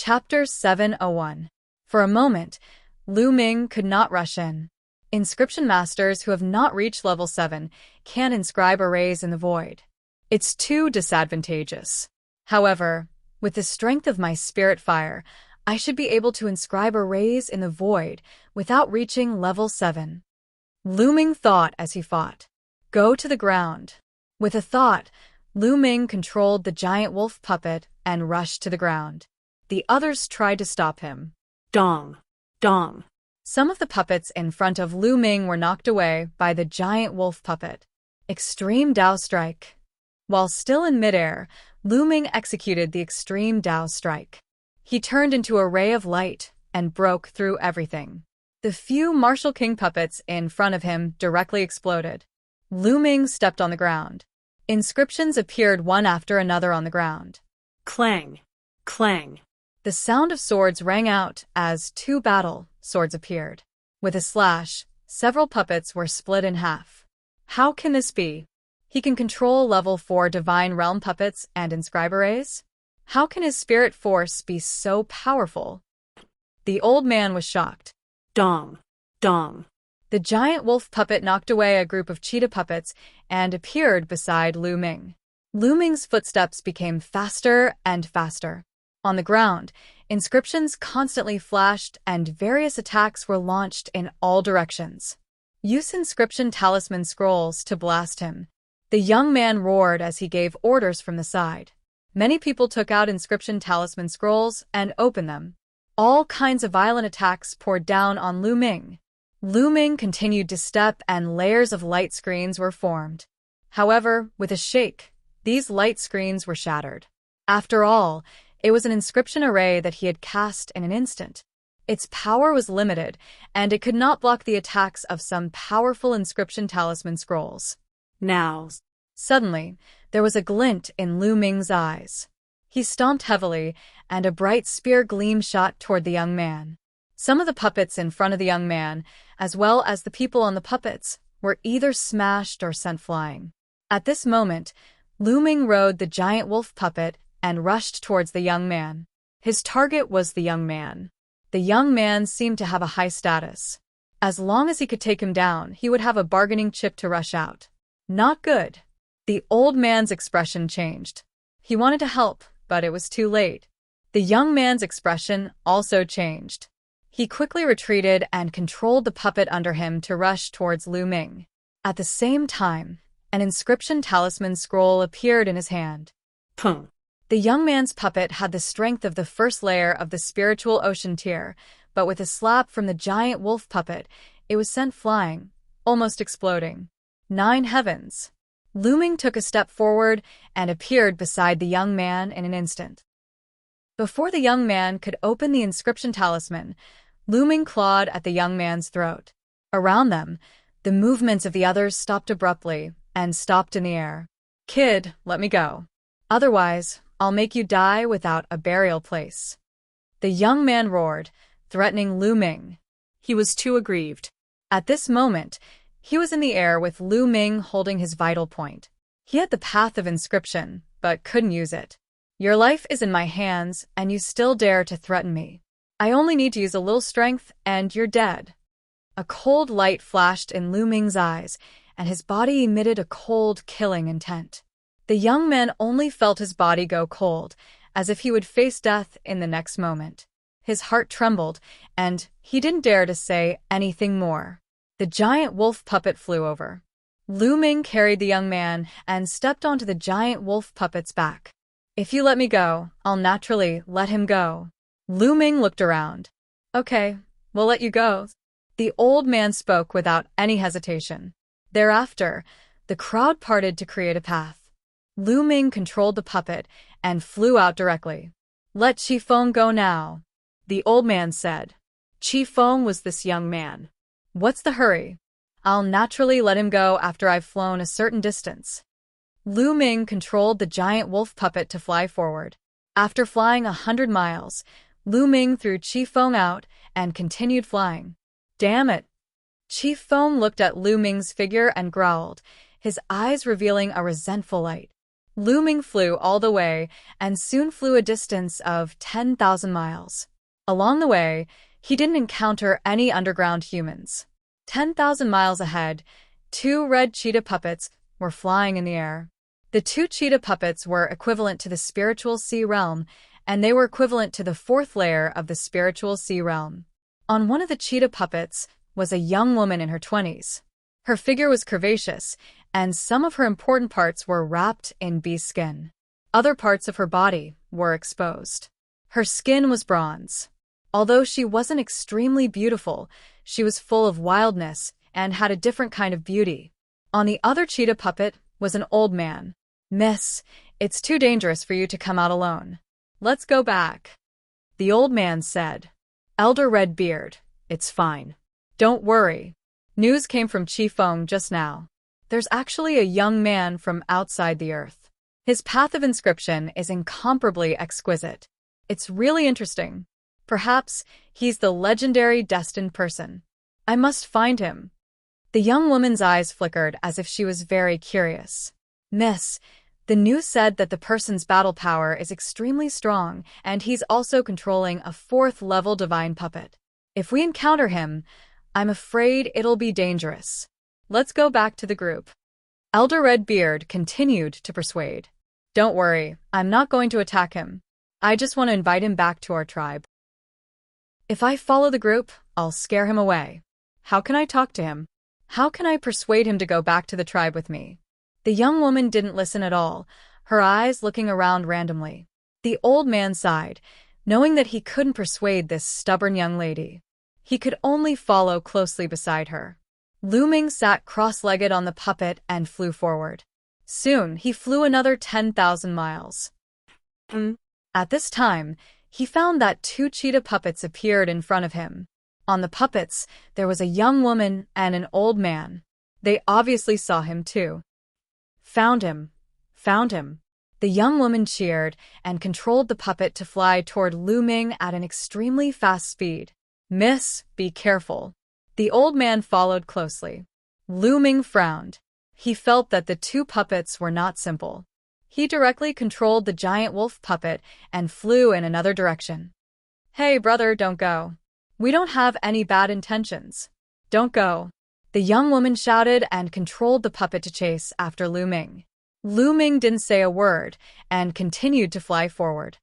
Chapter 701. For a moment, Lu Ming could not rush in. Inscription masters who have not reached level 7 can't inscribe arrays in the void. It's too disadvantageous. However, with the strength of my spirit fire, I should be able to inscribe arrays in the void without reaching level 7. Lu Ming thought as he fought. Go to the ground. With a thought, Lu Ming controlled the giant wolf puppet and rushed to the ground. The others tried to stop him. Dong! Dong! Some of the puppets in front of Lu Ming were knocked away by the giant wolf puppet. Extreme Dao Strike. While still in midair, Lu Ming executed the Extreme Dao Strike. He turned into a ray of light and broke through everything. The few Martial King puppets in front of him directly exploded. Lu Ming stepped on the ground. Inscriptions appeared one after another on the ground. Clang! Clang! The sound of swords rang out as two battle swords appeared. With a slash, several puppets were split in half. How can this be? He can control level 4 Divine Realm puppets and inscribe arrays? How can his spirit force be so powerful? The old man was shocked. Dong! Dong! The giant wolf puppet knocked away a group of cheetah puppets and appeared beside Lu Ming. Lu Ming's footsteps became faster and faster. On the ground, inscriptions constantly flashed and various attacks were launched in all directions. Use inscription talisman scrolls to blast him. The young man roared as he gave orders from the side. Many people took out inscription talisman scrolls and opened them. All kinds of violent attacks poured down on Lu Ming. Lu Ming continued to step and layers of light screens were formed. However, with a shake, these light screens were shattered. After all, it was an inscription array that he had cast in an instant. Its power was limited, and it could not block the attacks of some powerful inscription talisman scrolls. Now! Suddenly, there was a glint in Lu Ming's eyes. He stomped heavily, and a bright spear gleam shot toward the young man. Some of the puppets in front of the young man, as well as the people on the puppets, were either smashed or sent flying. At this moment, Lu Ming rode the giant wolf puppet and rushed towards the young man. His target was the young man. The young man seemed to have a high status. As long as he could take him down, he would have a bargaining chip to rush out. Not good. The old man's expression changed. He wanted to help, but it was too late. The young man's expression also changed. He quickly retreated and controlled the puppet under him to rush towards Lu Ming. At the same time, an inscription talisman scroll appeared in his hand. Pung! The young man's puppet had the strength of the first layer of the spiritual ocean tier, but with a slap from the giant wolf puppet, it was sent flying, almost exploding. 9 heavens! Lu Ming took a step forward and appeared beside the young man in an instant. Before the young man could open the inscription talisman, Lu Ming clawed at the young man's throat. Around them, the movements of the others stopped abruptly and stopped in the air. Kid, let me go. Otherwise, I'll make you die without a burial place. The young man roared, threatening Lu Ming. He was too aggrieved. At this moment, he was in the air with Lu Ming holding his vital point. He had the path of inscription, but couldn't use it. Your life is in my hands, and you still dare to threaten me. I only need to use a little strength, and you're dead. A cold light flashed in Lu Ming's eyes, and his body emitted a cold, killing intent. The young man only felt his body go cold, as if he would face death in the next moment. His heart trembled, and he didn't dare to say anything more. The giant wolf puppet flew over. Lu Ming carried the young man and stepped onto the giant wolf puppet's back. If you let me go, I'll naturally let him go. Lu Ming looked around. Okay, we'll let you go. The old man spoke without any hesitation. Thereafter, the crowd parted to create a path. Lu Ming controlled the puppet and flew out directly. Let Chi Feng go now, the old man said. Chi Feng was this young man. What's the hurry? I'll naturally let him go after I've flown a certain distance. Lu Ming controlled the giant wolf puppet to fly forward. After flying 100 miles, Lu Ming threw Chi Feng out and continued flying. Damn it! Chi Feng looked at Lu Ming's figure and growled, his eyes revealing a resentful light. Lu Ming flew all the way and soon flew a distance of 10,000 miles. Along the way, he didn't encounter any underground humans. 10,000 miles ahead, two red cheetah puppets were flying in the air. The two cheetah puppets were equivalent to the spiritual sea realm, and they were equivalent to the fourth layer of the spiritual sea realm. On one of the cheetah puppets was a young woman in her 20s. Her figure was curvaceous, and some of her important parts were wrapped in bee skin. Other parts of her body were exposed. Her skin was bronze. Although she wasn't extremely beautiful, she was full of wildness and had a different kind of beauty. On the other cheetah puppet was an old man. "Miss, it's too dangerous for you to come out alone. Let's go back," the old man said. "Elder Redbeard, it's fine. Don't worry. News came from Qifeng just now. There's actually a young man from outside the earth. His path of inscription is incomparably exquisite. It's really interesting. Perhaps he's the legendary destined person. I must find him." The young woman's eyes flickered as if she was very curious. "Miss, the news said that the person's battle power is extremely strong, and he's also controlling a fourth-level divine puppet. If we encounter him, I'm afraid it'll be dangerous. Let's go back to the group." Elder Redbeard continued to persuade. "Don't worry, I'm not going to attack him. I just want to invite him back to our tribe. If I follow the group, I'll scare him away. How can I talk to him? How can I persuade him to go back to the tribe with me?" The young woman didn't listen at all, her eyes looking around randomly. The old man sighed, knowing that he couldn't persuade this stubborn young lady. He could only follow closely beside her. Lu Ming sat cross-legged on the puppet and flew forward. Soon, he flew another 10,000 miles. At this time, he found that two cheetah puppets appeared in front of him. On the puppets, there was a young woman and an old man. They obviously saw him too. "Found him! Found him!" The young woman cheered and controlled the puppet to fly toward Lu Ming at an extremely fast speed. "Miss, be careful." The old man followed closely. Lu Ming frowned. He felt that the two puppets were not simple. He directly controlled the giant wolf puppet and flew in another direction. "Hey, brother, don't go. We don't have any bad intentions. Don't go." The young woman shouted and controlled the puppet to chase after Lu Ming. Lu Ming didn't say a word and continued to fly forward.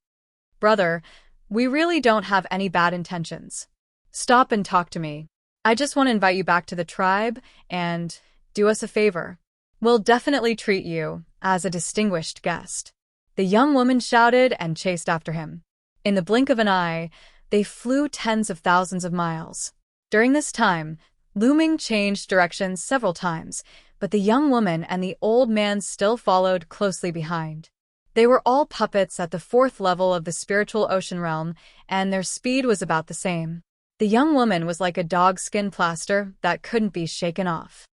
"Brother, we really don't have any bad intentions. Stop and talk to me. I just want to invite you back to the tribe and do us a favor. We'll definitely treat you as a distinguished guest." The young woman shouted and chased after him. In the blink of an eye, they flew tens of thousands of miles. During this time, Lu Ming changed directions several times, but the young woman and the old man still followed closely behind. They were all puppets at the fourth level of the spiritual ocean realm, and their speed was about the same. The young woman was like a dogskin plaster that couldn't be shaken off.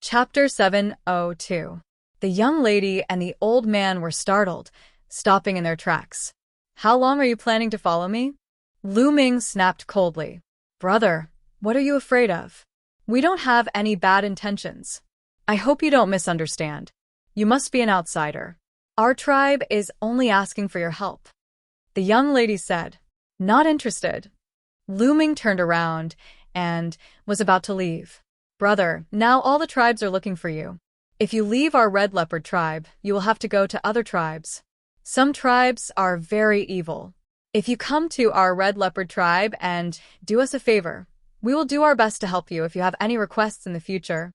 Chapter 702. The young lady and the old man were startled, stopping in their tracks. "How long are you planning to follow me?" Lu Ming snapped coldly. "Brother, what are you afraid of? We don't have any bad intentions. I hope you don't misunderstand. You must be an outsider. Our tribe is only asking for your help." The young lady said. "Not interested." Lu Ming turned around and was about to leave. "Brother, now all the tribes are looking for you. If you leave our red leopard tribe, you will have to go to other tribes. Some tribes are very evil. If you come to our red leopard tribe and do us a favor, we will do our best to help you if you have any requests in the future."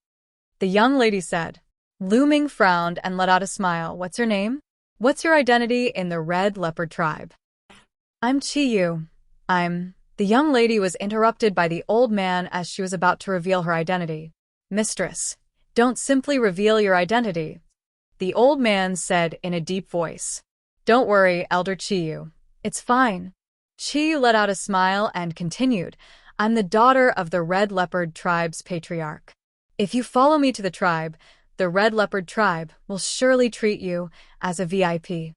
The young lady said. Lu Ming frowned and let out a smile. "What's your name? What's your identity in the red leopard tribe?" "I'm Qiyu. The young lady was interrupted by the old man as she was about to reveal her identity. "Mistress, don't simply reveal your identity," the old man said in a deep voice. "Don't worry, Elder Qiyu. It's fine." Qiyu let out a smile and continued, "I'm the daughter of the Red Leopard tribe's patriarch. If you follow me to the tribe, the Red Leopard tribe will surely treat you as a VIP."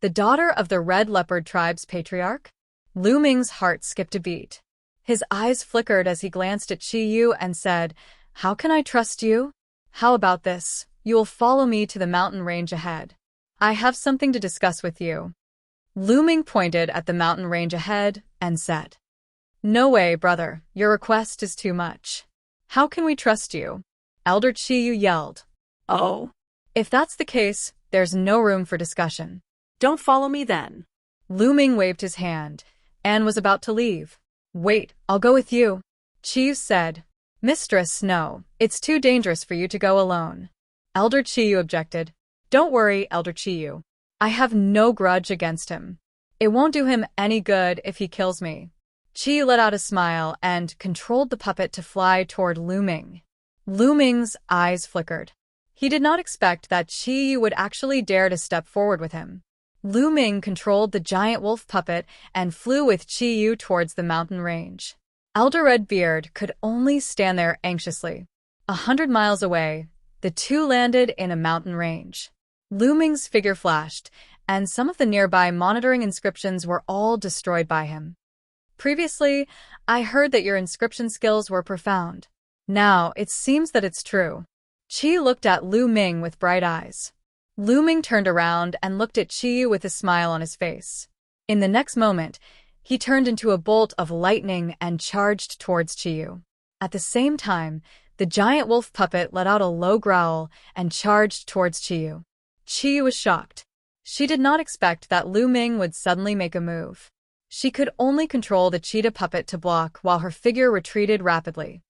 The daughter of the Red Leopard tribe's patriarch? Lu Ming's heart skipped a beat. His eyes flickered as he glanced at Qiyu and said, "How can I trust you? How about this? You will follow me to the mountain range ahead. I have something to discuss with you. Lu Ming pointed at the mountain range ahead and said, No way, brother. Your request is too much. How can we trust you? Elder Qiyu yelled. Oh. If that's the case, there's no room for discussion. Don't follow me then. Lu Ming waved his hand and was about to leave. Wait, I'll go with you. Qiyu said. Mistress, no, it's too dangerous for you to go alone. Elder Qiyu objected. Don't worry, Elder Qiyu. I have no grudge against him. It won't do him any good if he kills me. Qiyu let out a smile and controlled the puppet to fly toward Lu Ming. Lu Ming's eyes flickered. He did not expect that Qiyu would actually dare to step forward with him. Lu Ming controlled the giant wolf puppet and flew with Qiyu towards the mountain range. Elder Redbeard could only stand there anxiously. 100 miles away, the two landed in a mountain range. Lu Ming's figure flashed, and some of the nearby monitoring inscriptions were all destroyed by him. Previously, I heard that your inscription skills were profound. Now, it seems that it's true. Qi looked at Lu Ming with bright eyes. Lu Ming turned around and looked at Qi with a smile on his face. In the next moment, he turned into a bolt of lightning and charged towards Qiyu. At the same time, the giant wolf puppet let out a low growl and charged towards Qiyu. Qiyu was shocked. She did not expect that Lu Ming would suddenly make a move. She could only control the cheetah puppet to block while her figure retreated rapidly.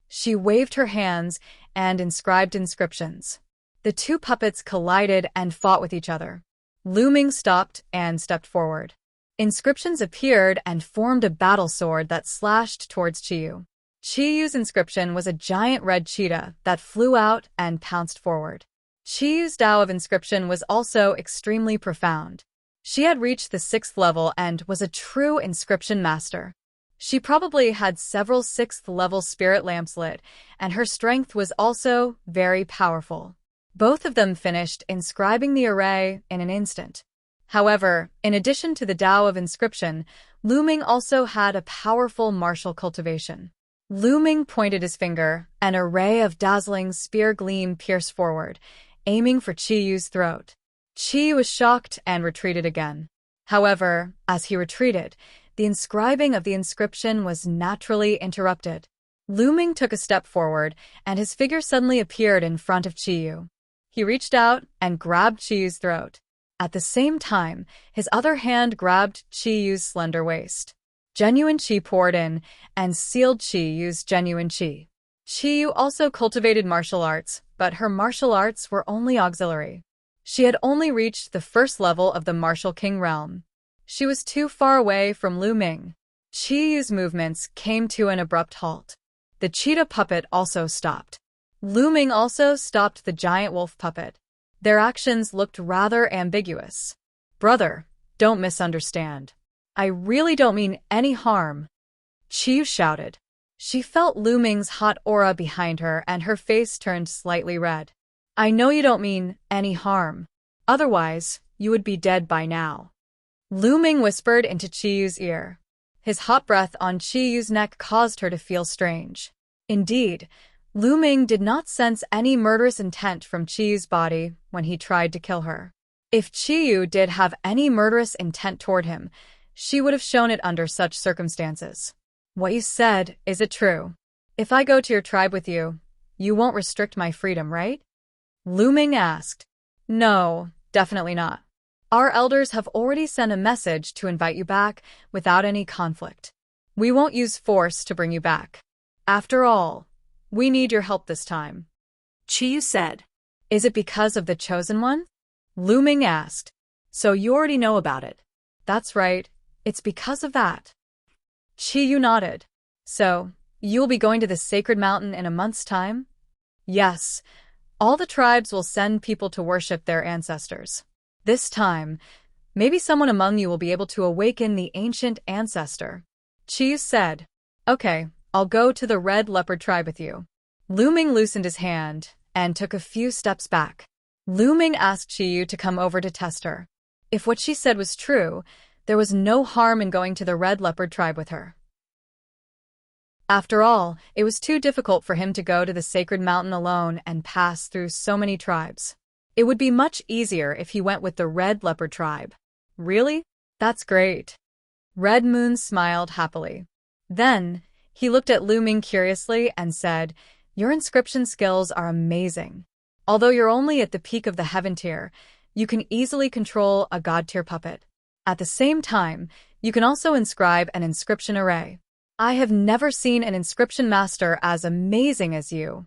She waved her hands and inscribed inscriptions. The two puppets collided and fought with each other. Lu Ming stopped and stepped forward. Inscriptions appeared and formed a battle sword that slashed towards Qiyu. Qiyu's inscription was a giant red cheetah that flew out and pounced forward. Qiyu's Tao of inscription was also extremely profound. She had reached the 6th level and was a true inscription master. She probably had several 6th-level spirit lamps lit, and her strength was also very powerful. Both of them finished inscribing the array in an instant. However, in addition to the Tao of inscription, Lu Ming also had a powerful martial cultivation. Lu Ming pointed his finger, an array of dazzling spear gleam pierced forward, aiming for Qiyu's throat. Qiyu was shocked and retreated again. However, as he retreated, the inscribing of the inscription was naturally interrupted. Lu Ming took a step forward, and his figure suddenly appeared in front of Qiyu. He reached out and grabbed Qiyu's throat. At the same time, his other hand grabbed Qiyu's slender waist. Genuine qi poured in and sealed Qiyu's genuine qi. Qiyu also cultivated martial arts, but her martial arts were only auxiliary. She had only reached the 1st level of the Martial King realm. She was too far away from Lu Ming. Qiyu's movements came to an abrupt halt. The cheetah puppet also stopped. Lu Ming also stopped the giant wolf puppet. Their actions looked rather ambiguous. Brother, don't misunderstand. I really don't mean any harm. Qiyu shouted. She felt Lu Ming's hot aura behind her and her face turned slightly red. I know you don't mean any harm. Otherwise, you would be dead by now. Lu Ming whispered into Qiyu's ear. His hot breath on Qiyu's neck caused her to feel strange. Indeed, Lu Ming did not sense any murderous intent from Qiyu's body when he tried to kill her. If Qiyu did have any murderous intent toward him, she would have shown it under such circumstances. What you said, is it true? If I go to your tribe with you, you won't restrict my freedom, right? Lu Ming asked. No, definitely not. Our elders have already sent a message to invite you back without any conflict. We won't use force to bring you back. After all, we need your help this time. Qiyu said. Is it because of the Chosen One? Lu Ming asked. So you already know about it. That's right. It's because of that. Qiyu nodded. So, you'll be going to the sacred mountain in a month's time? Yes. All the tribes will send people to worship their ancestors. This time, maybe someone among you will be able to awaken the ancient ancestor. Qiyu said. Okay, I'll go to the red leopard tribe with you. Lu Ming loosened his hand and took a few steps back. Lu Ming asked Qiyu to come over to test her. If what she said was true, there was no harm in going to the red leopard tribe with her. After all, it was too difficult for him to go to the sacred mountain alone and pass through so many tribes. It would be much easier if he went with the Red Leopard tribe. Really? That's great. Red Moon smiled happily. Then, he looked at Lu Ming curiously and said, "Your inscription skills are amazing. Although you're only at the peak of the heaven tier, you can easily control a god tier puppet. At the same time, you can also inscribe an inscription array. I have never seen an inscription master as amazing as you."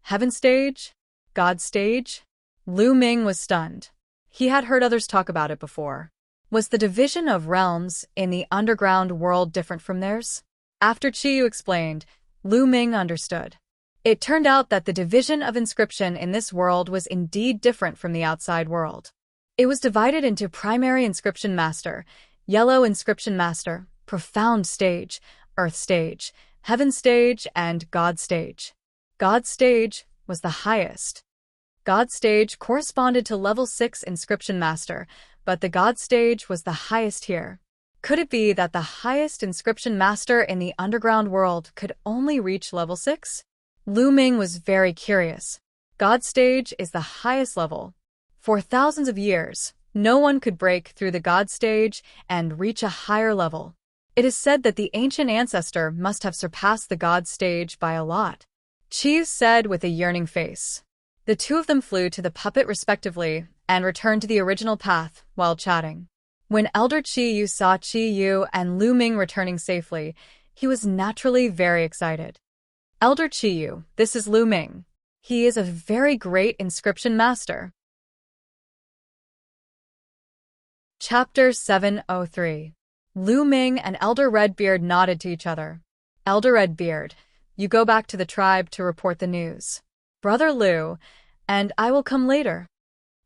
Heaven stage? God stage? Lu Ming was stunned. He had heard others talk about it before. Was the division of realms in the underground world different from theirs? After Qiyu explained, Lu Ming understood. It turned out that the division of inscription in this world was indeed different from the outside world. It was divided into Primary Inscription Master, Yellow Inscription Master, Profound Stage, Earth Stage, Heaven Stage, and God Stage. God Stage was the highest. God Stage corresponded to Level 6 Inscription Master, but the God Stage was the highest here. Could it be that the highest Inscription Master in the underground world could only reach Level 6? Lu Ming was very curious. God Stage is the highest level. For thousands of years, no one could break through the God Stage and reach a higher level. It is said that the ancient ancestor must have surpassed the God Stage by a lot. Qiyu said with a yearning face. The two of them flew to the puppet respectively and returned to the original path while chatting. When Elder Qiyu saw Qiyu and Lu Ming returning safely, he was naturally very excited. "Elder Qiyu, this is Lu Ming. He is a very great inscription master." Chapter 703. Lu Ming and Elder Redbeard nodded to each other. "Elder Redbeard, you go back to the tribe to report the news. Brother Lu, and I will come later,"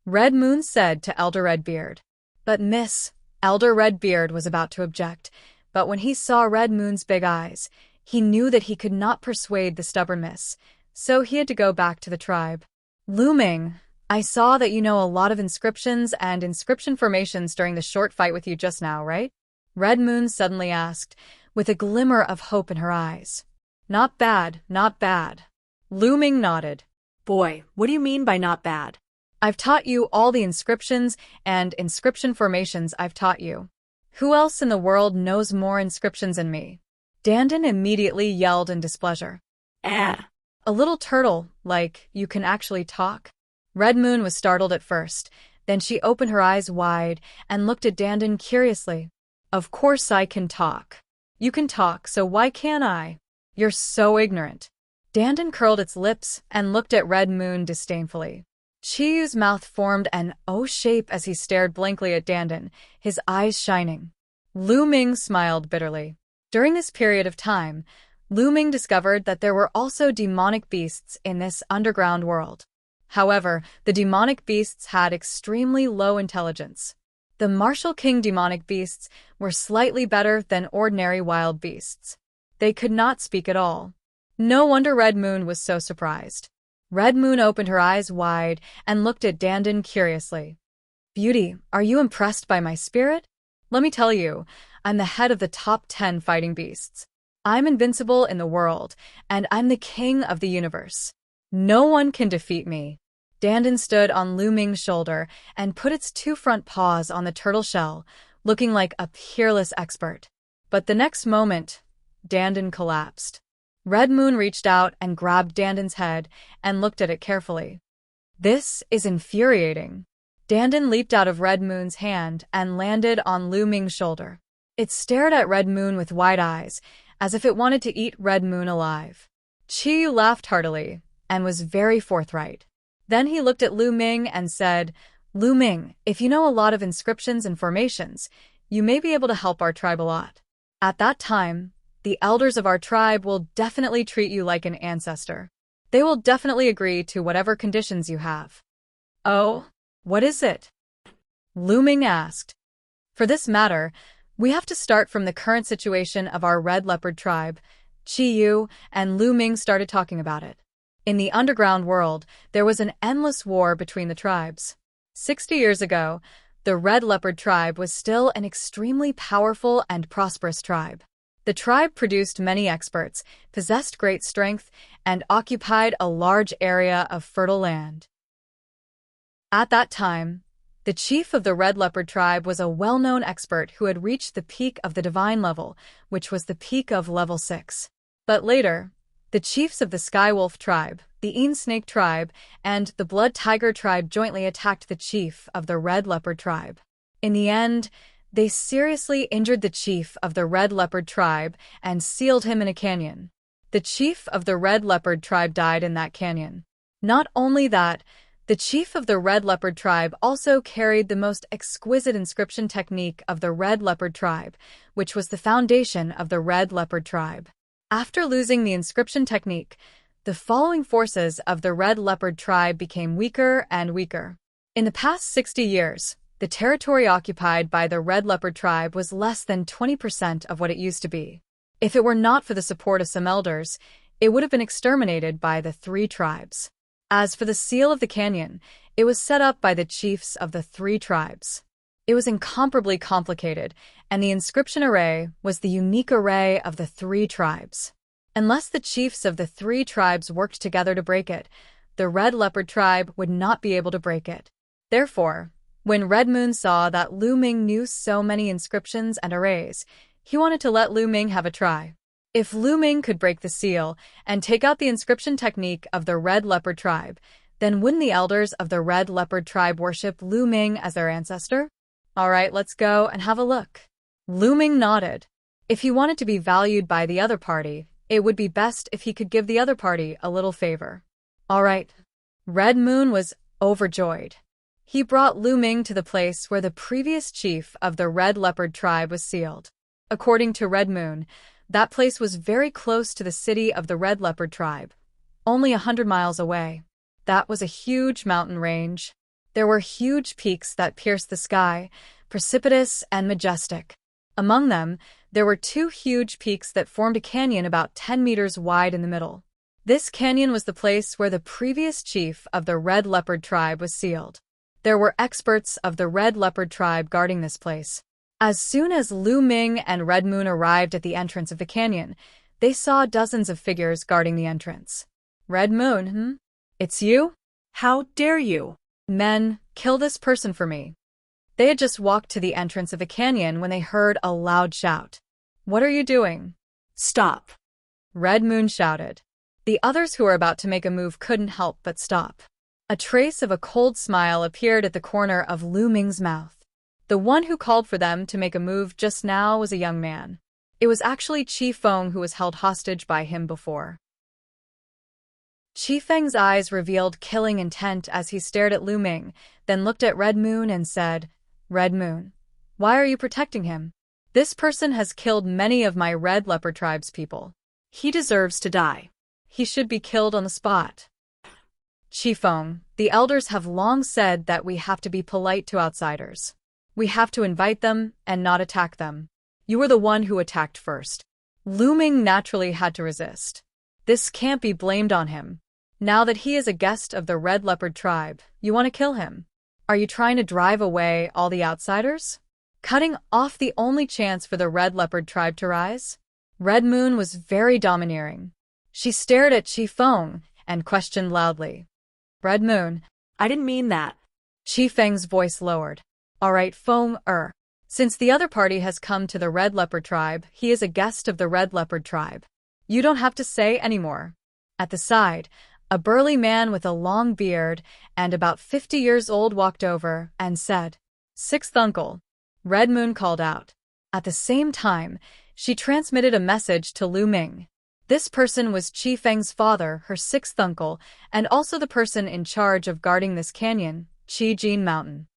Red Moon said to Elder Redbeard. "But Miss," Elder Redbeard was about to object, but when he saw Red Moon's big eyes, he knew that he could not persuade the stubborn miss, so he had to go back to the tribe. "Lu Ming, I saw that you know a lot of inscriptions and inscription formations during the short fight with you just now, right?" Red Moon suddenly asked, with a glimmer of hope in her eyes. "Not bad, not bad." Lu Ming nodded. Boy, what do you mean by not bad? "I've taught you all the inscriptions and inscription formations I've taught you. Who else in the world knows more inscriptions than me?" Dandin immediately yelled in displeasure. "Eh." "A little turtle, like you can actually talk?" Red Moon was startled at first, then she opened her eyes wide and looked at Dandin curiously. "Of course I can talk. You can talk, so why can't I? You're so ignorant." Dandin curled its lips and looked at Red Moon disdainfully. Chiyu's mouth formed an O shape as he stared blankly at Dandin, his eyes shining. Lu Ming smiled bitterly. During this period of time, Lu Ming discovered that there were also demonic beasts in this underground world. However, the demonic beasts had extremely low intelligence. The Martial King demonic beasts were slightly better than ordinary wild beasts. They could not speak at all. No wonder Red Moon was so surprised. Red Moon opened her eyes wide and looked at Dandin curiously. "Beauty, are you impressed by my spirit? Let me tell you, I'm the head of the top 10 fighting beasts. I'm invincible in the world, and I'm the king of the universe. No one can defeat me." Dandin stood on Lu Ming's shoulder and put its two front paws on the turtle shell, looking like a peerless expert. But the next moment, Dandin collapsed. Red Moon reached out and grabbed Dandin's head and looked at it carefully. "This is infuriating." Dandin leaped out of Red Moon's hand and landed on Lu Ming's shoulder. It stared at Red Moon with wide eyes, as if it wanted to eat Red Moon alive. Qiyu laughed heartily and was very forthright. Then he looked at Lu Ming and said, "Lu Ming, if you know a lot of inscriptions and formations, you may be able to help our tribe a lot. At that time, the elders of our tribe will definitely treat you like an ancestor. They will definitely agree to whatever conditions you have." "Oh, what is it?" Lu Ming asked. "For this matter, we have to start from the current situation of our Red Leopard tribe." Qiyu and Lu Ming started talking about it. In the underground world, there was an endless war between the tribes. 60 years ago, the Red Leopard tribe was still an extremely powerful and prosperous tribe. The tribe produced many experts, possessed great strength, and occupied a large area of fertile land. At that time, the chief of the Red Leopard tribe was a well-known expert who had reached the peak of the divine level, which was the peak of level 6. But later, the chiefs of the Skywolf tribe, the Een Snake tribe, and the Blood Tiger tribe jointly attacked the chief of the Red Leopard tribe. In the end, they seriously injured the chief of the Red Leopard tribe and sealed him in a canyon. The chief of the Red Leopard tribe died in that canyon. Not only that, the chief of the Red Leopard tribe also carried the most exquisite inscription technique of the Red Leopard tribe, which was the foundation of the Red Leopard tribe. After losing the inscription technique, the following forces of the Red Leopard tribe became weaker and weaker. In the past 60 years, the territory occupied by the Red Leopard tribe was less than 20% of what it used to be. If it were not for the support of some elders, it would have been exterminated by the 3 tribes. As for the seal of the canyon, it was set up by the chiefs of the 3 tribes. It was incomparably complicated, and the inscription array was the unique array of the 3 tribes. Unless the chiefs of the 3 tribes worked together to break it, the Red Leopard tribe would not be able to break it. Therefore, when Red Moon saw that Lu Ming knew so many inscriptions and arrays, he wanted to let Lu Ming have a try. If Lu Ming could break the seal and take out the inscription technique of the Red Leopard tribe, then wouldn't the elders of the Red Leopard tribe worship Lu Ming as their ancestor? All right, let's go and have a look. Lu Ming nodded. If he wanted to be valued by the other party, it would be best if he could give the other party a little favor. All right. Red Moon was overjoyed. He brought Lu Ming to the place where the previous chief of the Red Leopard tribe was sealed. According to Red Moon, that place was very close to the city of the Red Leopard tribe, only 100 miles away. That was a huge mountain range. There were huge peaks that pierced the sky, precipitous and majestic. Among them, there were 2 huge peaks that formed a canyon about 10 meters wide in the middle. This canyon was the place where the previous chief of the Red Leopard tribe was sealed. There were experts of the Red Leopard tribe guarding this place. As soon as Lu Ming and Red Moon arrived at the entrance of the canyon, they saw dozens of figures guarding the entrance. Red Moon, It's you? How dare you? Men, kill this person for me. They had just walked to the entrance of the canyon when they heard a loud shout. What are you doing? Stop. Red Moon shouted. The others who were about to make a move couldn't help but stop. A trace of a cold smile appeared at the corner of Lu Ming's mouth. The one who called for them to make a move just now was a young man. It was actually Qi Feng who was held hostage by him before. Qi Feng's eyes revealed killing intent as he stared at Lu Ming, then looked at Red Moon and said, Red Moon, why are you protecting him? This person has killed many of my Red Leopard tribe's people. He deserves to die. He should be killed on the spot. Qi Feng, the elders have long said that we have to be polite to outsiders. We have to invite them and not attack them. You were the one who attacked first. Lu Ming naturally had to resist. This can't be blamed on him. Now that he is a guest of the Red Leopard tribe, you want to kill him. Are you trying to drive away all the outsiders? Cutting off the only chance for the Red Leopard tribe to rise? Red Moon was very domineering. She stared at Qi Feng and questioned loudly. Red Moon, I didn't mean that. Qi Feng's voice lowered. All right, Feng, since the other party has come to the Red Leopard tribe, he is a guest of the Red Leopard tribe. You don't have to say anymore. At the side, a burly man with a long beard and about 50 years old walked over and said, Sixth uncle. Red Moon called out. At the same time, she transmitted a message to Lu Ming. This person was Qi Feng's father, her 6th uncle, and also the person in charge of guarding this canyon, Qi Jin Mountain.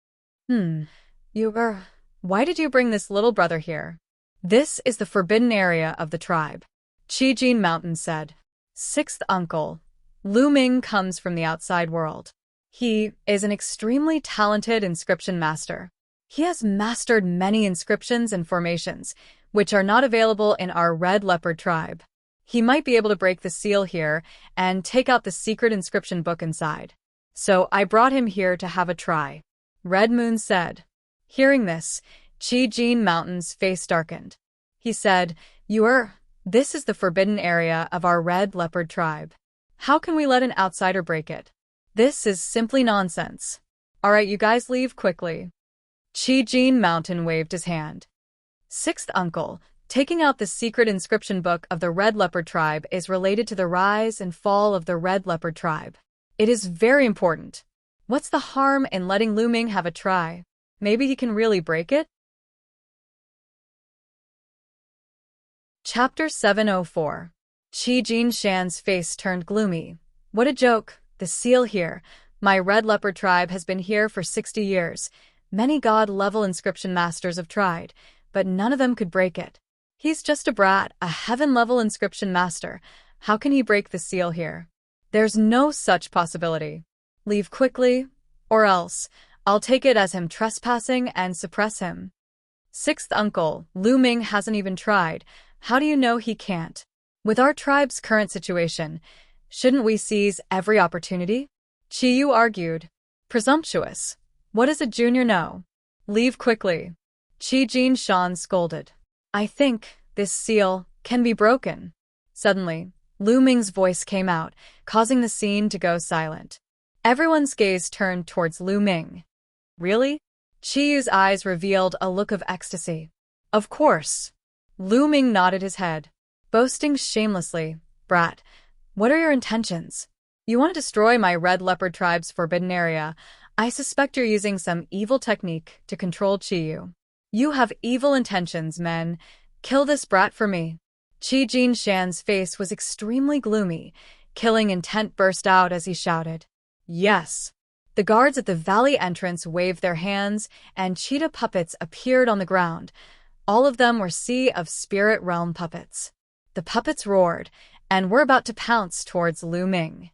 Why did you bring this little brother here? This is the forbidden area of the tribe. Qi Jin Mountain said. 6th uncle. Lu Ming comes from the outside world. He is an extremely talented inscription master. He has mastered many inscriptions and formations, which are not available in our Red Leopard tribe. He might be able to break the seal here and take out the secret inscription book inside. So I brought him here to have a try. Red Moon said. Hearing this, Qi Jin Mountain's face darkened. He said, This is the forbidden area of our red leopard tribe. How can we let an outsider break it? This is simply nonsense. Alright, you guys leave quickly. Qi Mountain waved his hand. Sixth uncle, taking out the secret inscription book of the red leopard tribe is related to the rise and fall of the red leopard tribe. It is very important. What's the harm in letting Lu Ming have a try? Maybe he can really break it? Chapter 704. Qi Jinshan's face turned gloomy. What a joke. The seal here. My red leopard tribe has been here for 60 years. Many god-level inscription masters have tried, but none of them could break it. He's just a brat, a heaven-level inscription master. How can he break the seal here? There's no such possibility. Leave quickly, or else I'll take it as him trespassing and suppress him. Sixth uncle, Lu Ming hasn't even tried. How do you know he can't? With our tribe's current situation, shouldn't we seize every opportunity? Qi Yu argued. Presumptuous. What does a junior know? Leave quickly. Qi Jinshan scolded. I think this seal can be broken. Suddenly, Lu Ming's voice came out, causing the scene to go silent. Everyone's gaze turned towards Lu Ming. Really? Qi Yu's eyes revealed a look of ecstasy. Of course. Lu Ming nodded his head, boasting shamelessly. Brat, what are your intentions? You want to destroy my red leopard tribe's forbidden area. I suspect you're using some evil technique to control Qi Yu. You have evil intentions, men. Kill this brat for me. Qi Jinshan's face was extremely gloomy. Killing intent burst out as he shouted. Yes. The guards at the valley entrance waved their hands, and cheetah puppets appeared on the ground. All of them were Sea of Spirit Realm puppets. The puppets roared, and were about to pounce towards Lu Ming.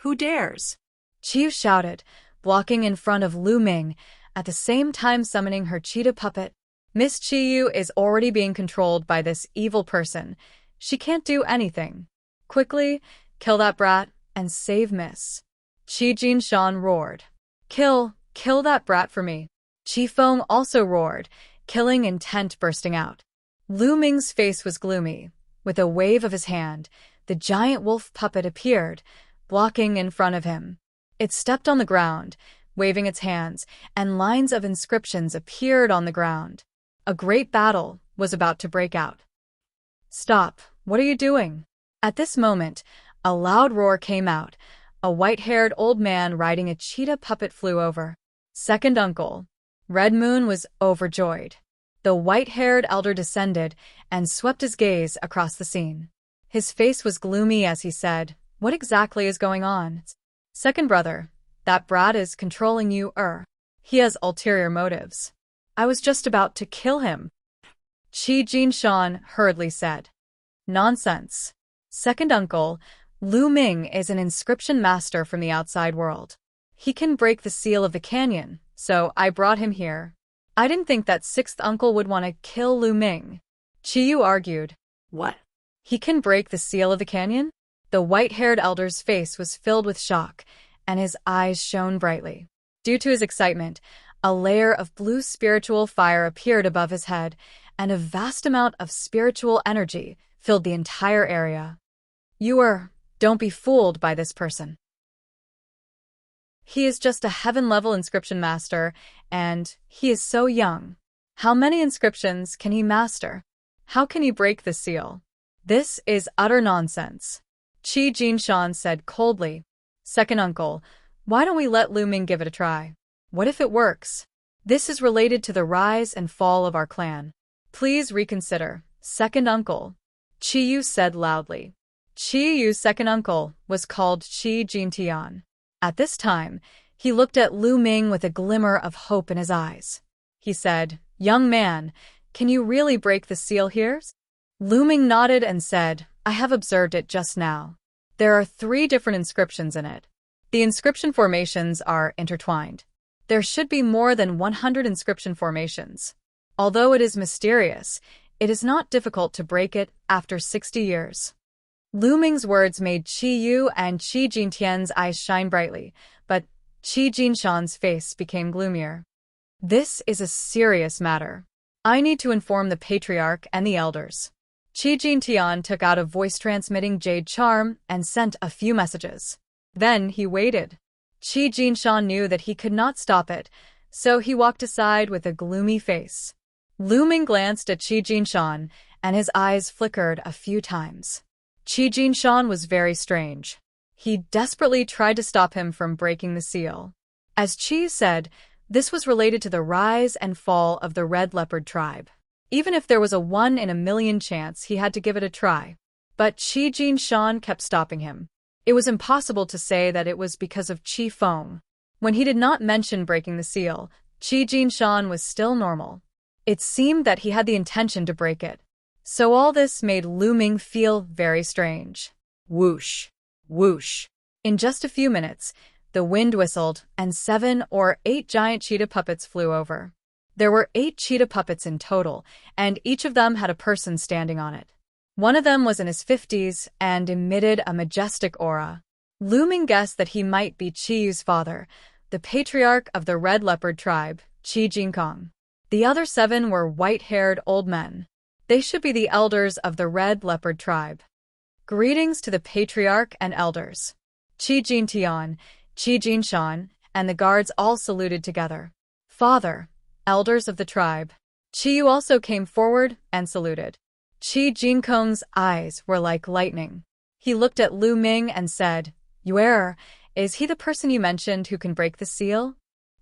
Who dares? Qi Yu shouted, blocking in front of Lu Ming, at the same time summoning her cheetah puppet. Miss Qi Yu is already being controlled by this evil person. She can't do anything. Quickly, kill that brat, and save Miss. Qi Jinshan roared. Kill that brat for me. Qi Feng also roared, killing intent bursting out. Lu Ming's face was gloomy. With a wave of his hand, the giant wolf puppet appeared, blocking in front of him. It stepped on the ground, waving its hands, and lines of inscriptions appeared on the ground. A great battle was about to break out. Stop! What are you doing? At this moment, a loud roar came out. A white-haired old man riding a cheetah puppet flew over. Second uncle. Red Moon was overjoyed. The white-haired elder descended and swept his gaze across the scene. His face was gloomy as he said, What exactly is going on? Second brother, that brat is controlling you, He has ulterior motives. I was just about to kill him. Qi Jinshan hurriedly said. Nonsense. Second uncle, Lu Ming is an inscription master from the outside world. He can break the seal of the canyon, so I brought him here. I didn't think that sixth uncle would want to kill Lu Ming. Qi Yu argued. What? He can break the seal of the canyon? The white-haired elder's face was filled with shock, and his eyes shone brightly. Due to his excitement, a layer of blue spiritual fire appeared above his head, and a vast amount of spiritual energy filled the entire area. Don't be fooled by this person. He is just a heaven-level inscription master, and he is so young. How many inscriptions can he master? How can he break the seal? This is utter nonsense. Qi Jinshan said coldly. Second uncle, why don't we let Lu Ming give it a try? What if it works? This is related to the rise and fall of our clan. Please reconsider, second uncle. Qi Yu said loudly. Qi Yu's second uncle was called Qi Jintian. At this time, he looked at Lu Ming with a glimmer of hope in his eyes. He said, Young man, can you really break the seal here? Lu Ming nodded and said, I have observed it just now. There are 3 different inscriptions in it. The inscription formations are intertwined. There should be more than 100 inscription formations. Although it is mysterious, it is not difficult to break it after 60 years. Lu Ming's words made Qi Yu and Qi Jintian's eyes shine brightly, but Qi Jinshan's face became gloomier. This is a serious matter. I need to inform the patriarch and the elders. Qi Jintian took out a voice-transmitting jade charm and sent a few messages. Then he waited. Qi Jinshan knew that he could not stop it, so he walked aside with a gloomy face. Lu Ming glanced at Qi Jinshan, and his eyes flickered a few times. Qi Jinshan was very strange. He desperately tried to stop him from breaking the seal. As Qi said, this was related to the rise and fall of the Red Leopard tribe. Even if there was a 1 in a million chance, he had to give it a try. But Qi Jinshan kept stopping him. It was impossible to say that it was because of Qi Feng. When he did not mention breaking the seal, Qi Jinshan was still normal. It seemed that he had the intention to break it. So all this made Lu Ming feel very strange. Whoosh, whoosh. In just a few minutes, the wind whistled, and 7 or 8 giant cheetah puppets flew over. There were 8 cheetah puppets in total, and each of them had a person standing on it. One of them was in his 50s and emitted a majestic aura. Lu Ming guessed that he might be Qiyu's father, the patriarch of the Red Leopard tribe, Qi Jinkong. The other 7 were white-haired old men. They should be the elders of the Red Leopard tribe. Greetings to the patriarch and elders. Qi Jintian, Qi Jinshan, and the guards all saluted together. Father, elders of the tribe. Qiyu also came forward and saluted. Qi Jinkong's eyes were like lightning. He looked at Lu Ming and said, "Yuer, is he the person you mentioned who can break the seal?"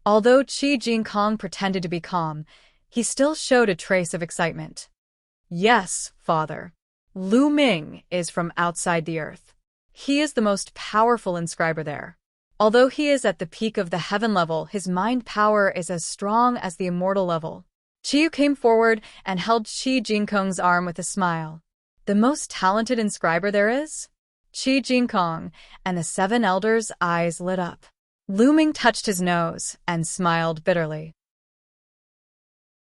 Although Qi Jinkong pretended to be calm, he still showed a trace of excitement. "Yes, father. Lu Ming is from outside the earth. He is the most powerful inscriber there. Although he is at the peak of the heaven level, his mind power is as strong as the immortal level." Qiyu came forward and held Qi Jinkong's arm with a smile. "The most talented inscriber there is?" Qi Jinkong and the 7 elders' eyes lit up. Lu Ming touched his nose and smiled bitterly.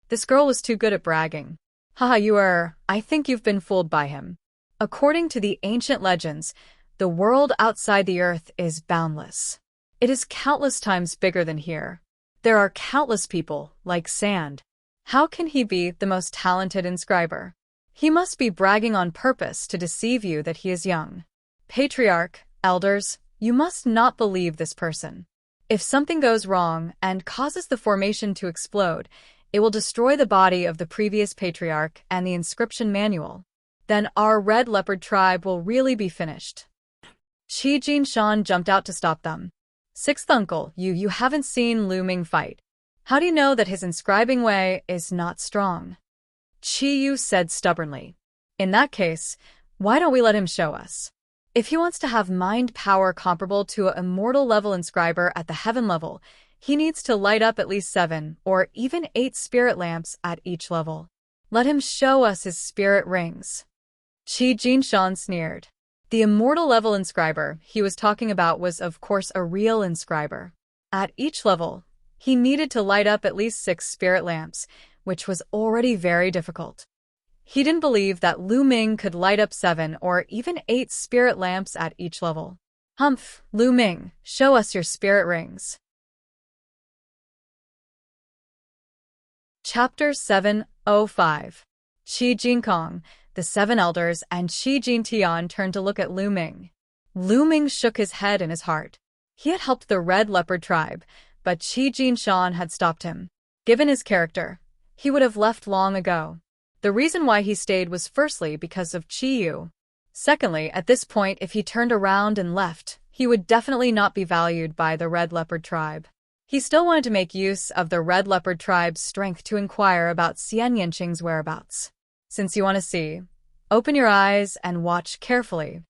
This girl was too good at bragging. Haha, I think you've been fooled by him. According to the ancient legends, the world outside the earth is boundless. It is countless times bigger than here. There are countless people, like sand. How can he be the most talented inscriber? He must be bragging on purpose to deceive you that he is young. Patriarch, elders, you must not believe this person. If something goes wrong and causes the formation to explode, it will destroy the body of the previous patriarch and the inscription manual. Then our Red Leopard tribe will really be finished. Qi Jinshan jumped out to stop them. "Sixth uncle, you haven't seen Lu Ming fight. How do you know that his inscribing way is not strong?" Qiyu said stubbornly. "In that case, why don't we let him show us? If he wants to have mind power comparable to an immortal level inscriber at the heaven level, he needs to light up at least 7 or even 8 spirit lamps at each level. Let him show us his spirit rings." Qi Jinshan sneered. The immortal level inscriber he was talking about was of course a real inscriber. At each level, he needed to light up at least 6 spirit lamps, which was already very difficult. He didn't believe that Lu Ming could light up 7 or even 8 spirit lamps at each level. "Humph, Lu Ming, show us your spirit rings." Chapter 705. Qi Jinkong, the 7 elders, and Qi Jintian turned to look at Lu Ming. Lu Ming shook his head in his heart. He had helped the Red Leopard tribe, but Qi Jinshan had stopped him. Given his character, he would have left long ago. The reason why he stayed was firstly because of Qiyu. Secondly, at this point, if he turned around and left, he would definitely not be valued by the Red Leopard tribe. He still wanted to make use of the Red Leopard tribe's strength to inquire about Xian Yanqing's whereabouts. Since you want to see, open your eyes and watch carefully.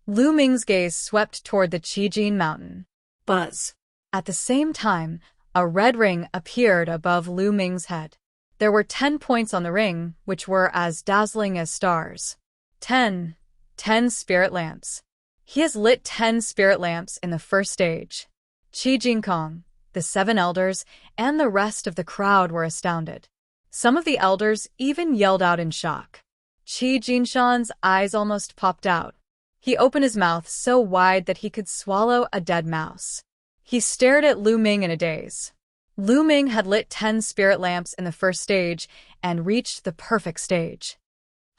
Lu Ming's gaze swept toward the Qijin mountain. Buzz. At the same time, a red ring appeared above Lu Ming's head. There were 10 points on the ring, which were as dazzling as stars. 10 spirit lamps. He has lit 10 spirit lamps in the first stage. Qi Jinkong, the 7 elders, and the rest of the crowd were astounded. Some of the elders even yelled out in shock. Qi Jinshan's eyes almost popped out. He opened his mouth so wide that he could swallow a dead mouse. He stared at Lu Ming in a daze. Lu Ming had lit 10 spirit lamps in the first stage and reached the perfect stage.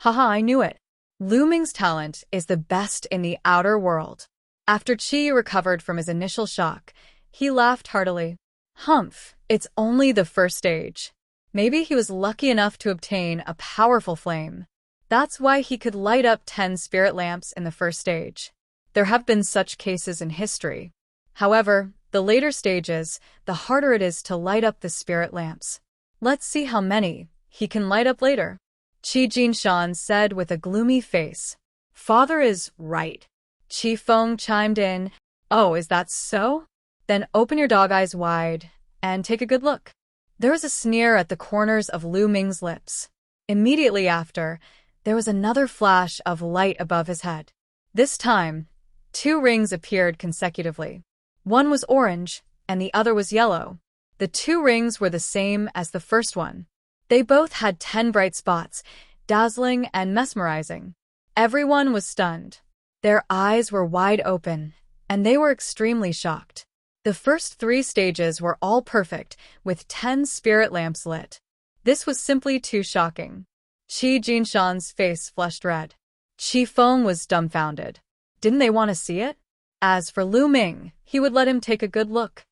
"Haha, I knew it. Lu Ming's talent is the best in the outer world. After Qi recovered from his initial shock, he laughed heartily. Humph, it's only the first stage. Maybe he was lucky enough to obtain a powerful flame. That's why he could light up 10 spirit lamps in the first stage. There have been such cases in history. However, the later stages, the harder it is to light up the spirit lamps. Let's see how many he can light up later. Qi Jinshan said with a gloomy face. Father is right. Qi Feng chimed in. Oh, is that so? Then open your dog eyes wide and take a good look. There was a sneer at the corners of Lu Ming's lips. Immediately after, there was another flash of light above his head. This time, 2 rings appeared consecutively. One was orange, and the other was yellow. The 2 rings were the same as the first one. They both had 10 bright spots, dazzling and mesmerizing. Everyone was stunned. Their eyes were wide open, and they were extremely shocked. The first 3 stages were all perfect, with 10 spirit lamps lit. This was simply too shocking. Qi Jinshan's face flushed red. Qi Feng was dumbfounded. Didn't they want to see it? As for Lu Ming, he would let him take a good look.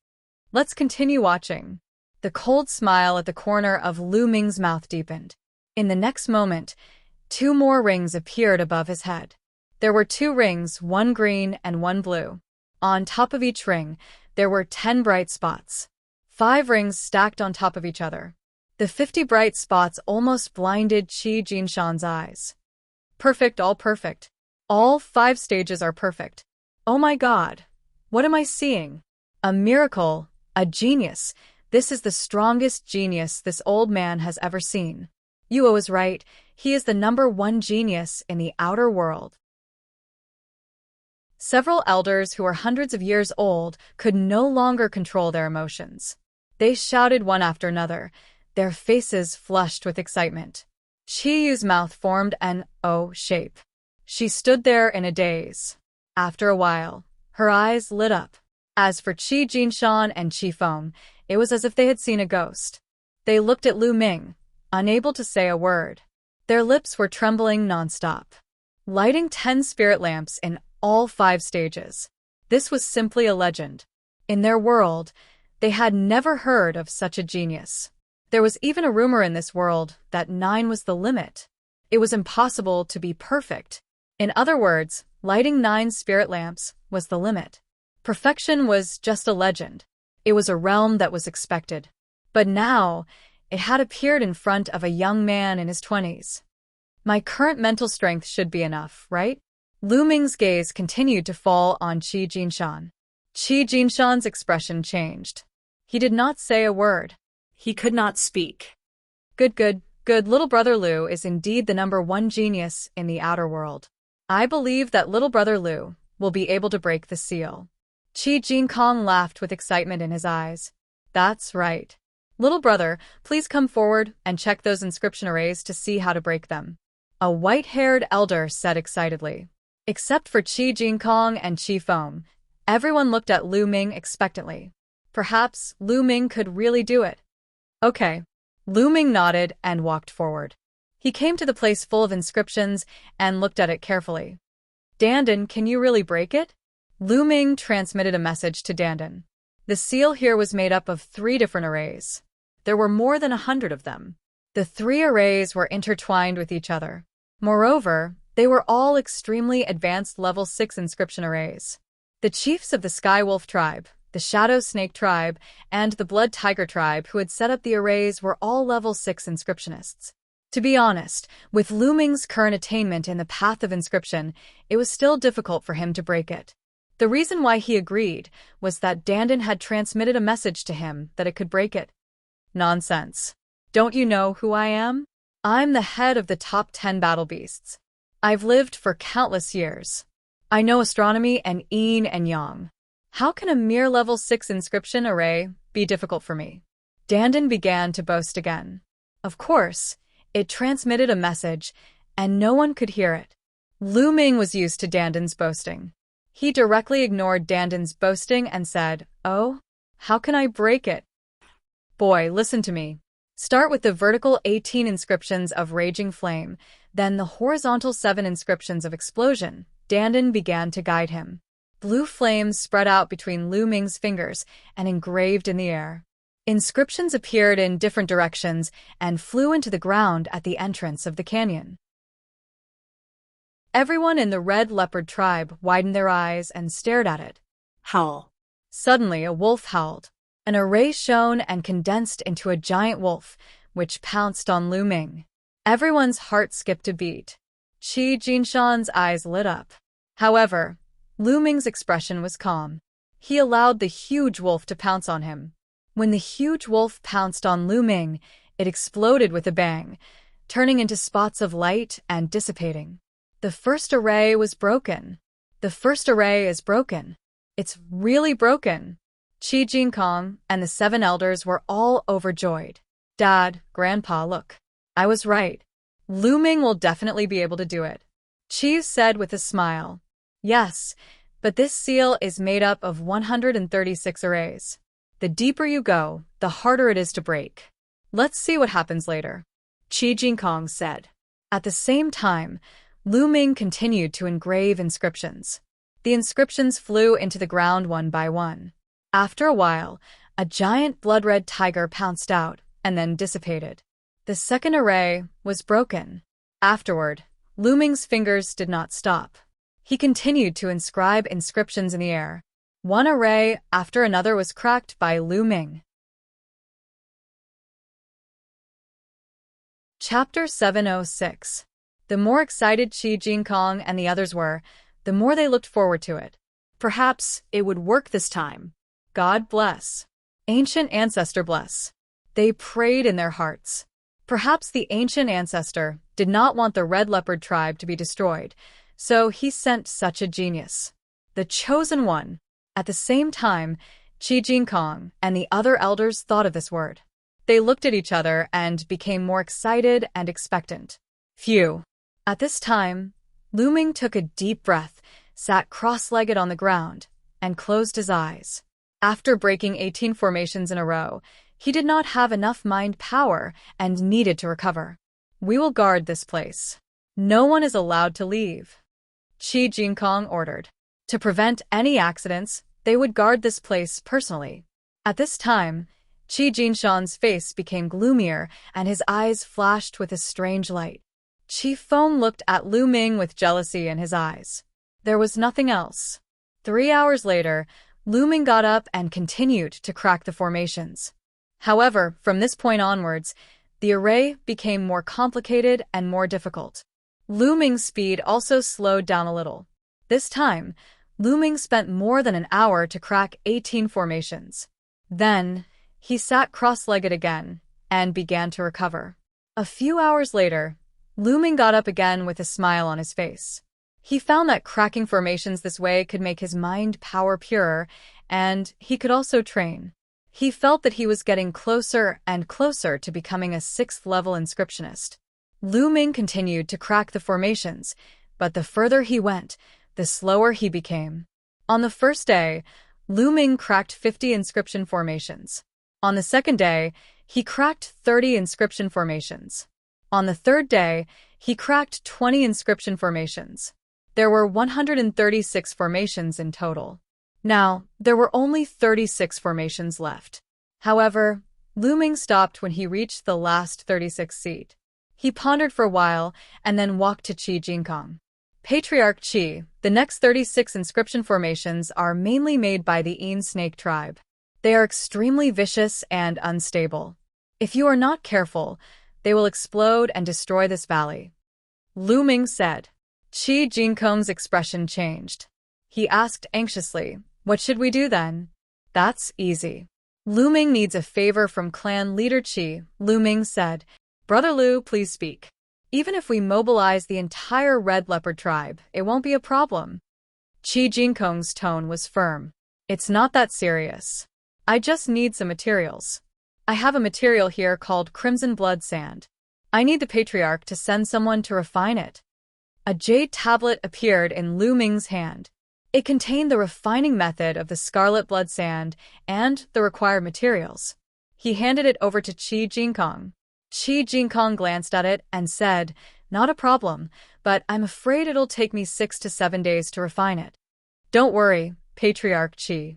Let's continue watching. The cold smile at the corner of Lu Ming's mouth deepened. In the next moment, 2 more rings appeared above his head. There were 2 rings, one green and one blue. On top of each ring, there were 10 bright spots. 5 rings stacked on top of each other. The 50 bright spots almost blinded Qi Jinshan's eyes. Perfect, all perfect. All 5 stages are perfect. Oh my God! What am I seeing? A miracle, a genius. This is the strongest genius this old man has ever seen. Yuo is right, he is the #1 genius in the outer world. Several elders who were hundreds of years old could no longer control their emotions. They shouted one after another, their faces flushed with excitement. Qi Yu's mouth formed an O shape. She stood there in a daze. After a while, her eyes lit up. As for Qi Jinshan and Qi Feng, it was as if they had seen a ghost. They looked at Lu Ming, unable to say a word. Their lips were trembling nonstop. Lighting 10 spirit lamps in all 5 stages. This was simply a legend. In their world, they had never heard of such a genius. There was even a rumor in this world that 9 was the limit. It was impossible to be perfect. In other words, lighting 9 spirit lamps was the limit. Perfection was just a legend. It was a realm that was expected. But now, it had appeared in front of a young man in his 20s. My current mental strength should be enough, right? Lu Ming's gaze continued to fall on Qi Jinshan. Qi Jinshan's expression changed. He did not say a word. He could not speak. Good. Little brother Lu is indeed the #1 genius in the outer world. I believe that little brother Lu will be able to break the seal. Qi Jinkong laughed with excitement in his eyes. That's right. Little brother, please come forward and check those inscription arrays to see how to break them. A white-haired elder said excitedly. Except for Qi Jinkong and Qi Feng, everyone looked at Lu Ming expectantly. Perhaps Lu Ming could really do it. Okay. Lu Ming nodded and walked forward. He came to the place full of inscriptions and looked at it carefully. Dandan, can you really break it? Lu Ming transmitted a message to Dandan. The seal here was made up of 3 different arrays. There were more than 100 of them. The 3 arrays were intertwined with each other. Moreover, they were all extremely advanced level 6 inscription arrays. The chiefs of the Sky Wolf tribe, the Shadow Snake tribe, and the Blood Tiger tribe who had set up the arrays were all level 6 inscriptionists. To be honest, with Lu Ming's current attainment in the path of inscription, it was still difficult for him to break it. The reason why he agreed was that Dandan had transmitted a message to him that it could break it. Nonsense. Don't you know who I am? I'm the head of the top 10 battle beasts. I've lived for countless years. I know astronomy and yin and yang. How can a mere level 6 inscription array be difficult for me? Dandan began to boast again. Of course, it transmitted a message, and no one could hear it. Lu Ming was used to Dandan's boasting. He directly ignored Dandan's boasting and said, "Oh, how can I break it? Boy, listen to me. Start with the vertical 18 inscriptions of Raging Flame, then the horizontal 7 inscriptions of Explosion. Dandan began to guide him. Blue flames spread out between Lu Ming's fingers and engraved in the air. Inscriptions appeared in different directions and flew into the ground at the entrance of the canyon. Everyone in the Red Leopard tribe widened their eyes and stared at it. Howl. Suddenly, a wolf howled. An array shone and condensed into a giant wolf, which pounced on Lu Ming. Everyone's heart skipped a beat. Qi Jinshan's eyes lit up. However, Lu Ming's expression was calm. He allowed the huge wolf to pounce on him. When the huge wolf pounced on Lu Ming, it exploded with a bang, turning into spots of light and dissipating. The first array was broken. The first array is broken. It's really broken. Qi Jinkong and the 7 elders were all overjoyed. Dad, Grandpa, look. I was right. Lu Ming will definitely be able to do it. Qi said with a smile. Yes, but this seal is made up of 136 arrays. The deeper you go, the harder it is to break. Let's see what happens later, Qi Jinkong said. At the same time, Lu Ming continued to engrave inscriptions. The inscriptions flew into the ground one by one. After a while, a giant blood-red tiger pounced out and then dissipated. The second array was broken. Afterward, Lu Ming's fingers did not stop. He continued to inscribe inscriptions in the air. One array after another was cracked by Lu Ming. Chapter 706. The more excited Qi Jinkong and the others were, the more they looked forward to it. Perhaps it would work this time. God bless. Ancient ancestor bless. They prayed in their hearts. Perhaps the ancient ancestor did not want the Red Leopard tribe to be destroyed, so he sent such a genius. The chosen one. At the same time, Qi Jinkong and the other elders thought of this word. They looked at each other and became more excited and expectant. Phew. At this time, Lu Ming took a deep breath, sat cross-legged on the ground, and closed his eyes. After breaking 18 formations in a row, he did not have enough mind power and needed to recover. We will guard this place. No one is allowed to leave, Qi Jinkong ordered. To prevent any accidents, they would guard this place personally. At this time, Qi Jinshan's face became gloomier and his eyes flashed with a strange light. Qi Feng looked at Lu Ming with jealousy in his eyes. There was nothing else. 3 hours later, Lu Ming got up and continued to crack the formations. However, from this point onwards, the array became more complicated and more difficult. Lu Ming's speed also slowed down a little. This time, Lu Ming spent more than an hour to crack 18 formations. Then, he sat cross-legged again and began to recover. A few hours later, Lu Ming got up again with a smile on his face. He found that cracking formations this way could make his mind power purer, and he could also train. He felt that he was getting closer and closer to becoming a 6th-level inscriptionist. Lu Ming continued to crack the formations, but the further he went, the slower he became. On the first day, Lu Ming cracked 50 inscription formations. On the second day, he cracked 30 inscription formations. On the third day, he cracked 20 inscription formations. There were 136 formations in total. Now, there were only 36 formations left. However, Lu Ming stopped when he reached the last 36 seat. He pondered for a while and then walked to Qi Jinkong. Patriarch Qi, the next 36 inscription formations are mainly made by the Een Snake tribe. They are extremely vicious and unstable. If you are not careful, they will explode and destroy this valley, Lu Ming said. Qi Jinkong's expression changed. He asked anxiously, "What should we do then?" "That's easy. Lu Ming needs a favor from clan leader Qi," Lu Ming said. "Brother Lu, please speak. Even if we mobilize the entire Red Leopard tribe, it won't be a problem." Qi Jinkong's tone was firm. "It's not that serious. I just need some materials. I have a material here called Crimson Blood Sand. I need the Patriarch to send someone to refine it." A jade tablet appeared in Lu Ming's hand. It contained the refining method of the Scarlet Blood Sand and the required materials. He handed it over to Qi Jinkong. Qi Jinkong glanced at it and said, "Not a problem, but I'm afraid it'll take me 6 to 7 days to refine it." "Don't worry, Patriarch Qi.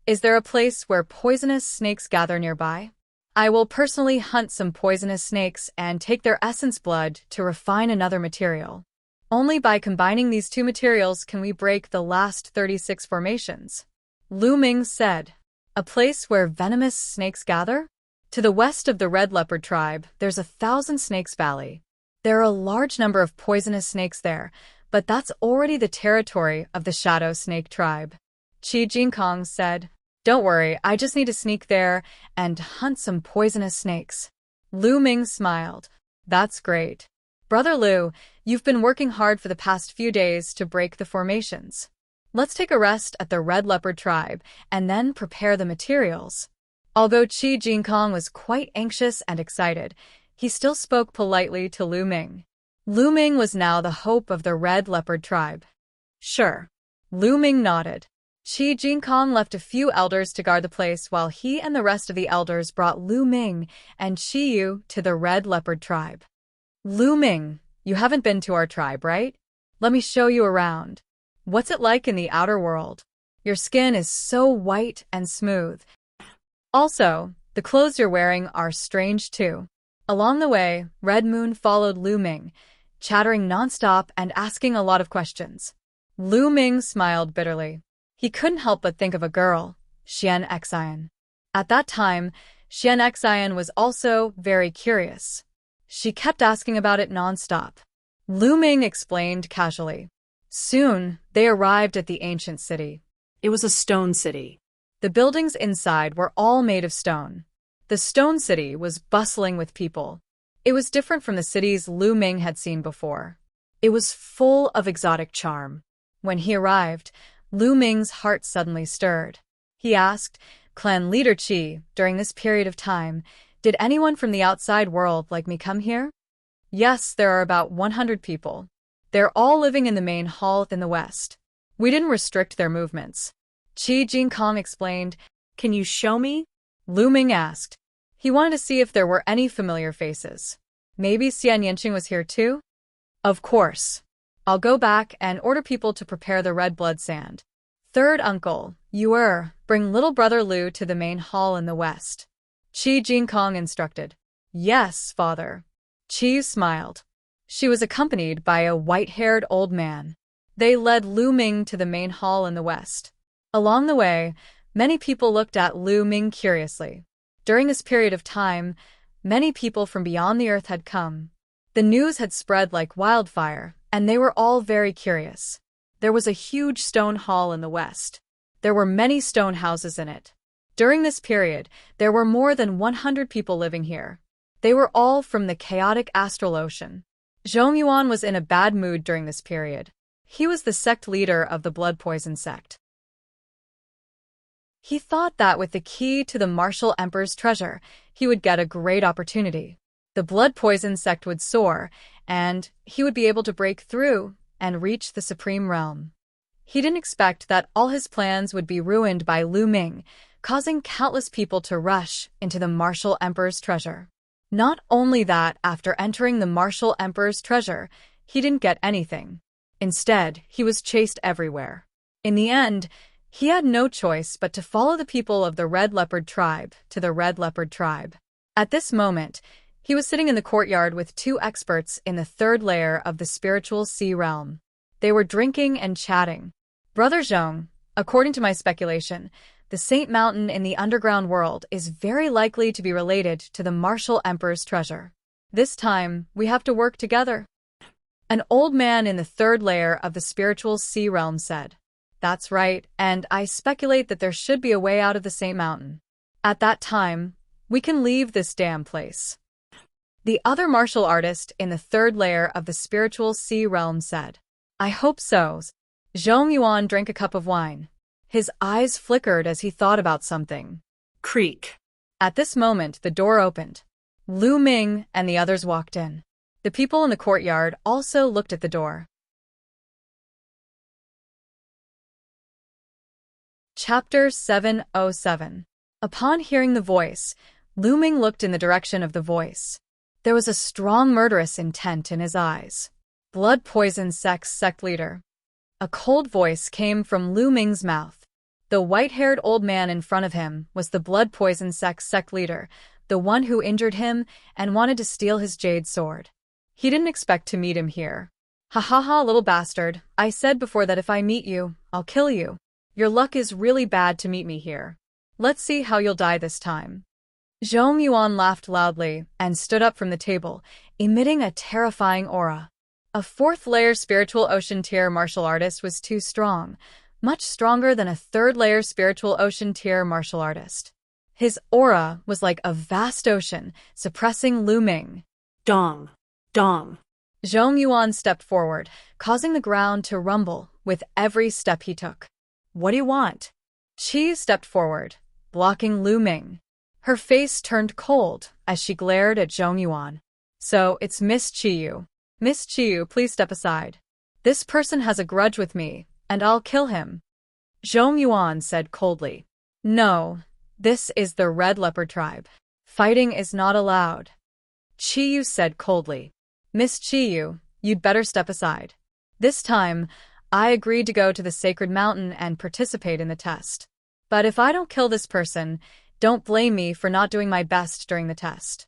Is there a place where poisonous snakes gather nearby? I will personally hunt some poisonous snakes and take their essence blood to refine another material. Only by combining these two materials can we break the last 36 formations." Lu Ming said. "A place where venomous snakes gather? To the west of the Red Leopard tribe, there's 1,000 Snakes Valley. There are a large number of poisonous snakes there, but that's already the territory of the Shadow Snake tribe." Qi Jinkong said. "Don't worry, I just need to sneak there and hunt some poisonous snakes." Lu Ming smiled. "That's great. Brother Lu, you've been working hard for the past few days to break the formations. Let's take a rest at the Red Leopard tribe and then prepare the materials." Although Qi Jinkong was quite anxious and excited, he still spoke politely to Lu Ming. Lu Ming was now the hope of the Red Leopard tribe. "Sure." Lu Ming nodded. Qi Jinkong left a few elders to guard the place while he and the rest of the elders brought Lu Ming and Qi Yu to the Red Leopard tribe. "Lu Ming, you haven't been to our tribe, right? Let me show you around. What's it like in the outer world? Your skin is so white and smooth. Also, the clothes you're wearing are strange too." Along the way, Red Moon followed Lu Ming, chattering nonstop and asking a lot of questions. Lu Ming smiled bitterly. He couldn't help but think of a girl, Xian Xian. At that time, Xian Xian was also very curious. She kept asking about it nonstop. Lu Ming explained casually. Soon, they arrived at the ancient city. It was a stone city. The buildings inside were all made of stone. The stone city was bustling with people. It was different from the cities Lu Ming had seen before. It was full of exotic charm. When he arrived, Lu Ming's heart suddenly stirred. He asked, "Clan leader Qi, during this period of time, did anyone from the outside world like me come here?" "Yes, there are about 100 people. They're all living in the main hall in the west. We didn't restrict their movements." Qi Jinkong explained. "Can you show me?" Lu Ming asked. He wanted to see if there were any familiar faces. Maybe Xian Yanqing was here too? "Of course. I'll go back and order people to prepare the red blood sand. Third uncle, Yu bring little brother Lu to the main hall in the west." Qi Jinkong instructed. "Yes, father." Qi smiled. She was accompanied by a white-haired old man. They led Lu Ming to the main hall in the west. Along the way, many people looked at Lu Ming curiously. During this period of time, many people from beyond the earth had come. The news had spread like wildfire, and they were all very curious. There was a huge stone hall in the west. There were many stone houses in it. During this period, there were more than 100 people living here. They were all from the chaotic astral ocean. Zhongyuan was in a bad mood during this period. He was the sect leader of the blood poison sect. He thought that with the key to the martial emperor's treasure, he would get a great opportunity. The blood poison sect would soar, and he would be able to break through and reach the supreme realm. He didn't expect that all his plans would be ruined by Lu Ming, causing countless people to rush into the martial emperor's treasure. Not only that, after entering the martial emperor's treasure, he didn't get anything. Instead, he was chased everywhere. In the end, he had no choice but to follow the people of the Red Leopard tribe to the Red Leopard tribe. At this moment, he was sitting in the courtyard with two experts in the third layer of the spiritual sea realm. They were drinking and chatting. "Brother Zhong, according to my speculation, the Saint Mountain in the underground world is very likely to be related to the martial emperor's treasure. This time, we have to work together." An old man in the third layer of the spiritual sea realm said. "That's right, and I speculate that there should be a way out of the Saint Mountain. At that time, we can leave this damn place." The other martial artist in the third layer of the spiritual sea realm said. "I hope so." Zhongyuan drank a cup of wine. His eyes flickered as he thought about something. Creak. At this moment, the door opened. Lu Ming and the others walked in. The people in the courtyard also looked at the door. Chapter 707. Upon hearing the voice, Lu Ming looked in the direction of the voice. There was a strong murderous intent in his eyes. Blood poison sect leader. A cold voice came from Lu Ming's mouth. The white-haired old man in front of him was the blood poison sect leader, the one who injured him and wanted to steal his jade sword. He didn't expect to meet him here. Ha ha ha, little bastard. I said before that if I meet you, I'll kill you. Your luck is really bad to meet me here. Let's see how you'll die this time. Zhong Yuan laughed loudly and stood up from the table, emitting a terrifying aura. A fourth-layer spiritual ocean tier martial artist was too strong, much stronger than a third-layer spiritual ocean tier martial artist. His aura was like a vast ocean, suppressing Lu Ming. Dong. Dong. Zhong Yuan stepped forward, causing the ground to rumble with every step he took. What do you want? Qi stepped forward, blocking Lu Ming. Her face turned cold as she glared at Zhong Yuan. So, it's Miss Qiyu. Miss Qiyu, please step aside. This person has a grudge with me, and I'll kill him. Zhong Yuan said coldly. No, this is the Red Leopard tribe. Fighting is not allowed. Qiyu said coldly. Miss Qiyu, you'd better step aside. This time, I agreed to go to the Sacred Mountain and participate in the test. But if I don't kill this person, don't blame me for not doing my best during the test.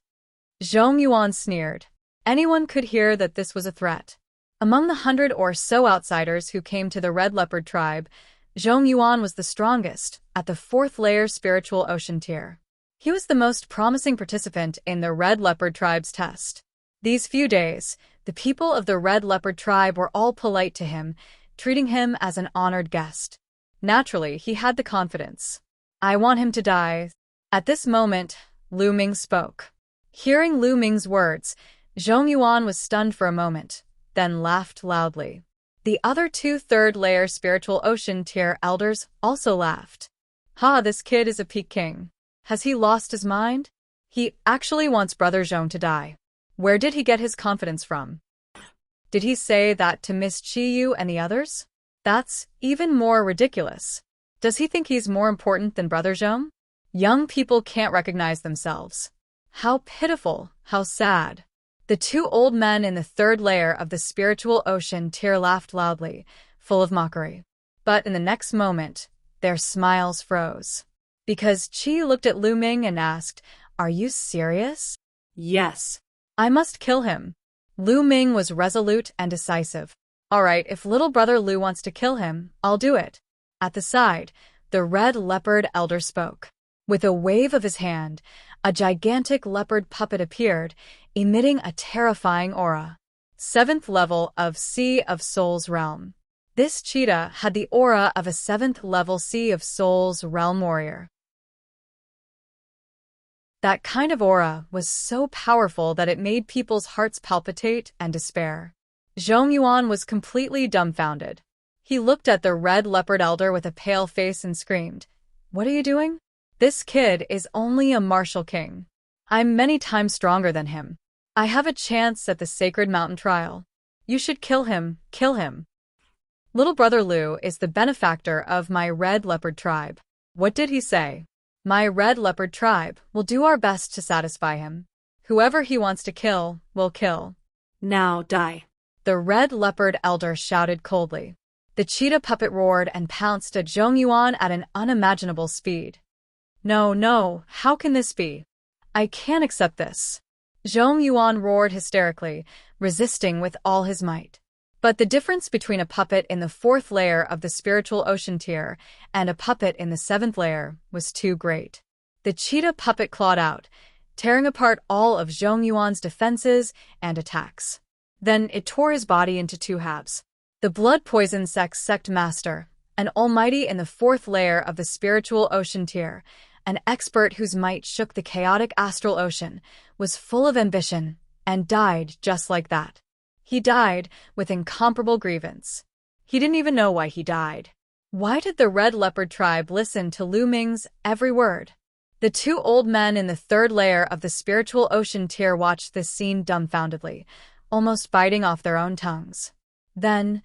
Zhong Yuan sneered. Anyone could hear that this was a threat. Among the 100 or so outsiders who came to the Red Leopard tribe, Zhong Yuan was the strongest at the fourth-layer spiritual ocean tier. He was the most promising participant in the Red Leopard tribe's test. These few days, the people of the Red Leopard tribe were all polite to him, treating him as an honored guest. Naturally, he had the confidence. I want him to die. At this moment, Lu Ming spoke. Hearing Lu Ming's words, Zhong Yuan was stunned for a moment, then laughed loudly. The other two third-layer spiritual ocean tier elders also laughed. Ha, this kid is a peak king. Has he lost his mind? He actually wants Brother Zhong to die. Where did he get his confidence from? Did he say that to Miss Qiyu and the others? That's even more ridiculous. Does he think he's more important than Brother Zhong? Young people can't recognize themselves. How pitiful, how sad. The two old men in the third layer of the spiritual ocean tier laughed loudly, full of mockery. But in the next moment, their smiles froze. Because Qi looked at Lu Ming and asked, Are you serious? Yes. I must kill him. Lu Ming was resolute and decisive. All right, if little brother Lu wants to kill him, I'll do it. At the side, the Red Leopard elder spoke. With a wave of his hand, a gigantic leopard puppet appeared, emitting a terrifying aura. 7th level of Sea of Souls realm. This cheetah had the aura of a 7th level Sea of Souls realm warrior. That kind of aura was so powerful that it made people's hearts palpitate and despair. Zhong Yuan was completely dumbfounded. He looked at the Red Leopard elder with a pale face and screamed, What are you doing? This kid is only a martial king. I'm many times stronger than him. I have a chance at the Sacred Mountain trial. You should kill him, kill him. Little brother Lu is the benefactor of my Red Leopard tribe. What did he say? My Red Leopard tribe will do our best to satisfy him. Whoever he wants to kill, will kill. Now die. The Red Leopard elder shouted coldly. The cheetah puppet roared and pounced at Zhong Yuan at an unimaginable speed. No, no, how can this be? I can't accept this. Zhong Yuan roared hysterically, resisting with all his might. But the difference between a puppet in the 4th layer of the spiritual ocean tier and a puppet in the 7th layer was too great. The cheetah puppet clawed out, tearing apart all of Zhong Yuan's defenses and attacks. Then it tore his body into 2 halves. The blood poison sect master, an almighty in the 4th layer of the spiritual ocean tier, an expert whose might shook the chaotic astral ocean, was full of ambition and died just like that. He died with incomparable grievance. He didn't even know why he died. Why did the Red Leopard tribe listen to Lu Ming's every word? The 2 old men in the 3rd layer of the spiritual ocean tier watched this scene dumbfoundedly, almost biting off their own tongues. Then,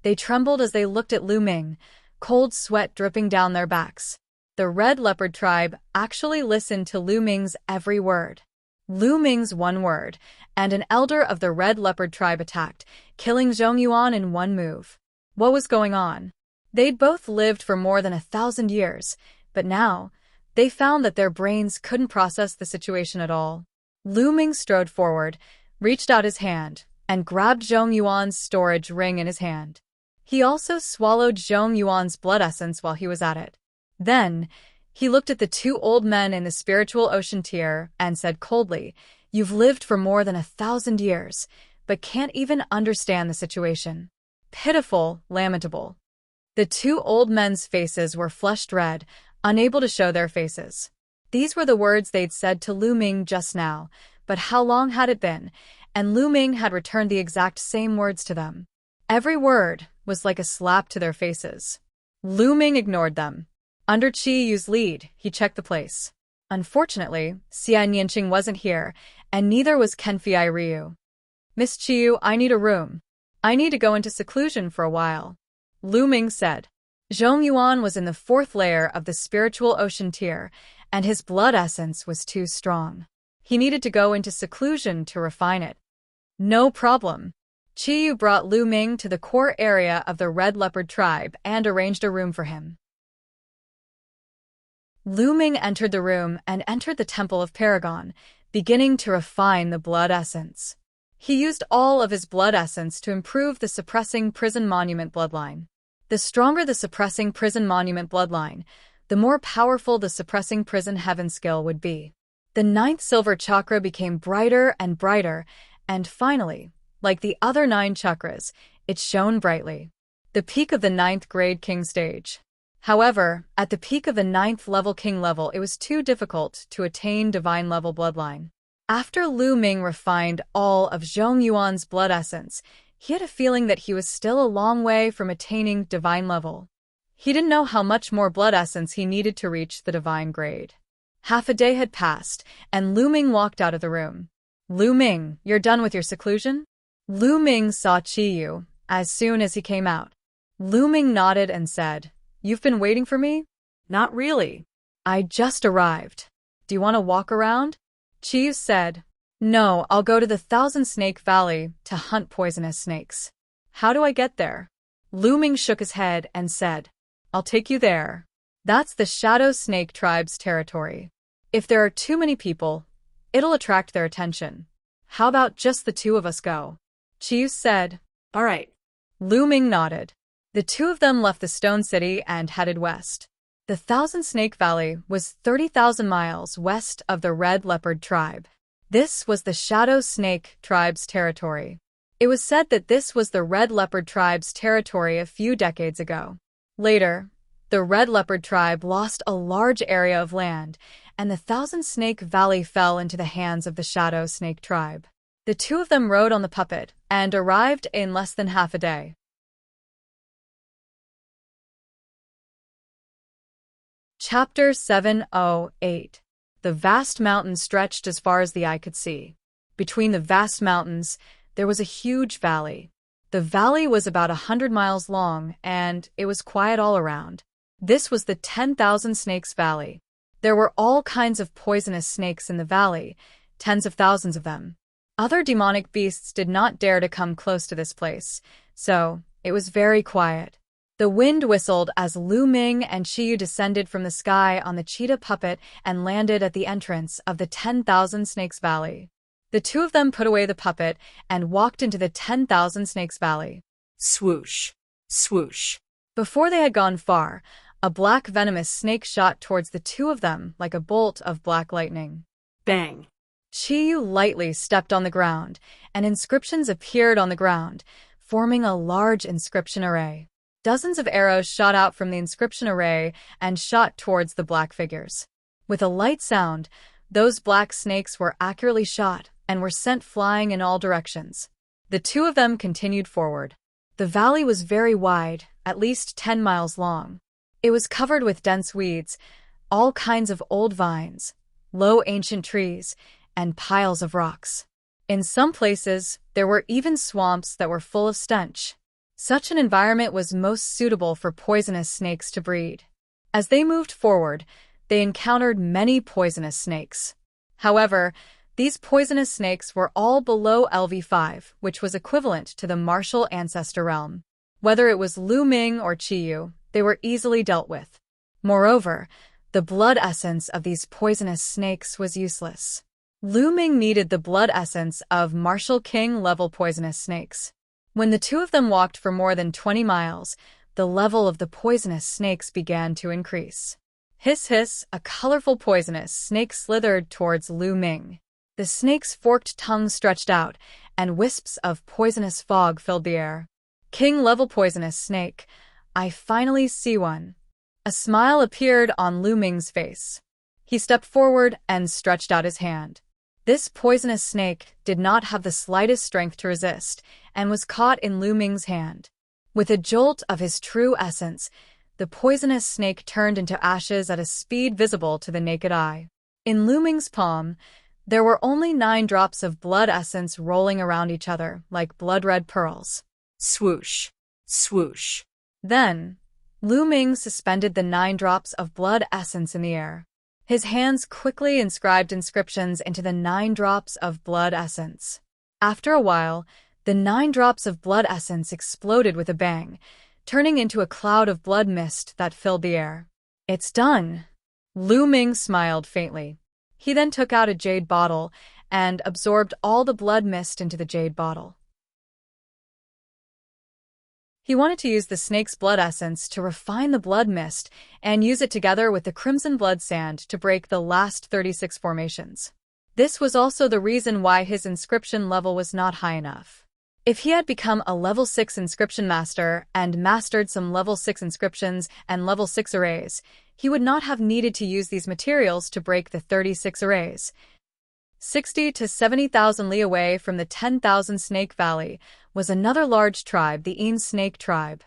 they trembled as they looked at Lu Ming, cold sweat dripping down their backs. the red leopard tribe actually listened to Lu Ming's every word. Lu Ming's one word, and an elder of the red leopard tribe attacked, killing Zhong Yuan in one move. What was going on? They'd both lived for more than 1,000 years, but now, they found that their brains couldn't process the situation at all. Lu Ming strode forward, reached out his hand, and grabbed Zhong Yuan's storage ring in his hand. He also swallowed Zhong Yuan's blood essence while he was at it. Then, he looked at the two old men in the spiritual ocean tier and said coldly, "You've lived for more than 1,000 years, but can't even understand the situation. Pitiful, lamentable." The two old men's faces were flushed red, unable to show their faces. These were the words they'd said to Lu Ming just now, but how long had it been? And Lu Ming had returned the exact same words to them. Every word was like a slap to their faces. Lu Ming ignored them. Under Qi Yu's lead, he checked the place. Unfortunately, Xia Nianqing wasn't here, and neither was Kenfei Ryu. "Miss Qiyu, I need a room. I need to go into seclusion for a while," Lu Ming said. Zhong Yuan was in the 4th layer of the spiritual ocean tier, and his blood essence was too strong. He needed to go into seclusion to refine it. No problem. Qiyu brought Lu Ming to the core area of the red leopard tribe and arranged a room for him. Lu Ming entered the room and entered the Temple of Paragon, beginning to refine the blood essence. He used all of his blood essence to improve the suppressing prison monument bloodline. The stronger the suppressing prison monument bloodline, the more powerful the suppressing prison heaven skill would be. The 9th silver chakra became brighter and brighter, and finally, like the other 9 chakras, it shone brightly. The peak of the 9th grade king stage. However, at the peak of the 9th level king level, it was too difficult to attain divine level bloodline. After Lu Ming refined all of Zhong Yuan's blood essence, he had a feeling that he was still a long way from attaining divine level. He didn't know how much more blood essence he needed to reach the divine grade. Half a day had passed, and Lu Ming walked out of the room. "Lu Ming, you're done with your seclusion?" Lu Ming saw Qi Yu as soon as he came out. Lu Ming nodded and said, "You've been waiting for me?" Not really. "I just arrived. Do you want to walk around?" Qi Yu said, "No, I'll go to the 1,000 Snake Valley to hunt poisonous snakes." "How do I get there?" Lu Ming shook his head and said, "I'll take you there. That's the Shadow Snake Tribe's territory. If there are too many people, it'll attract their attention. How about just the two of us go?" Qi Yu said. All right. Lu Ming nodded. The two of them left the Stone City and headed west. The 1,000 Snake Valley was 30,000 miles west of the Red Leopard Tribe. This was the Shadow Snake Tribe's territory. It was said that this was the Red Leopard Tribe's territory a few decades ago. Later, the Red Leopard Tribe lost a large area of land, and the 1,000 Snake Valley fell into the hands of the Shadow Snake Tribe. The two of them rode on the puppet and arrived in less than half a day. Chapter 708. The vast mountains stretched as far as the eye could see. Between the vast mountains, there was a huge valley. The valley was about 100 miles long, and it was quiet all around. This was the 10,000 Snakes Valley. There were all kinds of poisonous snakes in the valley, tens of thousands of them. Other demonic beasts did not dare to come close to this place, so it was very quiet. The wind whistled as Lu Ming and Qi Yu descended from the sky on the cheetah puppet and landed at the entrance of the 10,000 Snakes Valley. The two of them put away the puppet and walked into the 10,000 Snakes Valley. Swoosh, swoosh. Before they had gone far, a black venomous snake shot towards the two of them like a bolt of black lightning. Bang. Qi Yu lightly stepped on the ground, and inscriptions appeared on the ground, forming a large inscription array. Dozens of arrows shot out from the inscription array and shot towards the black figures. With a light sound, those black snakes were accurately shot and were sent flying in all directions. The two of them continued forward. The valley was very wide, at least 10 miles long. It was covered with dense weeds, all kinds of old vines, low ancient trees, and piles of rocks. In some places, there were even swamps that were full of stench. Such an environment was most suitable for poisonous snakes to breed. As they moved forward, they encountered many poisonous snakes. However, these poisonous snakes were all below LV5, which was equivalent to the martial ancestor realm. Whether it was Lu Ming or Qiyu, they were easily dealt with. Moreover, the blood essence of these poisonous snakes was useless. Lu Ming needed the blood essence of martial king-level poisonous snakes. When the two of them walked for more than 20 miles, the level of the poisonous snakes began to increase. Hiss hiss, a colorful poisonous snake slithered towards Lu Ming. The snake's forked tongue stretched out, and wisps of poisonous fog filled the air. King-level poisonous snake, I finally see one. A smile appeared on Lu Ming's face. He stepped forward and stretched out his hand. This poisonous snake did not have the slightest strength to resist, and was caught in Lu Ming's hand. With a jolt of his true essence, the poisonous snake turned into ashes at a speed visible to the naked eye. In Lu Ming's palm, there were only 9 drops of blood essence rolling around each other like blood-red pearls. Swoosh, swoosh. Then, Lu Ming suspended the 9 drops of blood essence in the air. His hands quickly inscribed inscriptions into the 9 drops of blood essence. After a while, the 9 drops of blood essence exploded with a bang, turning into a cloud of blood mist that filled the air. It's done. Lu Ming smiled faintly. He then took out a jade bottle and absorbed all the blood mist into the jade bottle. He wanted to use the snake's blood essence to refine the blood mist and use it together with the crimson blood sand to break the last 36 formations. This was also the reason why his inscription level was not high enough. If he had become a level 6 inscription master and mastered some level 6 inscriptions and level 6 arrays, he would not have needed to use these materials to break the 36 arrays. 60 to 70,000 li away from the 10,000 Snake Valley was another large tribe, the Een Snake Tribe.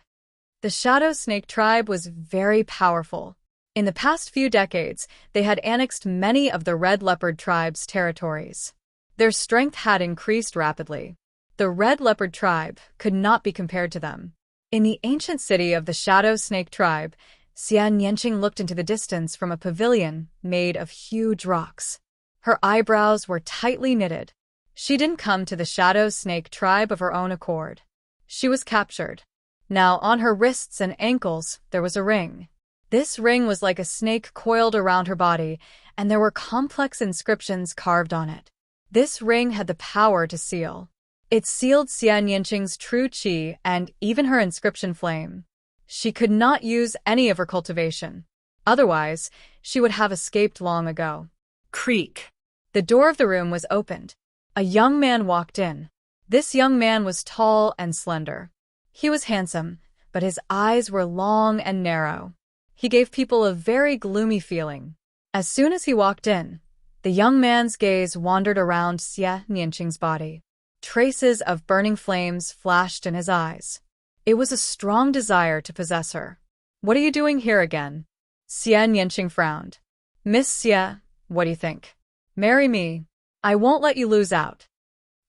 The Shadow Snake Tribe was very powerful. In the past few decades, they had annexed many of the Red Leopard Tribe's territories. Their strength had increased rapidly. The Red Leopard Tribe could not be compared to them. In the ancient city of the Shadow Snake Tribe, Xian Yanqing looked into the distance from a pavilion made of huge rocks. Her eyebrows were tightly knitted. She didn't come to the Shadow Snake Tribe of her own accord. She was captured. Now, on her wrists and ankles, there was a ring. This ring was like a snake coiled around her body, and there were complex inscriptions carved on it. This ring had the power to seal. It sealed Xian Yanqing's true qi and even her inscription flame. She could not use any of her cultivation. Otherwise, she would have escaped long ago. Creak. The door of the room was opened. A young man walked in. This young man was tall and slender. He was handsome, but his eyes were long and narrow. He gave people a very gloomy feeling. As soon as he walked in, the young man's gaze wandered around Xian Yanqing's body. Traces of burning flames flashed in his eyes. It was a strong desire to possess her. What are you doing here again? Xian Yanqing frowned. Miss Xia, what do you think? Marry me. I won't let you lose out.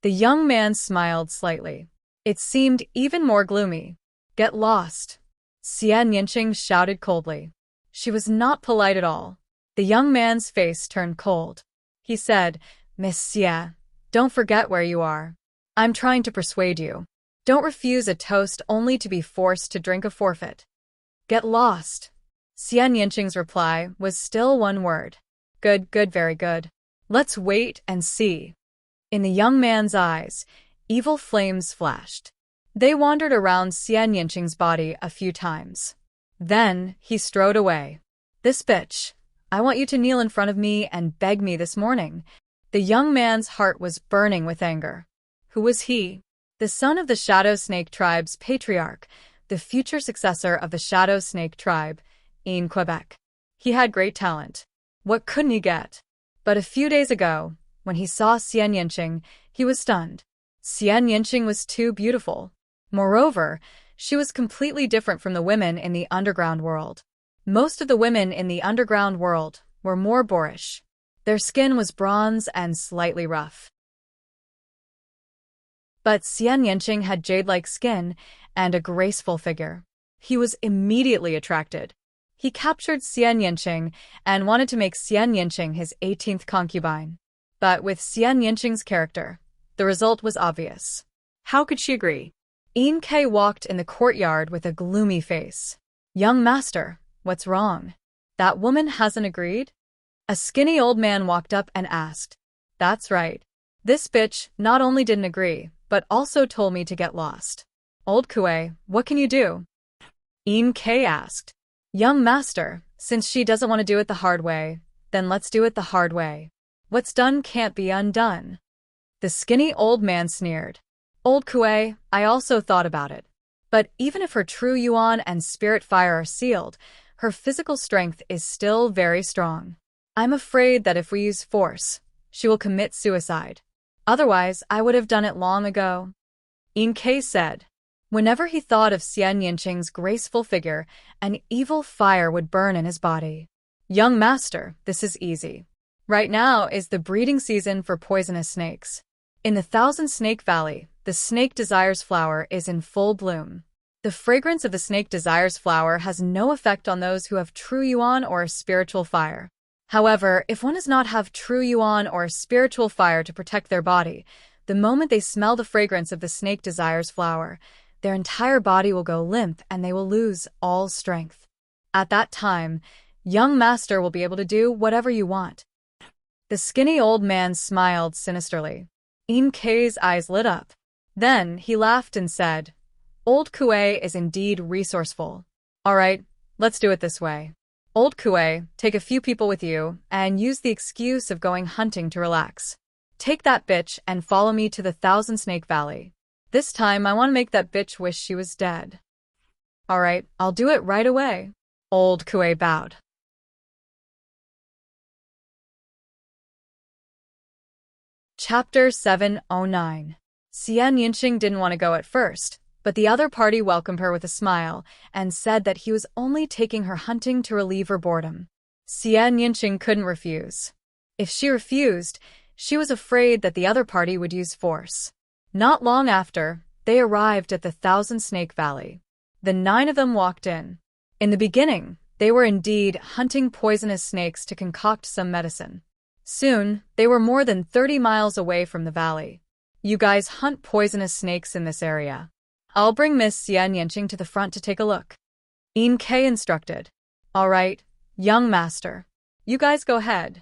The young man smiled slightly. It seemed even more gloomy. Get lost. Xian Yanqing shouted coldly. She was not polite at all. The young man's face turned cold. He said, Miss Xia, don't forget where you are. I'm trying to persuade you. Don't refuse a toast only to be forced to drink a forfeit. Get lost. Xian Yanqing's reply was still one word. Good, good, very good. Let's wait and see. In the young man's eyes, evil flames flashed. They wandered around Xian Yanqing's body a few times. Then he strode away. This bitch. I want you to kneel in front of me and beg me this morning. The young man's heart was burning with anger. Who was he? The son of the Shadow Snake Tribe's patriarch, the future successor of the Shadow Snake Tribe, in Quebec. He had great talent. What couldn't he get? But a few days ago, when he saw Xian Yanqing, he was stunned. Xian Yanqing was too beautiful. Moreover, she was completely different from the women in the underground world. Most of the women in the underground world were more boorish. Their skin was bronze and slightly rough. But Xian Yanqing had jade-like skin and a graceful figure. He was immediately attracted. He captured Xian Yinqing and wanted to make Xian Yinqing his 18th concubine. But with Xian Yinqing's character, the result was obvious. How could she agree? Yin Ke walked in the courtyard with a gloomy face. Young master, what's wrong? That woman hasn't agreed? A skinny old man walked up and asked. That's right. This bitch not only didn't agree, but also told me to get lost. Old Kuei, what can you do? Yin Ke asked. Young master, since she doesn't want to do it the hard way, then let's do it the hard way. What's done can't be undone. The skinny old man sneered. Old Kuei, I also thought about it. But even if her true yuan and spirit fire are sealed, her physical strength is still very strong. I'm afraid that if we use force, she will commit suicide. Otherwise, I would have done it long ago. Yin Ke said. Whenever he thought of Xian Yinqing's graceful figure, an evil fire would burn in his body. Young master, this is easy. Right now is the breeding season for poisonous snakes. In the Thousand Snake Valley, the Snake Desires flower is in full bloom. The fragrance of the Snake Desires flower has no effect on those who have true yuan or spiritual fire. However, if one does not have true yuan or spiritual fire to protect their body, the moment they smell the fragrance of the Snake Desires flower, their entire body will go limp and they will lose all strength. At that time, young master will be able to do whatever you want. The skinny old man smiled sinisterly. Yin Ke's eyes lit up. Then he laughed and said, Old Kuei is indeed resourceful. All right, let's do it this way. Old Kuei, take a few people with you and use the excuse of going hunting to relax. Take that bitch and follow me to the Thousand Snake Valley. This time I want to make that bitch wish she was dead. All right, I'll do it right away. Old Kuei bowed. Chapter 709. Xian Yinqing didn't want to go at first, but the other party welcomed her with a smile and said that he was only taking her hunting to relieve her boredom. Xian Yinqing couldn't refuse. If she refused, she was afraid that the other party would use force. Not long after, they arrived at the Thousand Snake Valley. The 9 of them walked in. In the beginning, they were indeed hunting poisonous snakes to concoct some medicine. Soon, they were more than 30 miles away from the valley. You guys hunt poisonous snakes in this area. I'll bring Miss Xian Yinqing to the front to take a look. Yin Ke instructed. All right, young master. You guys go ahead.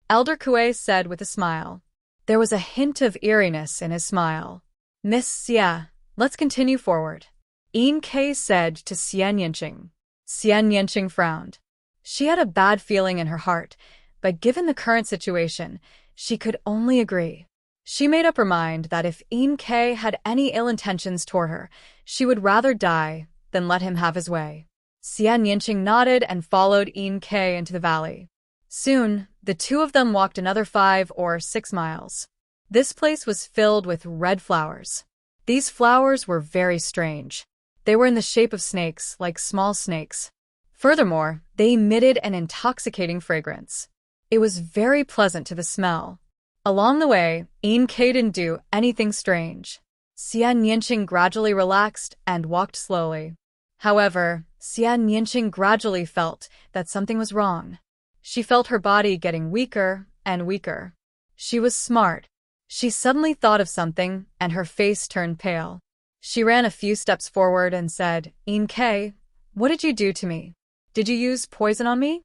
Elder Kuei said with a smile. There was a hint of eeriness in his smile. Miss Xia, let's continue forward. Yin Ke said to Xian Yinqing. Xian Yinqing frowned. She had a bad feeling in her heart, but given the current situation, she could only agree. She made up her mind that if Yin Ke had any ill intentions toward her, she would rather die than let him have his way. Xian Yinqing nodded and followed Yin Ke into the valley. Soon, the 2 of them walked another 5 or 6 miles. This place was filled with red flowers. These flowers were very strange. They were in the shape of snakes, like small snakes. Furthermore, they emitted an intoxicating fragrance. It was very pleasant to the smell. Along the way, Yin Ke didn't do anything strange. Xian Yinqing gradually relaxed and walked slowly. However, Xian Yinqing gradually felt that something was wrong. She felt her body getting weaker and weaker. She was smart. She suddenly thought of something, and her face turned pale. She ran a few steps forward and said, Yin Ke, what did you do to me? Did you use poison on me?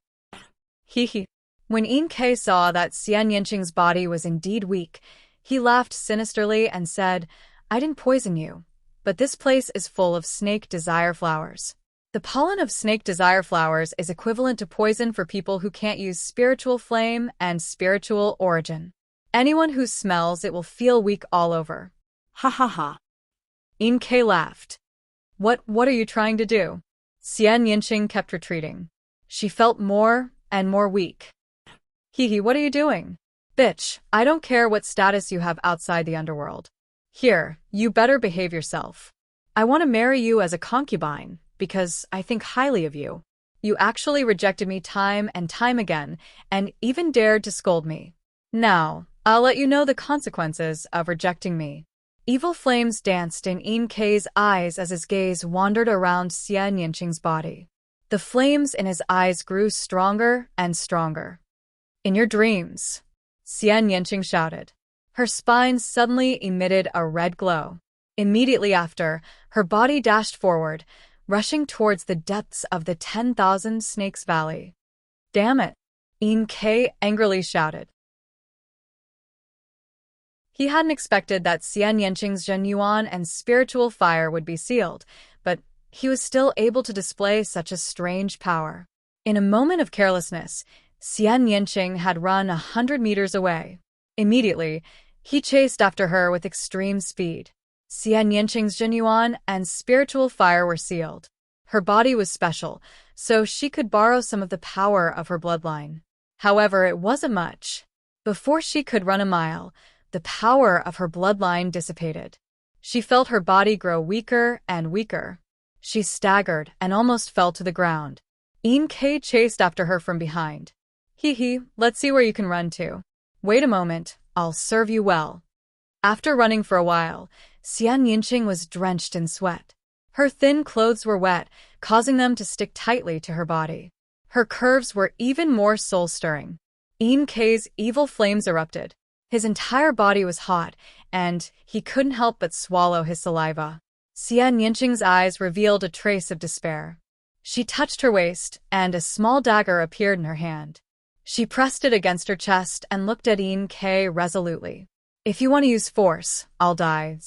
Hee. When Yin Ke saw that Xian Yinqing's body was indeed weak, he laughed sinisterly and said, I didn't poison you, but this place is full of snake desire flowers. The pollen of snake desire flowers is equivalent to poison for people who can't use spiritual flame and spiritual origin. Anyone who smells it will feel weak all over. Ha ha ha. Yin Ke laughed. What are you trying to do? Xian Yinqing kept retreating. She felt more and more weak. Hee, what are you doing? Bitch, I don't care what status you have outside the underworld. Here, you better behave yourself. I want to marry you as a concubine, because I think highly of you. You actually rejected me time and time again, and even dared to scold me. Now, I'll let you know the consequences of rejecting me. Evil flames danced in Yin Ke's eyes as his gaze wandered around Xian Yinqing's body. The flames in his eyes grew stronger and stronger. In your dreams, Xian Yanqing shouted. Her spine suddenly emitted a red glow. Immediately after, her body dashed forward, rushing towards the depths of the 10,000 Snakes Valley. Damn it! Yin Ke angrily shouted. He hadn't expected that Xian Yanqing's Zhenyuan and spiritual fire would be sealed, but he was still able to display such a strange power. In a moment of carelessness, Xian Yanqing had run 100 meters away. Immediately, he chased after her with extreme speed. Xian Yanqing's Zhenyuan and spiritual fire were sealed. Her body was special, so she could borrow some of the power of her bloodline. However, it wasn't much. Before she could run a mile, the power of her bloodline dissipated. She felt her body grow weaker and weaker. She staggered and almost fell to the ground. Yin Ke chased after her from behind. Hee, let's see where you can run to. Wait a moment, I'll serve you well. After running for a while, Xian Yanqing was drenched in sweat. Her thin clothes were wet, causing them to stick tightly to her body. Her curves were even more soul-stirring. Yin Ke's evil flames erupted. His entire body was hot, and he couldn't help but swallow his saliva. Xian Yanqing's eyes revealed a trace of despair. She touched her waist, and a small dagger appeared in her hand. She pressed it against her chest and looked at Yin Ke resolutely. If you want to use force, I'll die.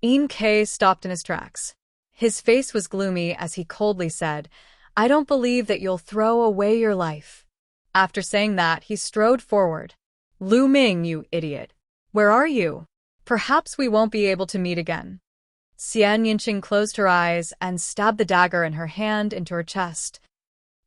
Yin Ke stopped in his tracks. His face was gloomy as he coldly said, I don't believe that you'll throw away your life. After saying that, he strode forward. Lu Ming, you idiot. Where are you? Perhaps we won't be able to meet again. Xian Yanqing closed her eyes and stabbed the dagger in her hand into her chest.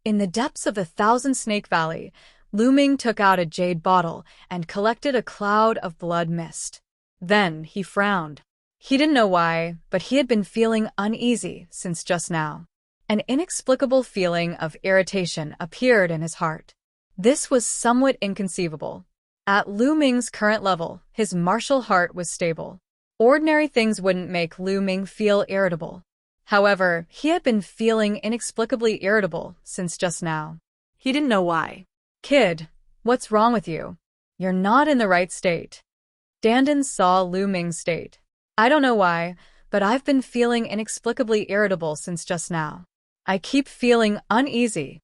In the depths of the 1,000 Snake Valley, Lu Ming took out a jade bottle and collected a cloud of blood mist. Then he frowned. He didn't know why, but he had been feeling uneasy since just now. An inexplicable feeling of irritation appeared in his heart. This was somewhat inconceivable. At Lu Ming's current level, his martial heart was stable. Ordinary things wouldn't make Lu Ming feel irritable. However, he had been feeling inexplicably irritable since just now. He didn't know why. Kid, what's wrong with you? You're not in the right state. Dandan saw Lu Ming's state. I don't know why, but I've been feeling inexplicably irritable since just now. I keep feeling uneasy.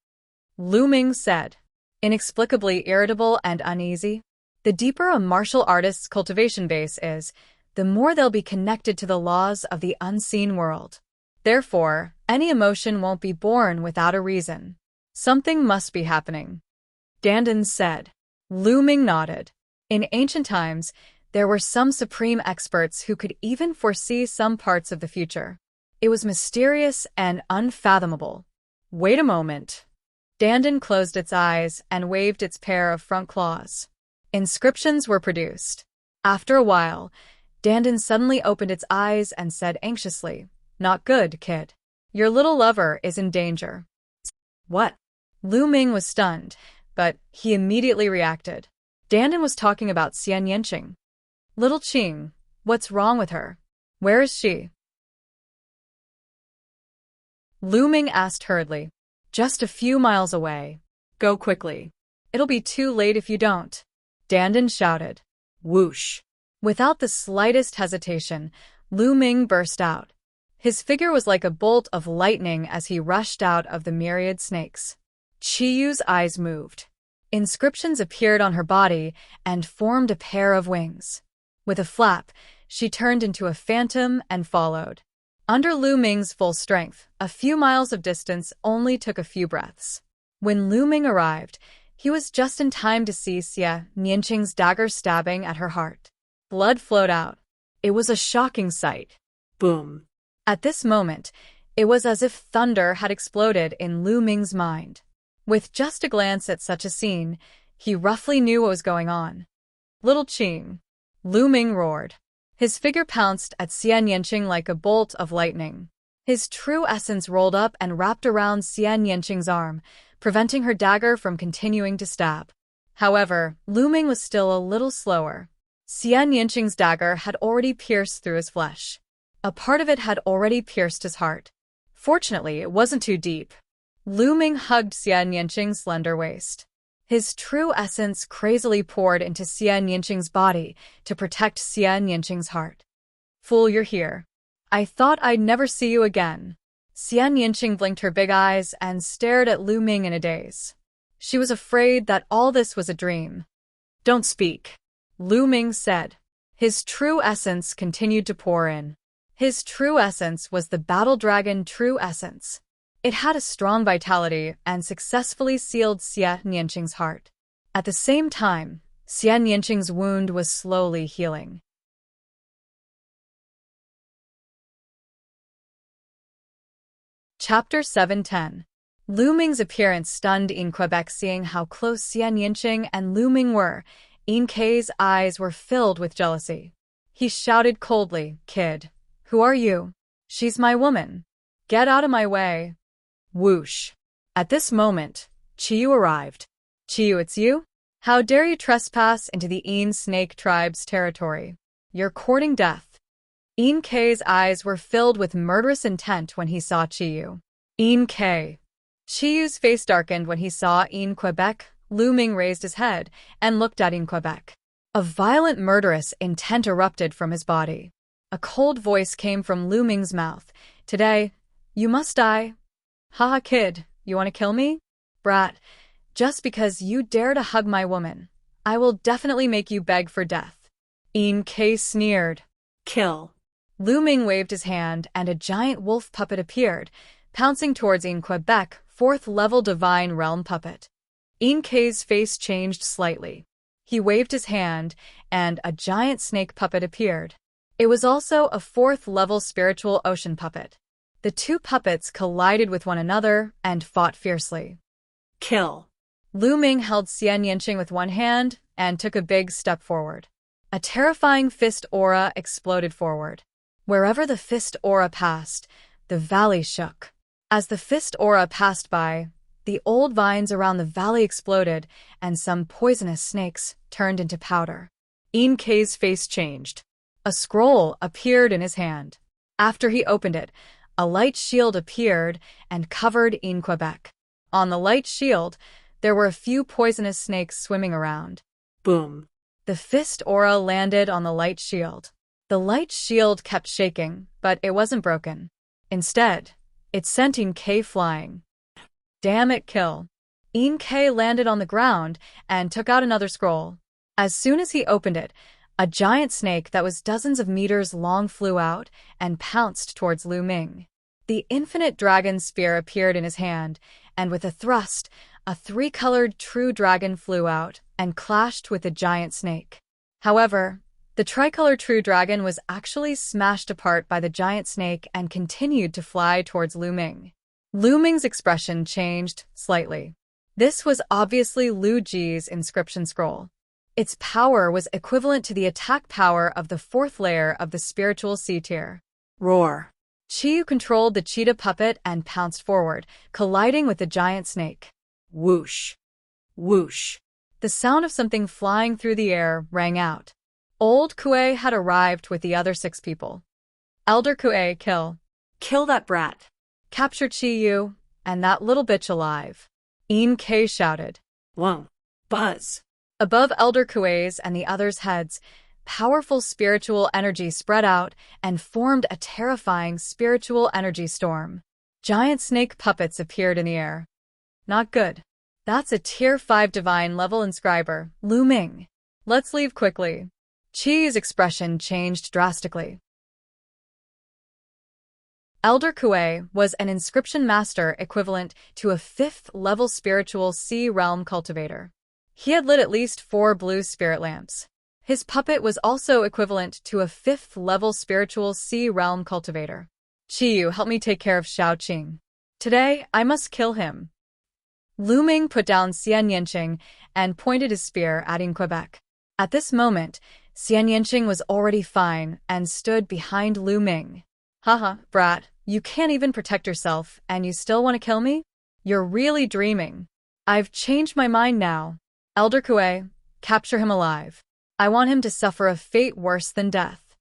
Lu Ming said. Inexplicably irritable and uneasy? The deeper a martial artist's cultivation base is, the more they'll be connected to the laws of the unseen world. Therefore, any emotion won't be born without a reason. Something must be happening. Dandan said. Lu Ming nodded. In ancient times, there were some supreme experts who could even foresee some parts of the future. It was mysterious and unfathomable. Wait a moment. Dandan closed its eyes and waved its pair of front claws. Inscriptions were produced. After a while, Dandan suddenly opened its eyes and said anxiously, Not good, kid. Your little lover is in danger. What? Lu Ming was stunned, but he immediately reacted. Dandan was talking about Xian Yanqing. Little Qing, what's wrong with her? Where is she? Lu Ming asked hurriedly. Just a few miles away. Go quickly. It'll be too late if you don't. Dandan shouted. Whoosh. Without the slightest hesitation, Lu Ming burst out. His figure was like a bolt of lightning as he rushed out of the myriad snakes. Chiyu's eyes moved. Inscriptions appeared on her body and formed a pair of wings. With a flap, she turned into a phantom and followed. Under Lu Ming's full strength, a few miles of distance only took a few breaths. When Lu Ming arrived, he was just in time to see Xian Yanqing's dagger stabbing at her heart. Blood flowed out. It was a shocking sight. Boom. At this moment, it was as if thunder had exploded in Lu Ming's mind. With just a glance at such a scene, he roughly knew what was going on. Little Qing. Lu Ming roared. His figure pounced at Xian Yanqing like a bolt of lightning. His true essence rolled up and wrapped around Xian Yanqing's arm, preventing her dagger from continuing to stab. However, Lu Ming was still a little slower. Xian Yanqing's dagger had already pierced through his flesh. A part of it had already pierced his heart. Fortunately, it wasn't too deep. Lu Ming hugged Xian Yanqing's slender waist. His true essence crazily poured into Xian Yanqing's body to protect Xian Yanqing's heart. Fool, you're here. I thought I'd never see you again. Xian Yanqing blinked her big eyes and stared at Lu Ming in a daze. She was afraid that all this was a dream. Don't speak, Lu Ming said. His true essence continued to pour in. His true essence was the battle dragon true essence. It had a strong vitality and successfully sealed Xian Yanqing's heart. At the same time, Xian Yanqing's wound was slowly healing. Chapter 710. Lu Ming's appearance stunned In Quebec. Seeing how close Xian Yanqing and Lu Ming were, In K's eyes were filled with jealousy. He shouted coldly, "Kid, who are you?" "She's my woman. Get out of my way." Whoosh. At this moment, Chiyu arrived. "Chiyu, it's you? How dare you trespass into the In Snake Tribe's territory? You're courting death." In K's eyes were filled with murderous intent when he saw Chiyu. In K. Chiyu's face darkened when he saw In Quebec. Lu Ming raised his head and looked at In Quebec. A violent murderous intent erupted from his body. A cold voice came from Lu Ming's mouth. "Today, you must die." "Haha, kid, you want to kill me? Brat, just because you dare to hug my woman, I will definitely make you beg for death." In K sneered. Kill. Lu Ming waved his hand and a giant wolf puppet appeared, pouncing towards In Quebec, 4th level divine realm puppet. In K's face changed slightly. He waved his hand and a giant snake puppet appeared. It was also a 4th level spiritual ocean puppet. The two puppets collided with one another and fought fiercely. Kill. Lu Ming held Xian Yanqing with one hand and took a big step forward. A terrifying fist aura exploded forward. Wherever the fist aura passed, the valley shook. As the fist aura passed by, the old vines around the valley exploded and some poisonous snakes turned into powder. In K's face changed. A scroll appeared in his hand. After he opened it, a light shield appeared and covered In Quebec. On the light shield, there were a few poisonous snakes swimming around. Boom. The fist aura landed on the light shield. The light shield kept shaking, but it wasn't broken. Instead, it sent In K flying. Damn it, kill. In K landed on the ground and took out another scroll. As soon as he opened it, a giant snake that was dozens of meters long flew out and pounced towards Lu Ming. The infinite dragon spear appeared in his hand, and with a thrust, a 3-colored true dragon flew out and clashed with the giant snake. However, the tricolor true dragon was actually smashed apart by the giant snake and continued to fly towards Lu Ming. Lu Ming's expression changed slightly. This was obviously Lu Ji's inscription scroll. Its power was equivalent to the attack power of the 4th layer of the spiritual C tier. Roar. Chiyu controlled the cheetah puppet and pounced forward, colliding with the giant snake. Whoosh. Whoosh. The sound of something flying through the air rang out. Old Kue had arrived with the other 6 people. Elder Kue, kill. Kill that brat. Capture Chiyu and that little bitch alive. In K shouted. Whoa. Buzz. Above Elder Kue's and the others' heads, powerful spiritual energy spread out and formed a terrifying spiritual energy storm. Giant snake puppets appeared in the air. Not good. That's a tier 5 divine level inscriber, Lu Ming. Let's leave quickly. Chi's expression changed drastically. Elder Kue was an inscription master equivalent to a 5th level spiritual C realm cultivator. He had lit at least 4 blue spirit lamps. His puppet was also equivalent to a 5th level spiritual C realm cultivator. Chiyu, help me take care of Xiaoqing. Today, I must kill him. Lu Ming put down Xian Yanqing and pointed his spear at In Quebec. At this moment, Xian Yanqing was already fine and stood behind Lu Ming. Haha, brat, you can't even protect yourself and you still want to kill me? You're really dreaming. I've changed my mind now. Elder Kue, capture him alive. I want him to suffer a fate worse than death.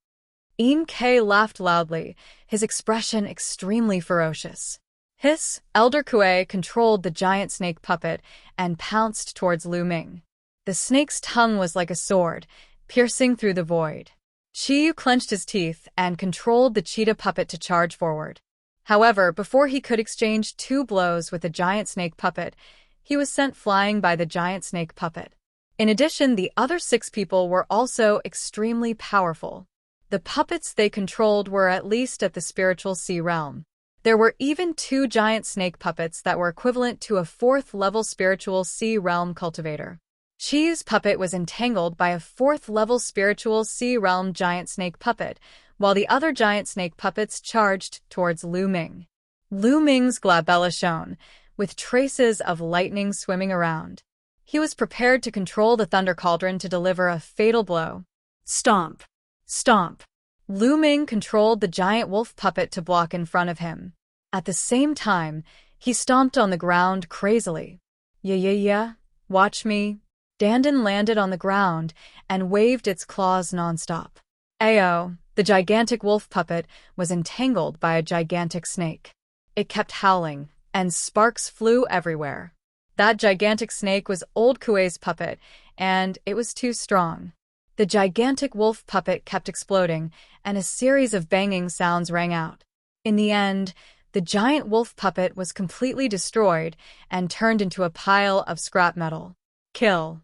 In K laughed loudly, his expression extremely ferocious. Hiss, Elder Kuei controlled the giant snake puppet and pounced towards Lu Ming. The snake's tongue was like a sword, piercing through the void. Qiyu clenched his teeth and controlled the cheetah puppet to charge forward. However, before he could exchange 2 blows with the giant snake puppet, he was sent flying by the giant snake puppet. In addition, the other 6 people were also extremely powerful. The puppets they controlled were at least at the spiritual sea realm. There were even 2 giant snake puppets that were equivalent to a 4th-level spiritual sea realm cultivator. Qiyu's puppet was entangled by a 4th-level spiritual sea realm giant snake puppet, while the other giant snake puppets charged towards Lu Ming. Lu Ming's glabella shone, with traces of lightning swimming around. He was prepared to control the Thunder Cauldron to deliver a fatal blow. Stomp. Stomp. Lu Ming controlled the giant wolf puppet to block in front of him. At the same time, he stomped on the ground crazily. Yeah, watch me. Dandan landed on the ground and waved its claws nonstop. Ayo, the gigantic wolf puppet was entangled by a gigantic snake. It kept howling, and sparks flew everywhere. That gigantic snake was Old Kuei's puppet, and it was too strong. The gigantic wolf puppet kept exploding, and a series of banging sounds rang out. In the end, the giant wolf puppet was completely destroyed and turned into a pile of scrap metal. Kill!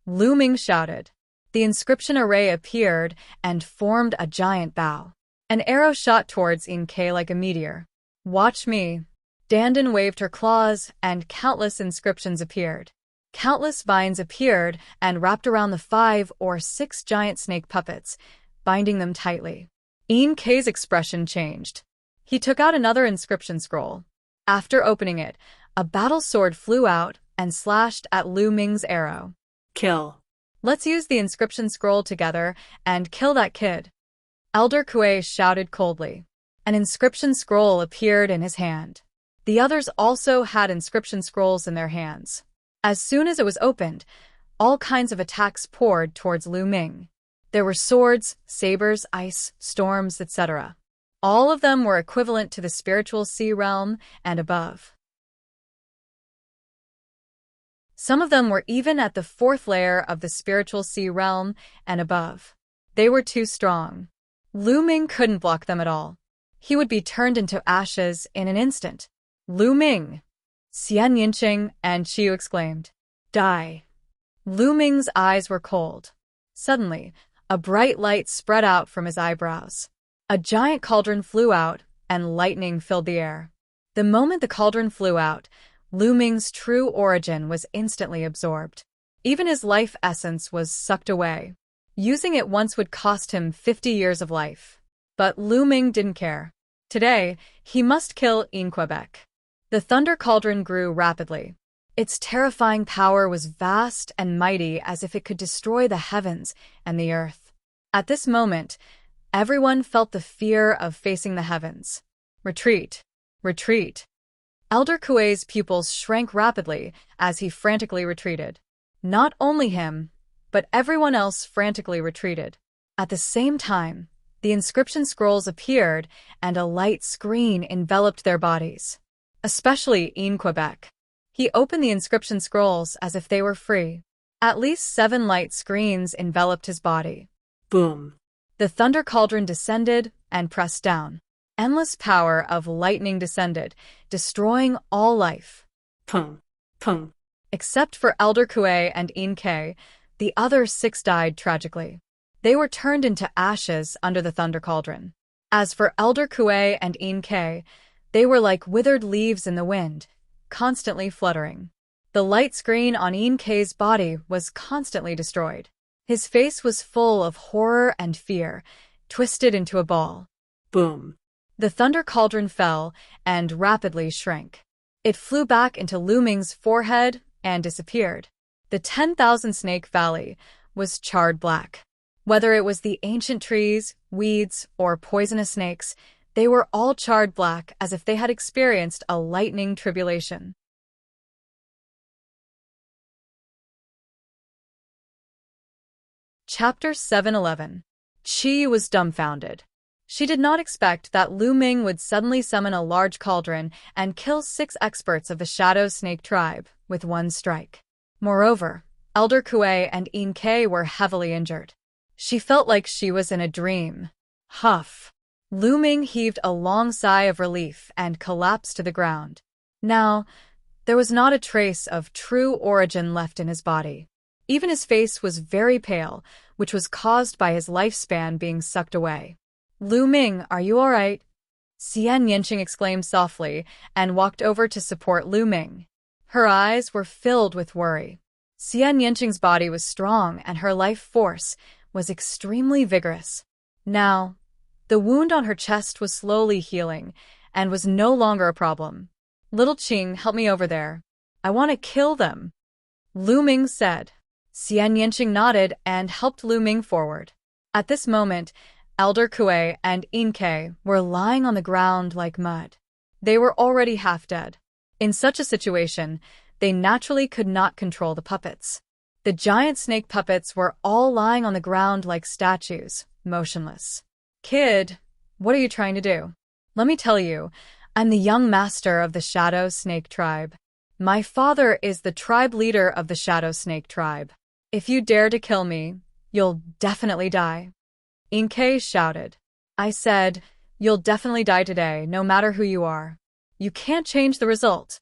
Lu Ming shouted. The inscription array appeared and formed a giant bow. An arrow shot towards In-K like a meteor. Watch me. Dandan waved her claws, and countless inscriptions appeared. Countless vines appeared and wrapped around the 5 or 6 giant snake puppets, binding them tightly. In-K's expression changed. He took out another inscription scroll. After opening it, a battle sword flew out and slashed at Lu Ming's arrow. Kill. Let's use the inscription scroll together and kill that kid. Elder Kuei shouted coldly. An inscription scroll appeared in his hand. The others also had inscription scrolls in their hands. As soon as it was opened, all kinds of attacks poured towards Lu Ming. There were swords, sabers, ice, storms, etc. All of them were equivalent to the spiritual sea realm and above. Some of them were even at the 4th layer of the spiritual sea realm and above. They were too strong. Lu Ming couldn't block them at all. He would be turned into ashes in an instant. Lu Ming! Xian Yinqing and Qiyu exclaimed. Die! Lu Ming's eyes were cold. Suddenly, a bright light spread out from his eyebrows. A giant cauldron flew out, and lightning filled the air. The moment the cauldron flew out, Lu Ming's true origin was instantly absorbed. Even his life essence was sucked away. Using it once would cost him 50 years of life. But Lu Ming didn't care. Today, he must kill In-Quebec. The Thunder Cauldron grew rapidly. Its terrifying power was vast and mighty, as if it could destroy the heavens and the earth. At this moment, everyone felt the fear of facing the heavens. Retreat! Retreat! Elder Kuei's pupils shrank rapidly as he frantically retreated. Not only him, but everyone else frantically retreated. At the same time, the inscription scrolls appeared and a light screen enveloped their bodies. Especially In-Quebec. He opened the inscription scrolls as if they were free. At least 7 light screens enveloped his body. Boom. The Thunder Cauldron descended and pressed down. Endless power of lightning descended, destroying all life. Pung. Pung. Except for Elder Kuei and In-K, the other 6 died tragically. They were turned into ashes under the Thunder Cauldron. As for Elder Kuei and In-K, they were like withered leaves in the wind, constantly fluttering. The light screen on In-K's body was constantly destroyed. His face was full of horror and fear, twisted into a ball. Boom. The Thunder Cauldron fell and rapidly shrank. It flew back into Lu Ming's forehead and disappeared. The 10,000 Snake Valley was charred black. Whether it was the ancient trees, weeds, or poisonous snakes, they were all charred black as if they had experienced a lightning tribulation. Chapter 711. Qiyu was dumbfounded. She did not expect that Lu Ming would suddenly summon a large cauldron and kill 6 experts of the Shadow Snake tribe with one strike. Moreover, Elder Kuei and In Kei were heavily injured. She felt like she was in a dream. Huff. Lu Ming heaved a long sigh of relief and collapsed to the ground. Now, there was not a trace of true origin left in his body. Even his face was very pale, which was caused by his lifespan being sucked away. Lu Ming, are you all right? Xian Yinqing exclaimed softly and walked over to support Lu Ming. Her eyes were filled with worry. Xian Yinqing's body was strong and her life force was extremely vigorous. Now, the wound on her chest was slowly healing and was no longer a problem. Little Qing, help me over there. I want to kill them, Lu Ming said. Xian Yinqing nodded and helped Lu Ming forward. At this moment, Elder Kuei and In Kei were lying on the ground like mud. They were already half dead. In such a situation, they naturally could not control the puppets. The giant snake puppets were all lying on the ground like statues, motionless. Kid, what are you trying to do? Let me tell you, I'm the young master of the Shadow Snake tribe. My father is the tribe leader of the Shadow Snake tribe. If you dare to kill me, you'll definitely die. In Kei shouted. I said, you'll definitely die today, no matter who you are. You can't change the result.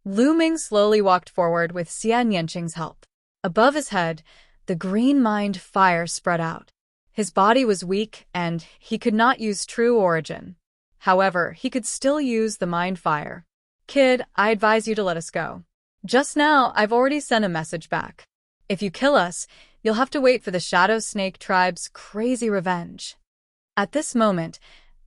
Lu Ming slowly walked forward with Xian Yinqing's help. Above his head, the green mind fire spread out. His body was weak and he could not use true origin. However, he could still use the mind fire. Kid, I advise you to let us go. Just now, I've already sent a message back. If you kill us, you'll have to wait for the Shadow Snake tribe's crazy revenge. At this moment,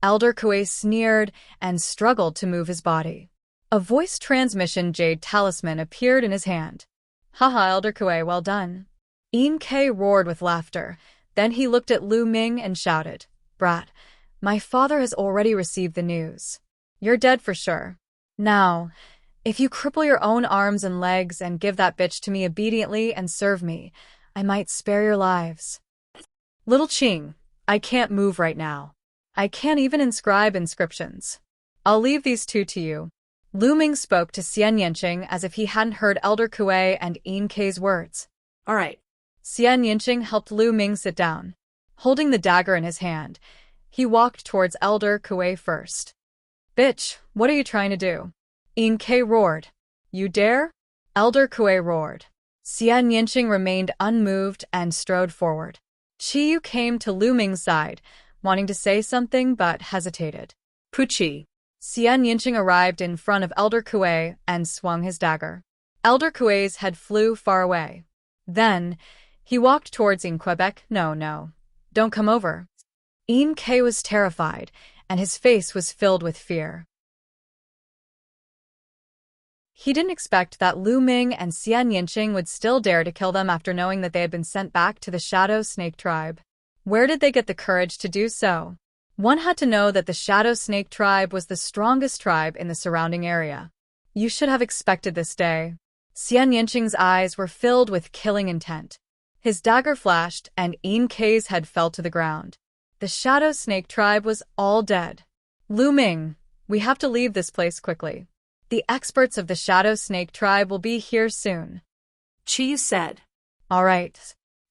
Elder Kuei sneered and struggled to move his body. A voice transmission jade talisman appeared in his hand. Haha, Elder Kuei, well done. In Kei roared with laughter. Then he looked at Lu Ming and shouted, Brat, my father has already received the news. You're dead for sure. Now, if you cripple your own arms and legs and give that bitch to me obediently and serve me, I might spare your lives. Little Qing, I can't move right now. I can't even inscribe inscriptions. I'll leave these 2 to you. Lu Ming spoke to Xian Yinqing as if he hadn't heard Elder Kuei and In Kei's words. All right. Xian Yinqing helped Lu Ming sit down. Holding the dagger in his hand, he walked towards Elder Kuei first. Bitch, what are you trying to do? In Kei roared. You dare? Elder Kuei roared. Xian Yinqing remained unmoved and strode forward. Qiyu came to Lu Ming's side, wanting to say something but hesitated. Puchi. Xian Yinqing arrived in front of Elder Kuei and swung his dagger. Elder Kuei's head flew far away. Then, he walked towards In Quebec. No, don't come over. In Kei was terrified, and his face was filled with fear. He didn't expect that Lu Ming and Xian Yinqing would still dare to kill them after knowing that they had been sent back to the Shadow Snake tribe. Where did they get the courage to do so? One had to know that the Shadow Snake tribe was the strongest tribe in the surrounding area. You should have expected this day. Xian Yinqing's eyes were filled with killing intent. His dagger flashed and In Kei's head fell to the ground. The Shadow Snake tribe was all dead. Lu Ming, we have to leave this place quickly. The experts of the Shadow Snake tribe will be here soon. Qiyu said. All right.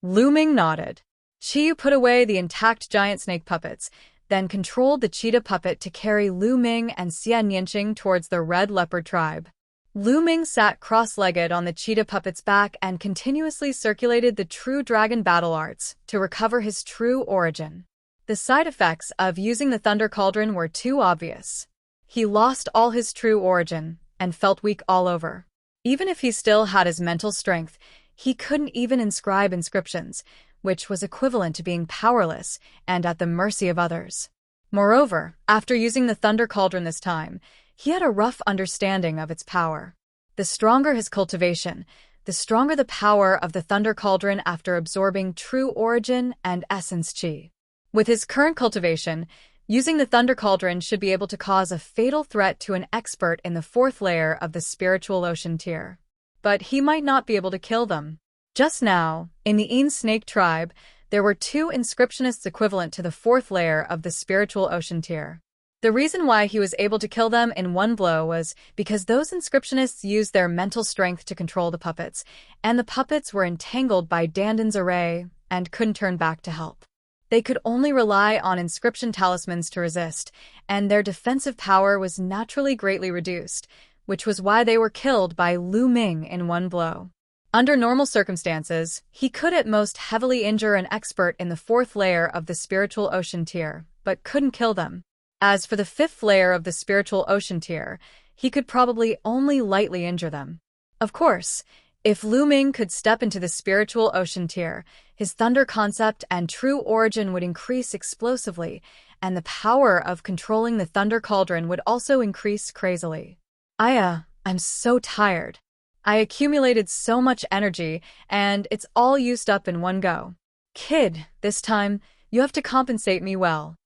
Lu Ming nodded. Qiyu put away the intact giant snake puppets, then controlled the cheetah puppet to carry Lu Ming and Xian Yinqing towards the red leopard tribe. Lu Ming sat cross-legged on the cheetah puppet's back and continuously circulated the true dragon battle arts to recover his true origin. The side effects of using the Thunder Cauldron were too obvious. He lost all his true origin and felt weak all over. Even if he still had his mental strength, he couldn't even inscribe inscriptions, which was equivalent to being powerless and at the mercy of others. Moreover, after using the Thunder Cauldron this time, he had a rough understanding of its power. The stronger his cultivation, the stronger the power of the Thunder Cauldron after absorbing true origin and essence chi. With his current cultivation, using the Thunder Cauldron should be able to cause a fatal threat to an expert in the 4th layer of the spiritual ocean tier. But he might not be able to kill them. Just now, in the Een Snake tribe, there were 2 inscriptionists equivalent to the 4th layer of the spiritual ocean tier. The reason why he was able to kill them in one blow was because those inscriptionists used their mental strength to control the puppets, and the puppets were entangled by Dandan's array and couldn't turn back to help. They could only rely on inscription talismans to resist, and their defensive power was naturally greatly reduced, which was why they were killed by Lu Ming in one blow. Under normal circumstances, he could at most heavily injure an expert in the 4th layer of the spiritual ocean tier, but couldn't kill them. As for the 5th layer of the spiritual ocean tier, he could probably only lightly injure them. Of course, if Lu Ming could step into the spiritual ocean tier, his thunder concept and true origin would increase explosively, and the power of controlling the thunder cauldron would also increase crazily. I'm so tired. I accumulated so much energy, and it's all used up in one go. Kid, this time, you have to compensate me well.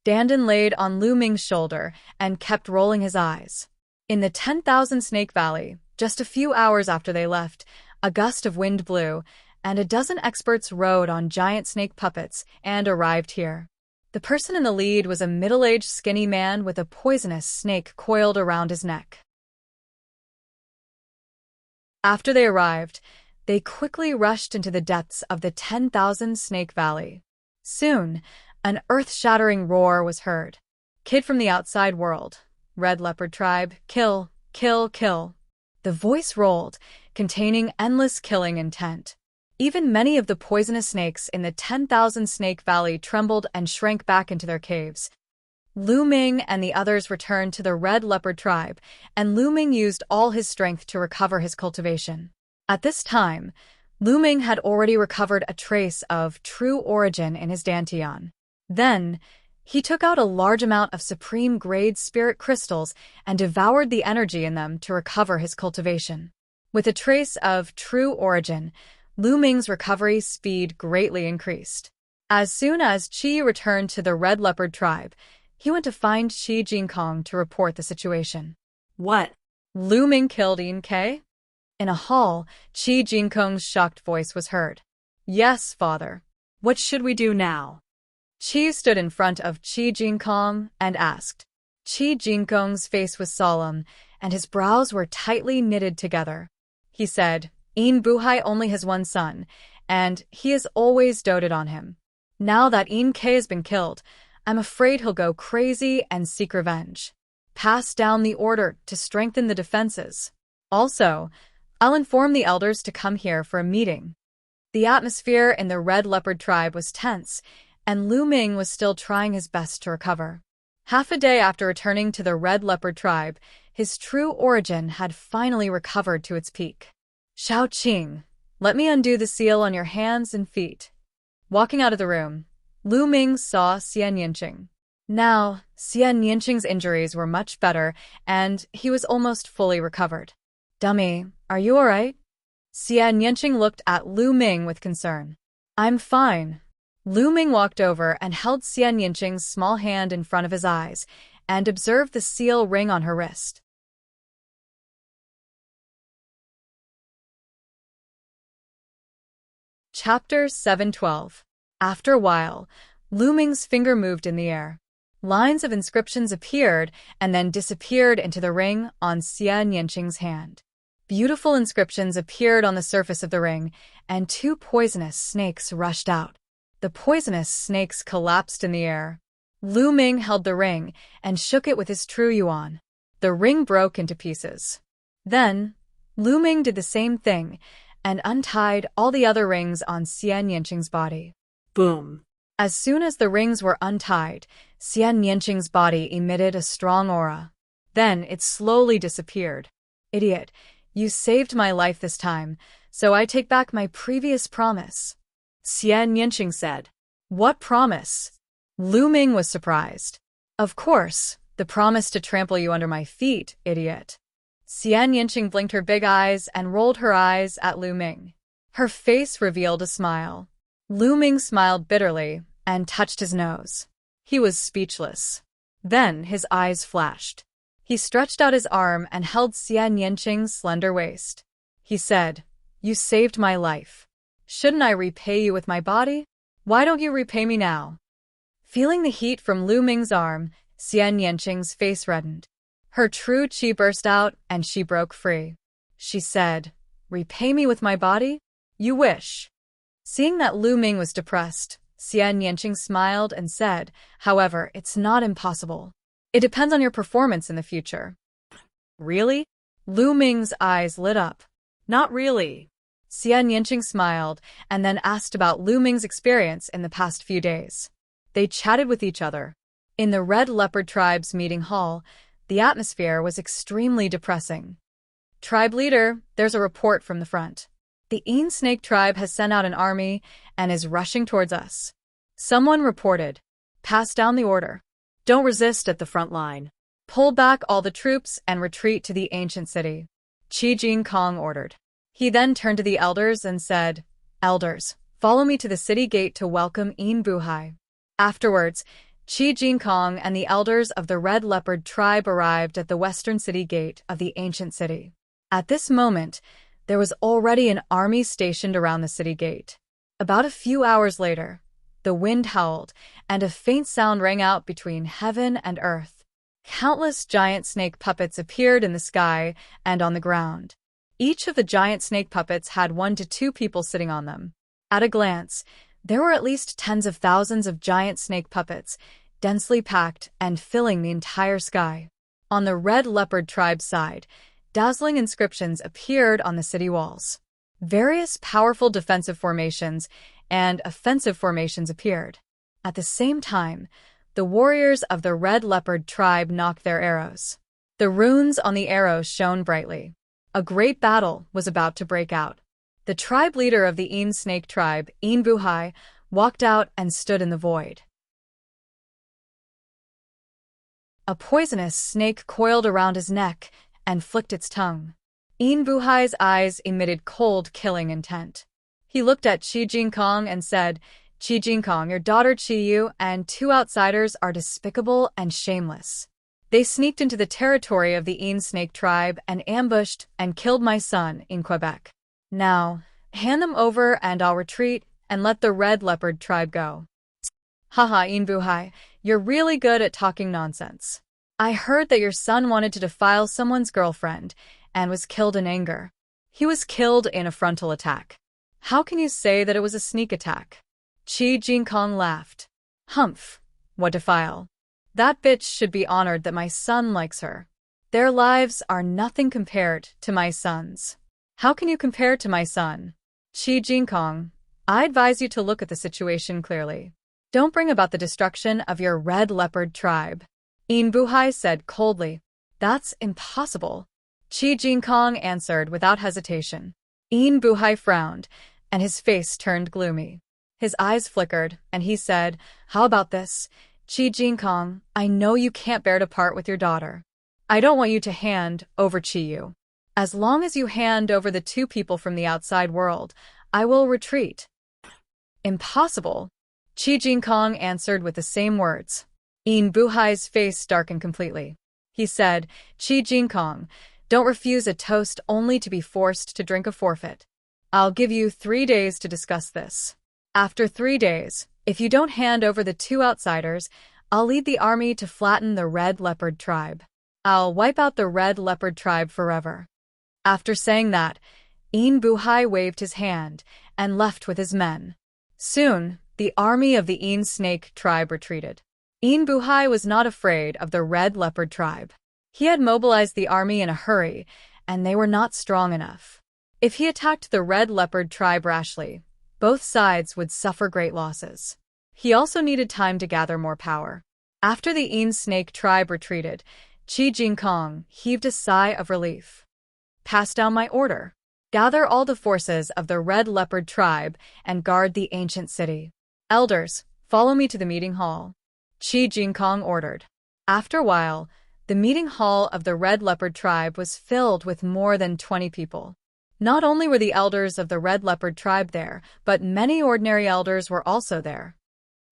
Dandan laid on Lu Ming's shoulder and kept rolling his eyes. In the 10,000 Snake Valley, just a few hours after they left, a gust of wind blew, and a dozen experts rode on giant snake puppets and arrived here. The person in the lead was a middle-aged skinny man with a poisonous snake coiled around his neck. After they arrived, they quickly rushed into the depths of the 10,000 Snake Valley. Soon, an earth-shattering roar was heard. Kid from the outside world. Red Leopard Tribe. Kill, kill, kill. The voice rolled, containing endless killing intent. Even many of the poisonous snakes in the 10,000 Snake Valley trembled and shrank back into their caves. Lu Ming and the others returned to the Red Leopard Tribe, and Lu Ming used all his strength to recover his cultivation. At this time, Lu Ming had already recovered a trace of true origin in his dantian. Then, he took out a large amount of supreme-grade spirit crystals and devoured the energy in them to recover his cultivation. With a trace of true origin, Lu Ming's recovery speed greatly increased. As soon as Qi returned to the Red Leopard Tribe, he went to find Qi Jingkong to report the situation. What? Lu Ming killed Yin Ke? In a hall, Qi Jingkong's shocked voice was heard. Yes, father. What should we do now? Qi stood in front of Qi Jingkong and asked. Qi Jingkong's face was solemn, and his brows were tightly knitted together. He said, Yin Buhai only has one son, and he has always doted on him. Now that Yin Ke has been killed, I'm afraid he'll go crazy and seek revenge. Pass down the order to strengthen the defenses. Also, I'll inform the elders to come here for a meeting. The atmosphere in the Red Leopard Tribe was tense, and Lu Ming was still trying his best to recover. Half a day after returning to the Red Leopard Tribe, his true origin had finally recovered to its peak. Shao Qing, let me undo the seal on your hands and feet. Walking out of the room, Lu Ming saw Xian Yinqing. Now, Xian Yinqing's injuries were much better, and he was almost fully recovered. Dummy, are you alright? Xian Yinqing looked at Lu Ming with concern. I'm fine. Lu Ming walked over and held Xian Yinqing's small hand in front of his eyes and observed the seal ring on her wrist. Chapter 712. After a while, Lu Ming's finger moved in the air. Lines of inscriptions appeared and then disappeared into the ring on Xian Yinqing's hand. Beautiful inscriptions appeared on the surface of the ring, and 2 poisonous snakes rushed out. The poisonous snakes collapsed in the air. Lu Ming held the ring and shook it with his true yuan. The ring broke into pieces. Then, Lu Ming did the same thing and untied all the other rings on Xian Yinqing's body. Boom. As soon as the rings were untied, Xian Yinqing's body emitted a strong aura. Then it slowly disappeared. Idiot, you saved my life this time, so I take back my previous promise. Xian Yinqing said. What promise? Lu Ming was surprised. Of course, the promise to trample you under my feet, idiot. Xian Yinqing blinked her big eyes and rolled her eyes at Lu Ming. Her face revealed a smile. Lu Ming smiled bitterly and touched his nose. He was speechless. Then his eyes flashed. He stretched out his arm and held Xian Yinqing's slender waist. He said, You saved my life. Shouldn't I repay you with my body? Why don't you repay me now? Feeling the heat from Lu Ming's arm, Xian Yanqing's face reddened. Her true qi burst out and she broke free. She said, "Repay me with my body? You wish." Seeing that Lu Ming was depressed, Xian Yanqing smiled and said, "However, it's not impossible. It depends on your performance in the future." Really? Lu Ming's eyes lit up. Not really. Xian Yanqing smiled and then asked about Lu Ming's experience in the past few days. They chatted with each other. In the Red Leopard Tribe's meeting hall, the atmosphere was extremely depressing. "Tribe leader, there's a report from the front. The Een Snake tribe has sent out an army and is rushing towards us." Someone reported. "Pass down the order. Don't resist at the front line. Pull back all the troops and retreat to the ancient city," Qi Jinkong ordered. He then turned to the elders and said, "Elders, follow me to the city gate to welcome Een Buhai." Afterwards, Qi Jinkong and the elders of the Red Leopard tribe arrived at the western city gate of the ancient city. At this moment, there was already an army stationed around the city gate. About a few hours later, the wind howled, and a faint sound rang out between heaven and earth. Countless giant snake puppets appeared in the sky and on the ground. Each of the giant snake puppets had 1 to 2 people sitting on them. At a glance, there were at least tens of thousands of giant snake puppets, densely packed and filling the entire sky. On the Red Leopard tribe side, dazzling inscriptions appeared on the city walls. Various powerful defensive formations and offensive formations appeared. At the same time, the warriors of the Red Leopard tribe knocked their arrows. The runes on the arrows shone brightly. A great battle was about to break out. The tribe leader of the Een Snake tribe, Een Buhai, walked out and stood in the void. A poisonous snake coiled around his neck and flicked its tongue. Een Buhai's eyes emitted cold, killing intent. He looked at Qi Jinkong and said, "Qi Jinkong, your daughter Qi Yu and 2 outsiders are despicable and shameless. They sneaked into the territory of the Een Snake tribe and ambushed and killed my son in Quebec. Now, hand them over and I'll retreat and let the Red Leopard tribe go." "Haha, Een Buhai, you're really good at talking nonsense. I heard that your son wanted to defile someone's girlfriend and was killed in anger. He was killed in a frontal attack. How can you say that it was a sneak attack?" Qi Jinkong laughed. "Humph, what defile? That bitch should be honored that my son likes her. Their lives are nothing compared to my son's." "How can you compare to my son?" "Qi Jinkong, I advise you to look at the situation clearly. Don't bring about the destruction of your Red Leopard tribe." Een Buhai said coldly. "That's impossible." Qi Jinkong answered without hesitation. Een Buhai frowned, and his face turned gloomy. His eyes flickered, and he said, "How about this? Qi Jinkong, I know you can't bear to part with your daughter. I don't want you to hand over Qi Yu. As long as you hand over the 2 people from the outside world, I will retreat." "Impossible," Qi Jinkong answered with the same words. Een Buhai's face darkened completely. He said, "Qi Jinkong, don't refuse a toast only to be forced to drink a forfeit. I'll give you 3 days to discuss this. After 3 days, if you don't hand over the 2 outsiders, I'll lead the army to flatten the Red Leopard tribe. I'll wipe out the Red Leopard tribe forever." After saying that, Een Buhai waved his hand and left with his men. Soon, the army of the Een Snake tribe retreated. Een Buhai was not afraid of the Red Leopard tribe. He had mobilized the army in a hurry, and they were not strong enough. If he attacked the Red Leopard tribe rashly, both sides would suffer great losses. He also needed time to gather more power. After the Een Snake tribe retreated, Qi Jinkong heaved a sigh of relief. "Pass down my order. Gather all the forces of the Red Leopard tribe and guard the ancient city. Elders, follow me to the meeting hall," Qi Jinkong ordered. After a while, the meeting hall of the Red Leopard tribe was filled with more than 20 people. Not only were the elders of the Red Leopard tribe there, but many ordinary elders were also there.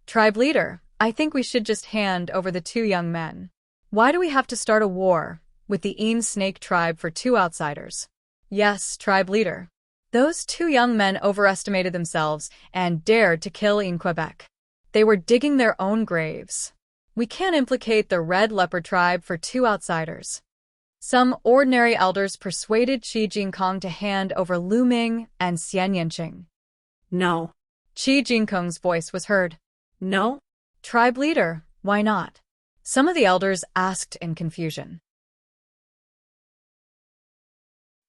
"Tribe leader, I think we should just hand over the 2 young men. Why do we have to start a war with the Een Snake tribe for 2 outsiders?" "Yes, tribe leader. Those two young men overestimated themselves and dared to kill in Quebec. They were digging their own graves. We can't implicate the Red Leopard tribe for two outsiders. Some ordinary elders persuaded Qi Jinkong to hand over Lu Ming and Xian Yanqing. No. Qi Jinkong's voice was heard. No? Tribe leader, why not? Some of the elders asked in confusion.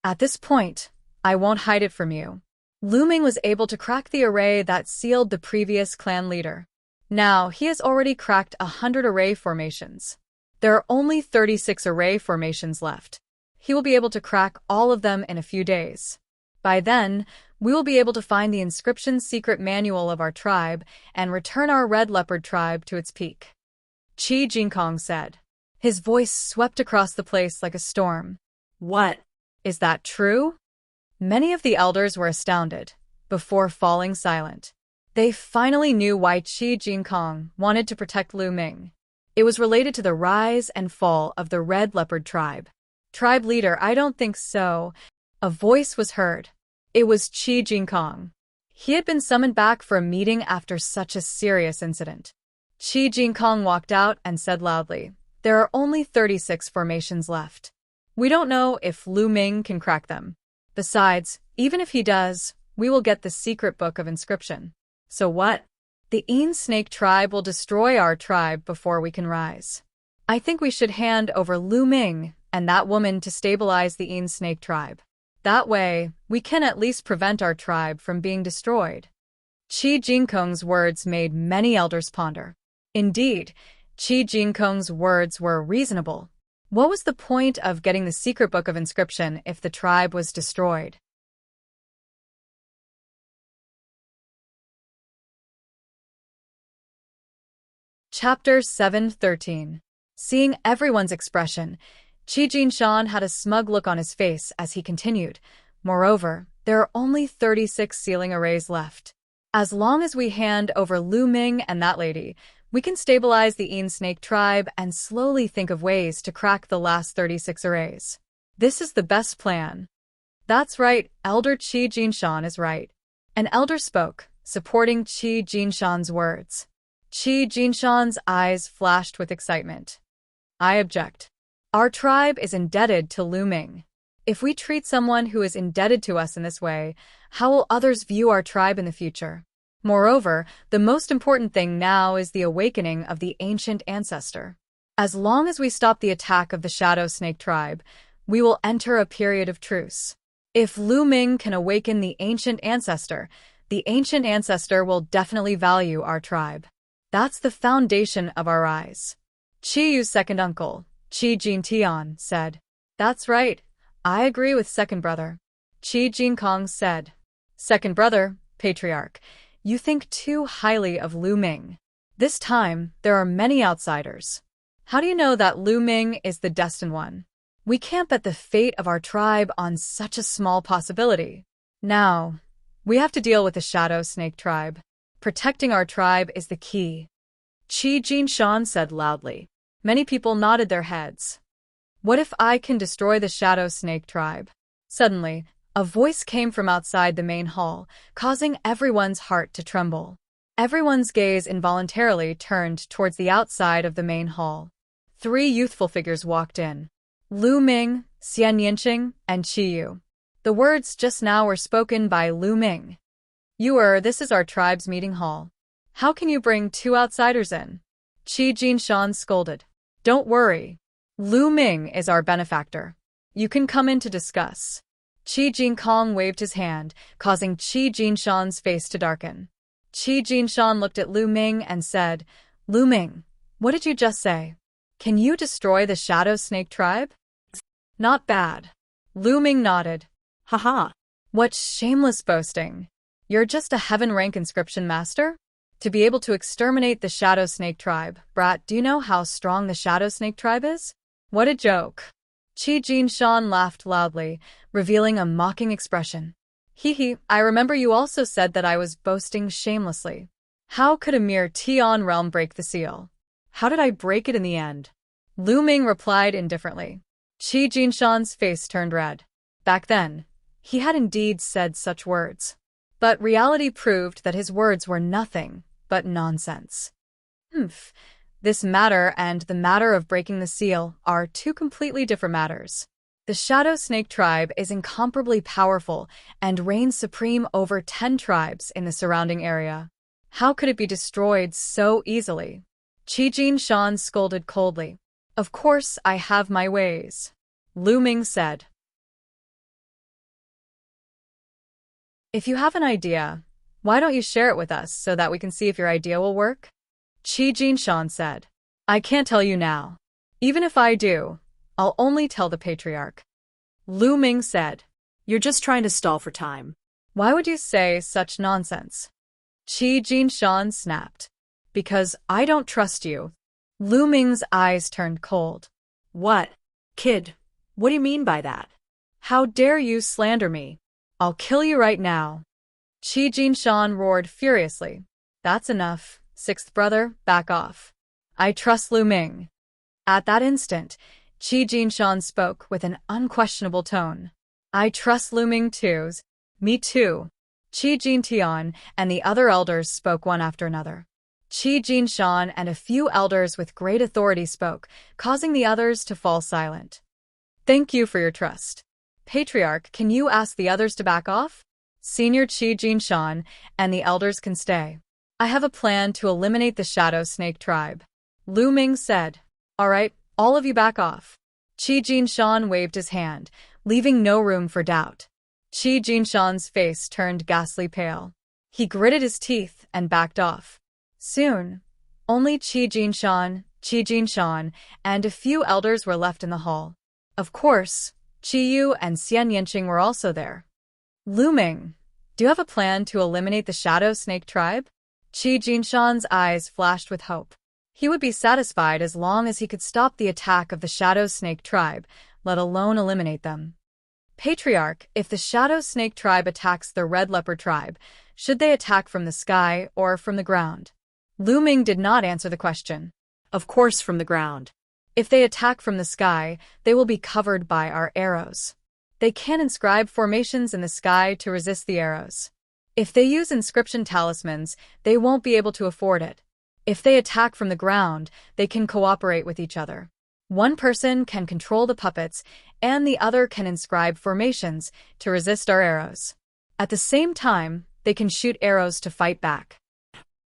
At this point, I won't hide it from you. Lu Ming was able to crack the array that sealed the previous clan leader. Now, he has already cracked 100 array formations. There are only 36 array formations left. He will be able to crack all of them in a few days. By then, we will be able to find the inscription secret manual of our tribe and return our Red Leopard tribe to its peak. Qi Jinkong said. His voice swept across the place like a storm. What? Is that true? Many of the elders were astounded, before falling silent. They finally knew why Qi Jinkong wanted to protect Lu Ming. It was related to the rise and fall of the Red Leopard tribe. Tribe leader, I don't think so. A voice was heard. It was Qi Jinkong. He had been summoned back for a meeting after such a serious incident. Qi Jinkong walked out and said loudly, there are only 36 formations left. We don't know if Lu Ming can crack them. Besides, even if he does, we will get the secret book of inscription. So what? The Een Snake tribe will destroy our tribe before we can rise. I think we should hand over Lu Ming and that woman to stabilize the Een Snake tribe. That way, we can at least prevent our tribe from being destroyed. Qi Jinkong's words made many elders ponder. Indeed, Qi Jinkong's words were reasonable. What was the point of getting the secret book of inscription if the tribe was destroyed? Chapter 7:13. Seeing everyone's expression, Qi Jinshan had a smug look on his face as he continued. Moreover, there are only 36 sealing arrays left. As long as we hand over Lu Ming and that lady, we can stabilize the Een Snake tribe and slowly think of ways to crack the last 36 arrays. This is the best plan. That's right, Elder Qi Jinshan is right. An elder spoke, supporting Qi Jinshan's words. Qi Jinshan's eyes flashed with excitement. I object. Our tribe is indebted to Lu Ming. If we treat someone who is indebted to us in this way, how will others view our tribe in the future? Moreover, the most important thing now is the awakening of the ancient ancestor. As long as we stop the attack of the Shadow Snake tribe, we will enter a period of truce. If Lu Ming can awaken the ancient ancestor will definitely value our tribe. That's the foundation of our rise. Qi Yu's second uncle, Qi Jintian, said. That's right. I agree with second brother. Qi Jinkong said. Second brother, patriarch, you think too highly of Lu Ming. This time, there are many outsiders. How do you know that Lu Ming is the destined one? We can't bet the fate of our tribe on such a small possibility. Now, we have to deal with the Shadow Snake tribe. Protecting our tribe is the key. Qi Jinshan said loudly. Many people nodded their heads. What if I can destroy the Shadow Snake tribe? Suddenly, a voice came from outside the main hall, causing everyone's heart to tremble. Everyone's gaze involuntarily turned towards the outside of the main hall. 3 youthful figures walked in. Lu Ming, Xian Yanqing, and Qi Yu. The words just now were spoken by Lu Ming. This is our tribe's meeting hall. How can you bring 2 outsiders in? Qi Jinshan scolded. Don't worry. Lu Ming is our benefactor. You can come in to discuss. Qi Jinkong waved his hand, causing Qi Jinshan's face to darken. Qi Jinshan looked at Lu Ming and said, Lu Ming, what did you just say? Can you destroy the Shadow Snake tribe? Not bad. Lu Ming nodded. Haha. What shameless boasting. You're just a heaven-rank inscription master? To be able to exterminate the Shadow Snake tribe, brat, do you know how strong the Shadow Snake tribe is? What a joke. Qi Jinshan laughed loudly, revealing a mocking expression. Hee, I remember you also said that I was boasting shamelessly. How could a mere Tian realm break the seal? How did I break it in the end? Lu Ming replied indifferently. Qi Jinshan's face turned red. Back then, He had indeed said such words. But reality proved that his words were nothing but nonsense. This matter and the matter of breaking the seal are two completely different matters. The Shadow Snake tribe is incomparably powerful and reigns supreme over 10 tribes in the surrounding area. How could it be destroyed so easily? Qi Jinshan scolded coldly. Of course I have my ways, Lu Ming said. If you have an idea, why don't you share it with us so that we can see if your idea will work? Qi Jinshan said. I can't tell you now. Even if I do, I'll only tell the Patriarch. Lu Ming said. You're just trying to stall for time. Why would you say such nonsense? Qi Jinshan snapped. Because I don't trust you. Lu Ming's eyes turned cold. What? Kid, what do you mean by that? How dare you slander me? I'll kill you right now. Qi Jinshan roared furiously. That's enough, sixth brother, back off. I trust Lu Ming. At that instant, Qi Jinshan spoke with an unquestionable tone. I trust Lu Ming too. Me too. Qi Jintian and the other elders spoke one after another. Qi Jinshan and a few elders with great authority spoke, causing the others to fall silent. Thank you for your trust. Patriarch, can you ask the others to back off? Senior Qi Jinshan and the elders can stay. I have a plan to eliminate the Shadow Snake tribe. Lu Ming said. All right, all of you back off. Qi Jinshan waved his hand, leaving no room for doubt. Qi Jinshan's face turned ghastly pale. He gritted his teeth and backed off. Soon, only Qi Jinshan, and a few elders were left in the hall. Of course, Qi Yu and Xian Yanqing were also there. Lu Ming, do you have a plan to eliminate the Shadow Snake tribe? Qi Jinshan's eyes flashed with hope. He would be satisfied as long as he could stop the attack of the Shadow Snake tribe, let alone eliminate them. Patriarch, if the Shadow Snake tribe attacks the Red Leopard tribe, should they attack from the sky or from the ground? Lu Ming did not answer the question. Of course from the ground. If they attack from the sky, they will be covered by our arrows. They can inscribe formations in the sky to resist the arrows. If they use inscription talismans, they won't be able to afford it. If they attack from the ground, they can cooperate with each other. One person can control the puppets, and the other can inscribe formations to resist our arrows. At the same time, they can shoot arrows to fight back.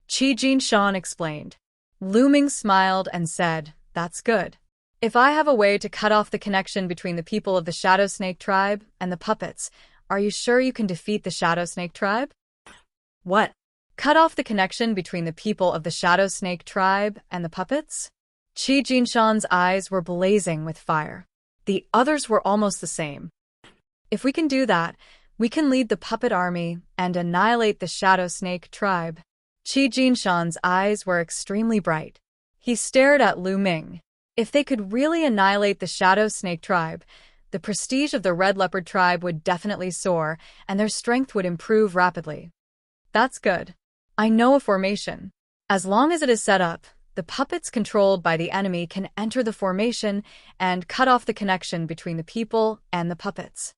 Qi Jinshan explained. Lu Ming smiled and said, That's good. If I have a way to cut off the connection between the people of the Shadow Snake tribe and the puppets, are you sure you can defeat the Shadow Snake tribe? What? Cut off the connection between the people of the Shadow Snake tribe and the puppets? Qi Jinshan's eyes were blazing with fire. The others were almost the same. If we can do that, we can lead the puppet army and annihilate the Shadow Snake tribe. Qi Jinshan's eyes were extremely bright. He stared at Lu Ming. If they could really annihilate the Shadow Snake tribe, the prestige of the Red Leopard tribe would definitely soar, and their strength would improve rapidly. That's good. I know a formation. As long as it is set up, the puppets controlled by the enemy can enter the formation and cut off the connection between the people and the puppets.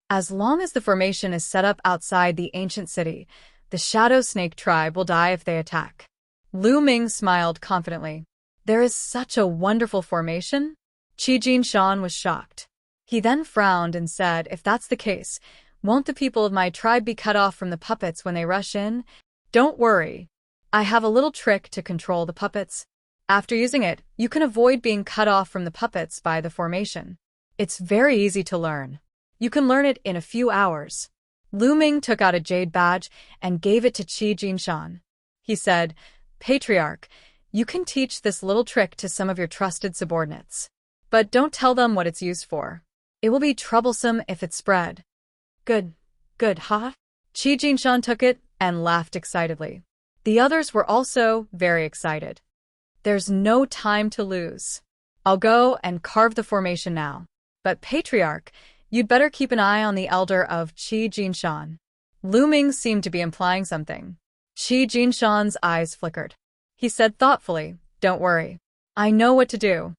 As long as the formation is set up outside the ancient city, the Shadow Snake tribe will die if they attack. Lu Ming smiled confidently. There is such a wonderful formation? Qi Jinshan was shocked. He then frowned and said, If that's the case, won't the people of my tribe be cut off from the puppets when they rush in? Don't worry. I have a little trick to control the puppets. After using it, you can avoid being cut off from the puppets by the formation. It's very easy to learn. You can learn it in a few hours. Lu Ming took out a jade badge and gave it to Qi Jinshan. He said, Patriarch, you can teach this little trick to some of your trusted subordinates. But don't tell them what it's used for. It will be troublesome if it's spread. Good, huh? Qi Jinshan took it and laughed excitedly. The others were also very excited. There's no time to lose. I'll go and carve the formation now. But Patriarch, you'd better keep an eye on the elder of Qi Jinshan. Lu Ming seemed to be implying something. Qi Jinshan's eyes flickered. He said thoughtfully, Don't worry. I know what to do.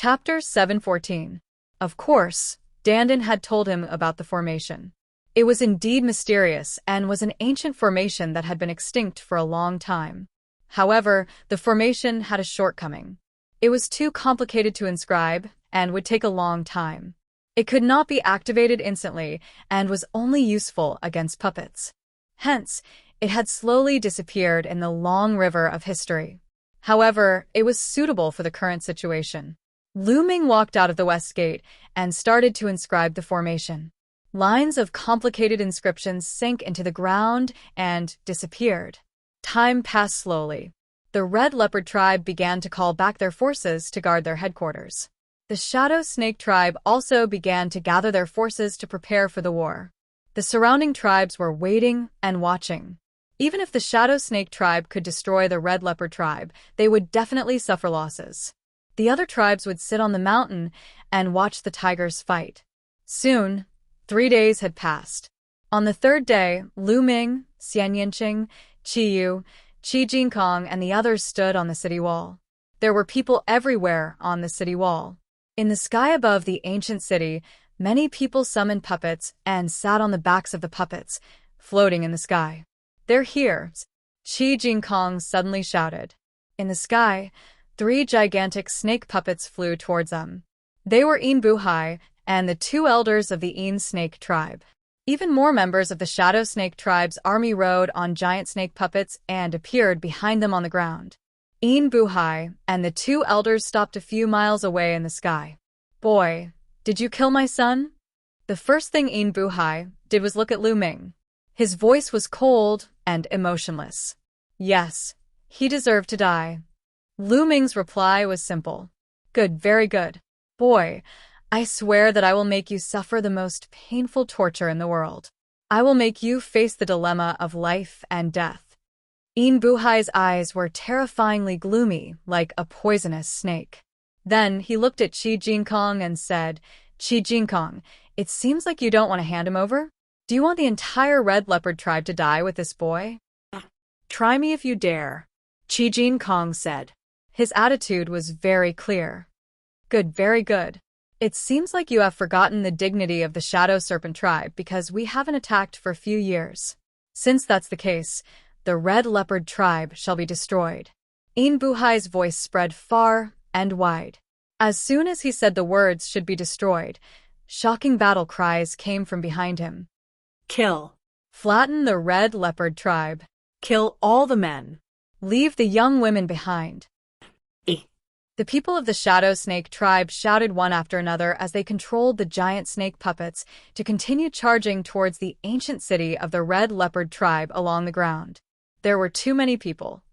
Chapter 714. Of course, Dandin had told him about the formation. It was indeed mysterious and was an ancient formation that had been extinct for a long time. However, the formation had a shortcoming. It was too complicated to inscribe and would take a long time. It could not be activated instantly and was only useful against puppets. Hence, it had slowly disappeared in the long river of history. However, it was suitable for the current situation. Lu Ming walked out of the west gate and started to inscribe the formation. Lines of complicated inscriptions sank into the ground and disappeared. Time passed slowly. The Red Leopard tribe began to call back their forces to guard their headquarters. The Shadow Snake tribe also began to gather their forces to prepare for the war. The surrounding tribes were waiting and watching. Even if the Shadow Snake tribe could destroy the Red Leopard tribe, they would definitely suffer losses. The other tribes would sit on the mountain and watch the tigers fight. Soon, 3 days had passed. On the third day, Lu Ming, Xian Yinqing, Qi Yu, Qi Jinkong, and the others stood on the city wall. There were people everywhere on the city wall. In the sky above the ancient city, many people summoned puppets and sat on the backs of the puppets, floating in the sky. "They're here," Qi Jinkong suddenly shouted. In the sky, 3 gigantic snake puppets flew towards them. They were Yin Buhai and the 2 elders of the Yin Snake tribe. Even more members of the Shadow Snake tribe's army rode on giant snake puppets and appeared behind them on the ground. Yin Buhai and the 2 elders stopped a few miles away in the sky. "Boy, did you kill my son?" The first thing Yin Buhai did was look at Lu Ming. His voice was cold and emotionless. Yes, he deserved to die. Lu Ming's reply was simple. "Good, very good. Boy, I swear that I will make you suffer the most painful torture in the world. I will make you face the dilemma of life and death." Yin Buhai's eyes were terrifyingly gloomy, like a poisonous snake. Then he looked at Qi Jinkong and said, "Qi Jinkong, it seems like you don't want to hand him over? Do you want the entire Red Leopard tribe to die with this boy?" Try me if you dare, Qi Jinkong said. His attitude was very clear. "Good, very good. It seems like you have forgotten the dignity of the Shadow Serpent tribe because we haven't attacked for a few years. Since that's the case, the Red Leopard tribe shall be destroyed." Yin Buhai's voice spread far and wide. As soon as he said the words "should be destroyed," shocking battle cries came from behind him. "Kill. Flatten the Red Leopard tribe. Kill all the men. Leave the young women behind." The people of the Shadow Snake tribe shouted one after another as they controlled the giant snake puppets to continue charging towards the ancient city of the Red Leopard tribe along the ground. There were too many people.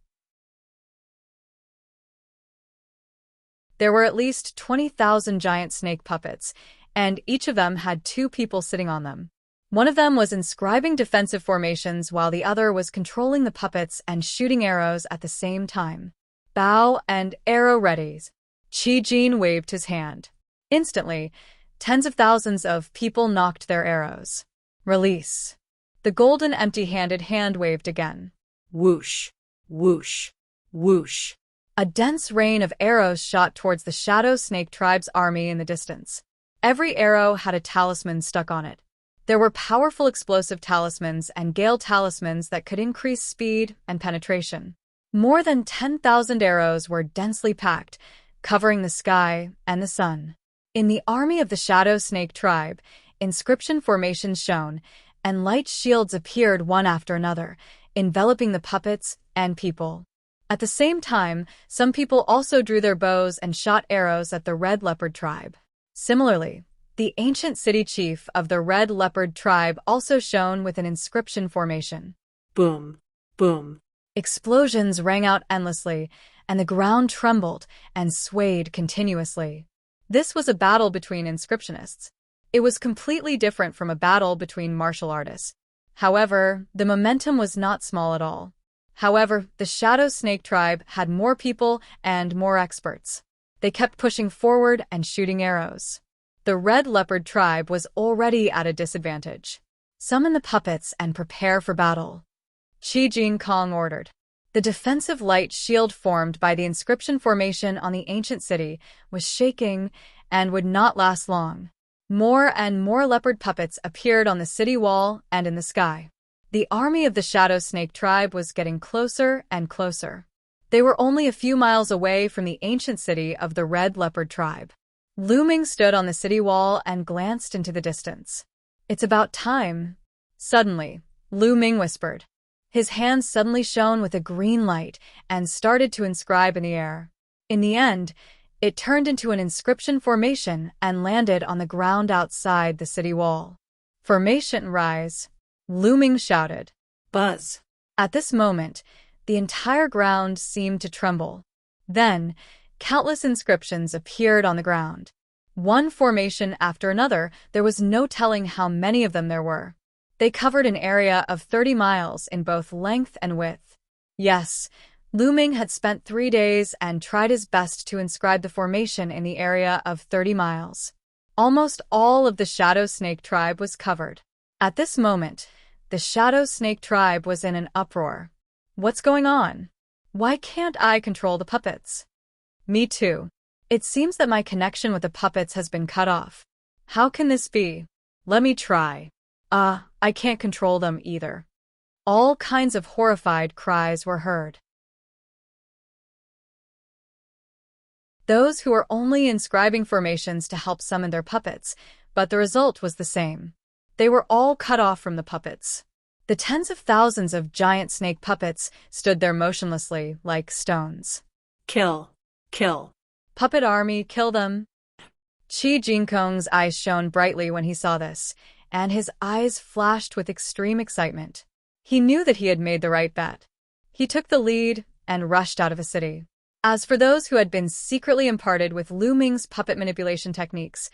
There were at least 20,000 giant snake puppets, and each of them had 2 people sitting on them. One of them was inscribing defensive formations while the other was controlling the puppets and shooting arrows at the same time. "Bow and arrow readies." Qi Jin waved his hand. Instantly, tens of thousands of people knocked their arrows. "Release." The golden empty-handed hand waved again. Whoosh, whoosh, whoosh. A dense rain of arrows shot towards the Shadow Snake tribe's army in the distance. Every arrow had a talisman stuck on it. There were powerful explosive talismans and gale talismans that could increase speed and penetration. More than 10,000 arrows were densely packed, covering the sky and the sun. In the army of the Shadow Snake tribe, inscription formations shone, and light shields appeared one after another, enveloping the puppets and people. At the same time, some people also drew their bows and shot arrows at the Red Leopard tribe. Similarly, the ancient city chief of the Red Leopard tribe also shone with an inscription formation. Boom, boom. Explosions rang out endlessly, and the ground trembled and swayed continuously. This was a battle between inscriptionists. It was completely different from a battle between martial artists. However, the momentum was not small at all. However, the Shadow Snake tribe had more people and more experts. They kept pushing forward and shooting arrows. The Red Leopard tribe was already at a disadvantage. "Summon the puppets and prepare for battle," Qi Jinkong ordered. The defensive light shield formed by the inscription formation on the ancient city was shaking and would not last long. More and more leopard puppets appeared on the city wall and in the sky. The army of the Shadow Snake tribe was getting closer and closer. They were only a few miles away from the ancient city of the Red Leopard tribe. Lu Ming stood on the city wall and glanced into the distance. "It's about time." Suddenly, Lu Ming whispered. His hands suddenly shone with a green light and started to inscribe in the air. In the end, it turned into an inscription formation and landed on the ground outside the city wall. "Formation rise," Lu Ming shouted. Buzz. At this moment, the entire ground seemed to tremble. Then, countless inscriptions appeared on the ground. One formation after another, there was no telling how many of them there were. They covered an area of 30 miles in both length and width. Yes, Lu Ming had spent 3 days and tried his best to inscribe the formation in the area of 30 miles. Almost all of the Shadow Snake tribe was covered. At this moment, the Shadow Snake tribe was in an uproar. "What's going on? Why can't I control the puppets?" "Me too. It seems that my connection with the puppets has been cut off. How can this be? Let me try. I can't control them either." All kinds of horrified cries were heard. Those who were only inscribing formations to help summon their puppets, but the result was the same. They were all cut off from the puppets. The tens of thousands of giant snake puppets stood there motionlessly, like stones. Kill. Kill. "Puppet army, kill them." Qi Jinkong's eyes shone brightly when he saw this, and his eyes flashed with extreme excitement. He knew that he had made the right bet. He took the lead and rushed out of the city. As for those who had been secretly imparted with Lu Ming's puppet manipulation techniques,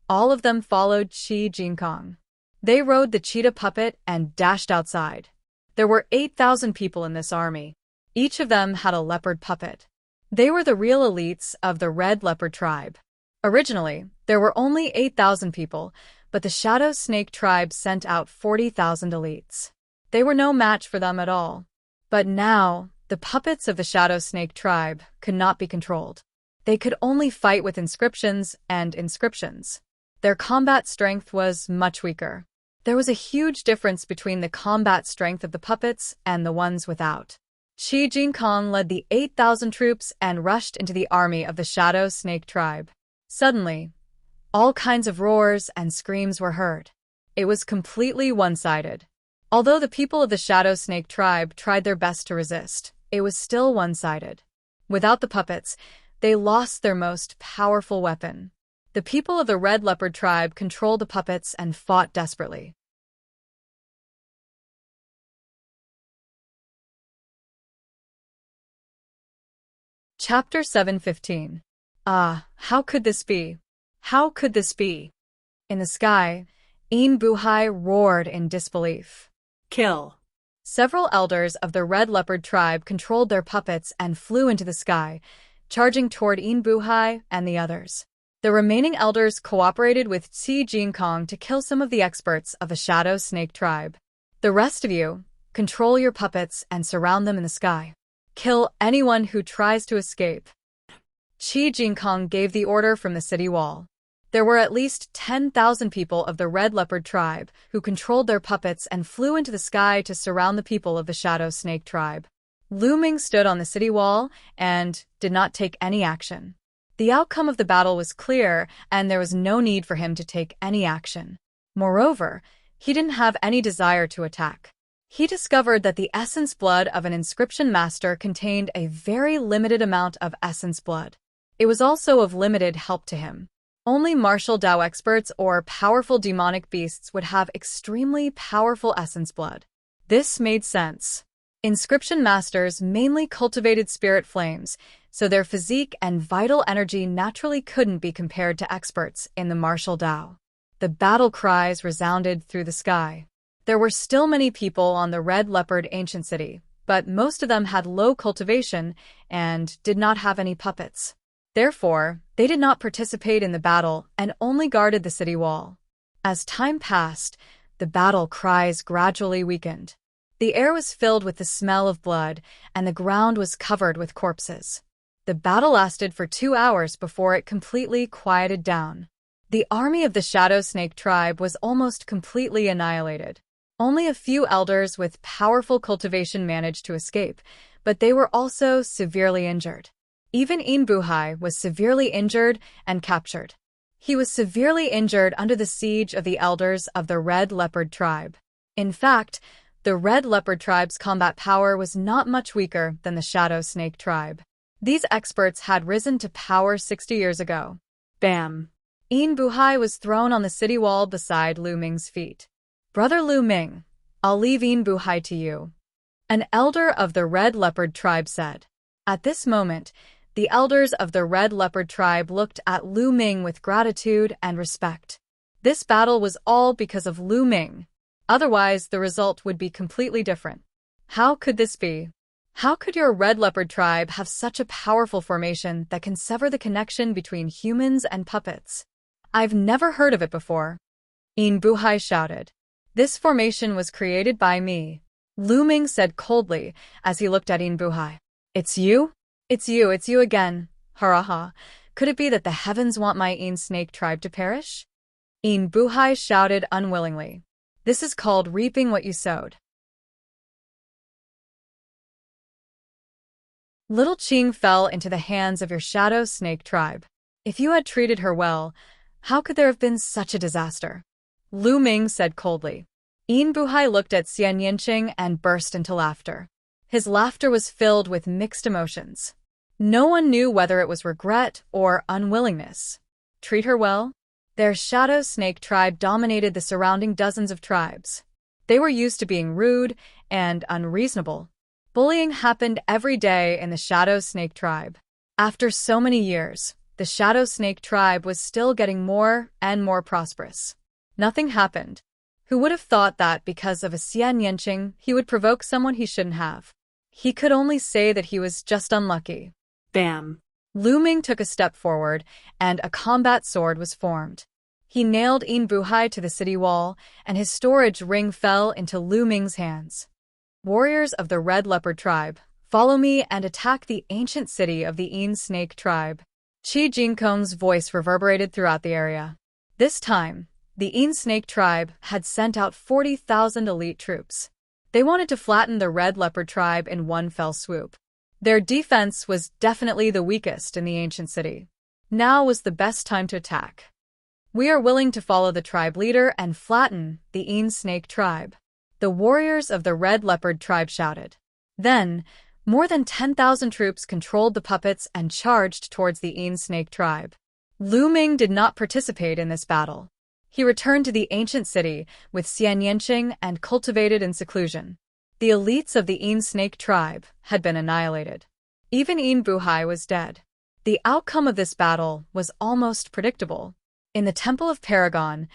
all of them followed Qi Jinkong. They rode the cheetah puppet and dashed outside. There were 8,000 people in this army. Each of them had a leopard puppet. They were the real elites of the Red Leopard tribe. Originally, there were only 8,000 people, but the Shadow Snake tribe sent out 40,000 elites. They were no match for them at all. But now, the puppets of the Shadow Snake tribe could not be controlled. They could only fight with inscriptions and inscriptions. Their combat strength was much weaker. There was a huge difference between the combat strength of the puppets and the ones without. Qi Jinkong led the 8,000 troops and rushed into the army of the Shadow Snake tribe. Suddenly, all kinds of roars and screams were heard. It was completely one-sided. Although the people of the Shadow Snake tribe tried their best to resist, it was still one-sided. Without the puppets, they lost their most powerful weapon. The people of the Red Leopard tribe controlled the puppets and fought desperately. Chapter 7:15. How could this be? How could this be? In the sky, Yin Buhai roared in disbelief. Kill. Several elders of the Red Leopard tribe controlled their puppets and flew into the sky, charging toward Yin Buhai and the others. The remaining elders cooperated with Qi Jinkong to kill some of the experts of the Shadow Snake tribe. "The rest of you, control your puppets and surround them in the sky. Kill anyone who tries to escape." Qi Jinkong gave the order from the city wall. There were at least 10,000 people of the Red Leopard tribe who controlled their puppets and flew into the sky to surround the people of the Shadow Snake tribe. Lu Ming stood on the city wall and did not take any action. The outcome of the battle was clear, and there was no need for him to take any action. Moreover, he didn't have any desire to attack. He discovered that the essence blood of an inscription master contained a very limited amount of essence blood. It was also of limited help to him. Only martial Dao experts or powerful demonic beasts would have extremely powerful essence blood. This made sense. Inscription masters mainly cultivated spirit flames, so their physique and vital energy naturally couldn't be compared to experts in the martial Dao. The battle cries resounded through the sky. There were still many people on the Red Leopard ancient city, but most of them had low cultivation and did not have any puppets. Therefore, they did not participate in the battle and only guarded the city wall. As time passed, the battle cries gradually weakened. The air was filled with the smell of blood, and the ground was covered with corpses. The battle lasted for 2 hours before it completely quieted down. The army of the Shadow Snake tribe was almost completely annihilated. Only a few elders with powerful cultivation managed to escape, but they were also severely injured. Even Inbuhai was severely injured and captured. He was severely injured under the siege of the elders of the Red Leopard tribe. In fact, the Red Leopard tribe's combat power was not much weaker than the Shadow Snake tribe. These experts had risen to power 60 years ago. Bam. Inbuhai was thrown on the city wall beside Lu Ming's feet. "Brother Lu Ming, I'll leave Inbuhai to you," an elder of the Red Leopard tribe said. At this moment, the elders of the Red Leopard tribe looked at Lu Ming with gratitude and respect. This battle was all because of Lu Ming. Otherwise, the result would be completely different. How could this be? How could your Red Leopard tribe have such a powerful formation that can sever the connection between humans and puppets? I've never heard of it before. Inbuhai shouted. "This formation was created by me," Lu Ming said coldly as he looked at Inbuhai. "It's you? It's you again. Haraha. Could it be that the heavens want my snake tribe to perish?" Inbuhai shouted unwillingly. "This is called reaping what you sowed." Little Qing fell into the hands of your Shadow Snake tribe. If you had treated her well, how could there have been such a disaster? Lu Ming said coldly. Inbuhai looked at Xian Yinqing and burst into laughter. His laughter was filled with mixed emotions. No one knew whether it was regret or unwillingness. Treat her well? Their Shadow Snake tribe dominated the surrounding dozens of tribes. They were used to being rude and unreasonable. Bullying happened every day in the Shadow Snake tribe. After so many years, the Shadow Snake tribe was still getting more and more prosperous. Nothing happened. Who would have thought that because of a Xian Yinqing, he would provoke someone he shouldn't have? He could only say that he was just unlucky. Bam. Lu Ming took a step forward, and a combat sword was formed. He nailed Inbuhai to the city wall, and his storage ring fell into Lu Ming's hands. "Warriors of the Red Leopard tribe, follow me and attack the ancient city of the Snake tribe." Qi Jingkong's voice reverberated throughout the area. This time, the Snake tribe had sent out 40,000 elite troops. They wanted to flatten the Red Leopard tribe in one fell swoop. Their defense was definitely the weakest in the ancient city. Now was the best time to attack. "We are willing to follow the tribe leader and flatten the Snake tribe," the warriors of the Red Leopard tribe shouted. Then, more than 10,000 troops controlled the puppets and charged towards the Snake tribe. Lu Ming did not participate in this battle. He returned to the ancient city with Xian Yinqing and cultivated in seclusion. The elites of the Snake tribe had been annihilated. Even Inbuhai was dead. The outcome of this battle was almost predictable. In the Temple of Paragon,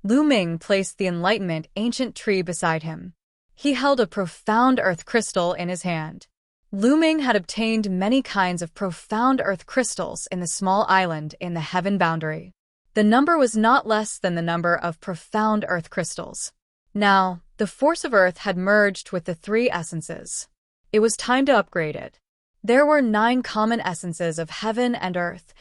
Lu Ming placed the Enlightenment ancient tree beside him. He held a profound earth crystal in his hand. Lu Ming had obtained many kinds of profound earth crystals in the small island in the heaven boundary. The number was not less than the number of profound earth crystals. Now, the force of earth had merged with the 3 essences. It was time to upgrade it. There were 9 common essences of heaven and earth: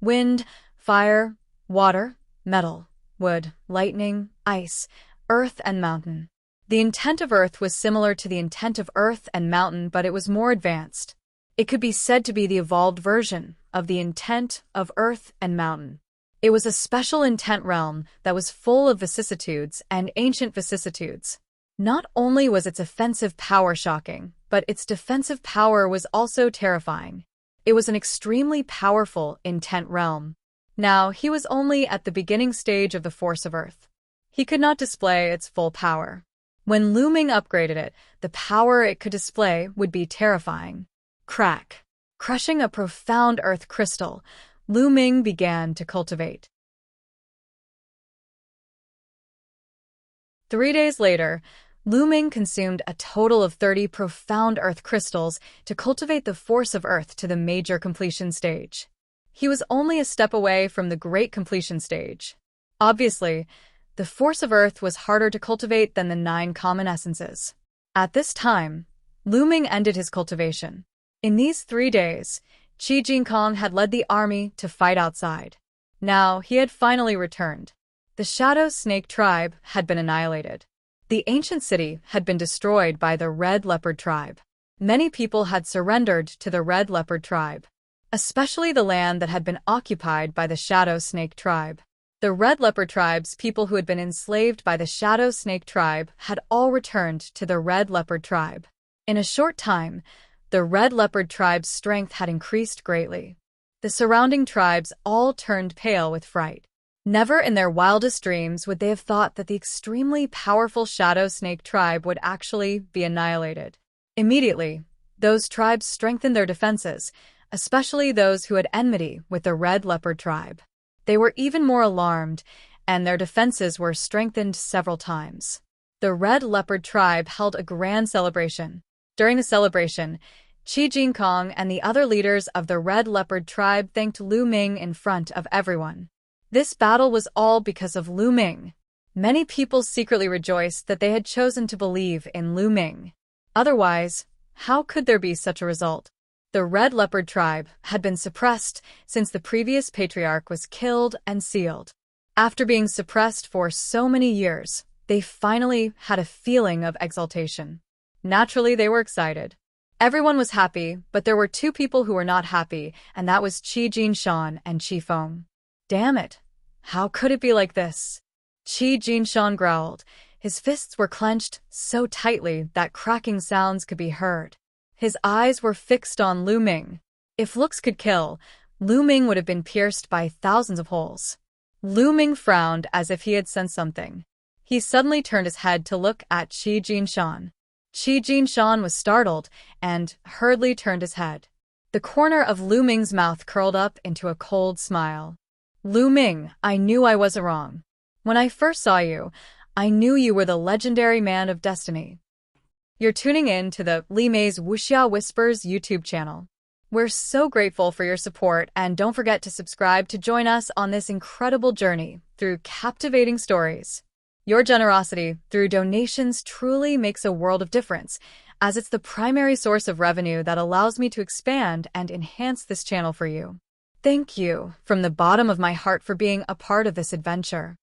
wind, fire, water, metal, wood, lightning, ice, earth, and mountain. The intent of earth was similar to the intent of earth and mountain, but it was more advanced. It could be said to be the evolved version of the intent of earth and mountain. It was a special intent realm that was full of vicissitudes and ancient vicissitudes. Not only was its offensive power shocking, but its defensive power was also terrifying. It was an extremely powerful intent realm. Now, he was only at the beginning stage of the force of earth. He could not display its full power. When Lu Ming upgraded it, the power it could display would be terrifying. Crack. Crushing a profound earth crystal, Lu Ming began to cultivate. 3 days later, Lu Ming consumed a total of 30 profound earth crystals to cultivate the force of earth to the major completion stage. He was only a step away from the great completion stage. Obviously, the force of earth was harder to cultivate than the 9 common essences. At this time, Lu Ming ended his cultivation. In these 3 days, Qi Jinkong had led the army to fight outside. Now he had finally returned. The Shadow Snake tribe had been annihilated. The ancient city had been destroyed by the Red Leopard tribe. Many people had surrendered to the Red Leopard tribe, especially the land that had been occupied by the Shadow Snake tribe. The Red Leopard tribe's people who had been enslaved by the Shadow Snake tribe had all returned to the Red Leopard tribe. In a short time, the Red Leopard tribe's strength had increased greatly. The surrounding tribes all turned pale with fright. Never in their wildest dreams would they have thought that the extremely powerful Shadow Snake tribe would actually be annihilated. Immediately, those tribes strengthened their defenses, especially those who had enmity with the Red Leopard tribe. They were even more alarmed, and their defenses were strengthened several times. The Red Leopard tribe held a grand celebration. During the celebration, Qi Jinkong and the other leaders of the Red Leopard tribe thanked Lu Ming in front of everyone. This battle was all because of Lu Ming. Many people secretly rejoiced that they had chosen to believe in Lu Ming. Otherwise, how could there be such a result? The Red Leopard tribe had been suppressed since the previous patriarch was killed and sealed. After being suppressed for so many years, they finally had a feeling of exaltation. Naturally, they were excited. Everyone was happy, but there were 2 people who were not happy, and that was Qi Jinshan and Qi Feng. Damn it! How could it be like this? Qi Jinshan growled. His fists were clenched so tightly that cracking sounds could be heard. His eyes were fixed on Lu Ming. If looks could kill, Lu Ming would have been pierced by thousands of holes. Lu Ming frowned as if he had sensed something. He suddenly turned his head to look at Qi Jinshan. Qi Jinshan was startled and hurriedly turned his head. The corner of Lu Ming's mouth curled up into a cold smile. Lu Ming, I knew I was wrong. When I first saw you, I knew you were the legendary man of destiny. You're tuning in to the Li Mei's Wuxia Whispers YouTube channel. We're so grateful for your support, and don't forget to subscribe to join us on this incredible journey through captivating stories. Your generosity through donations truly makes a world of difference, as it's the primary source of revenue that allows me to expand and enhance this channel for you. Thank you from the bottom of my heart for being a part of this adventure.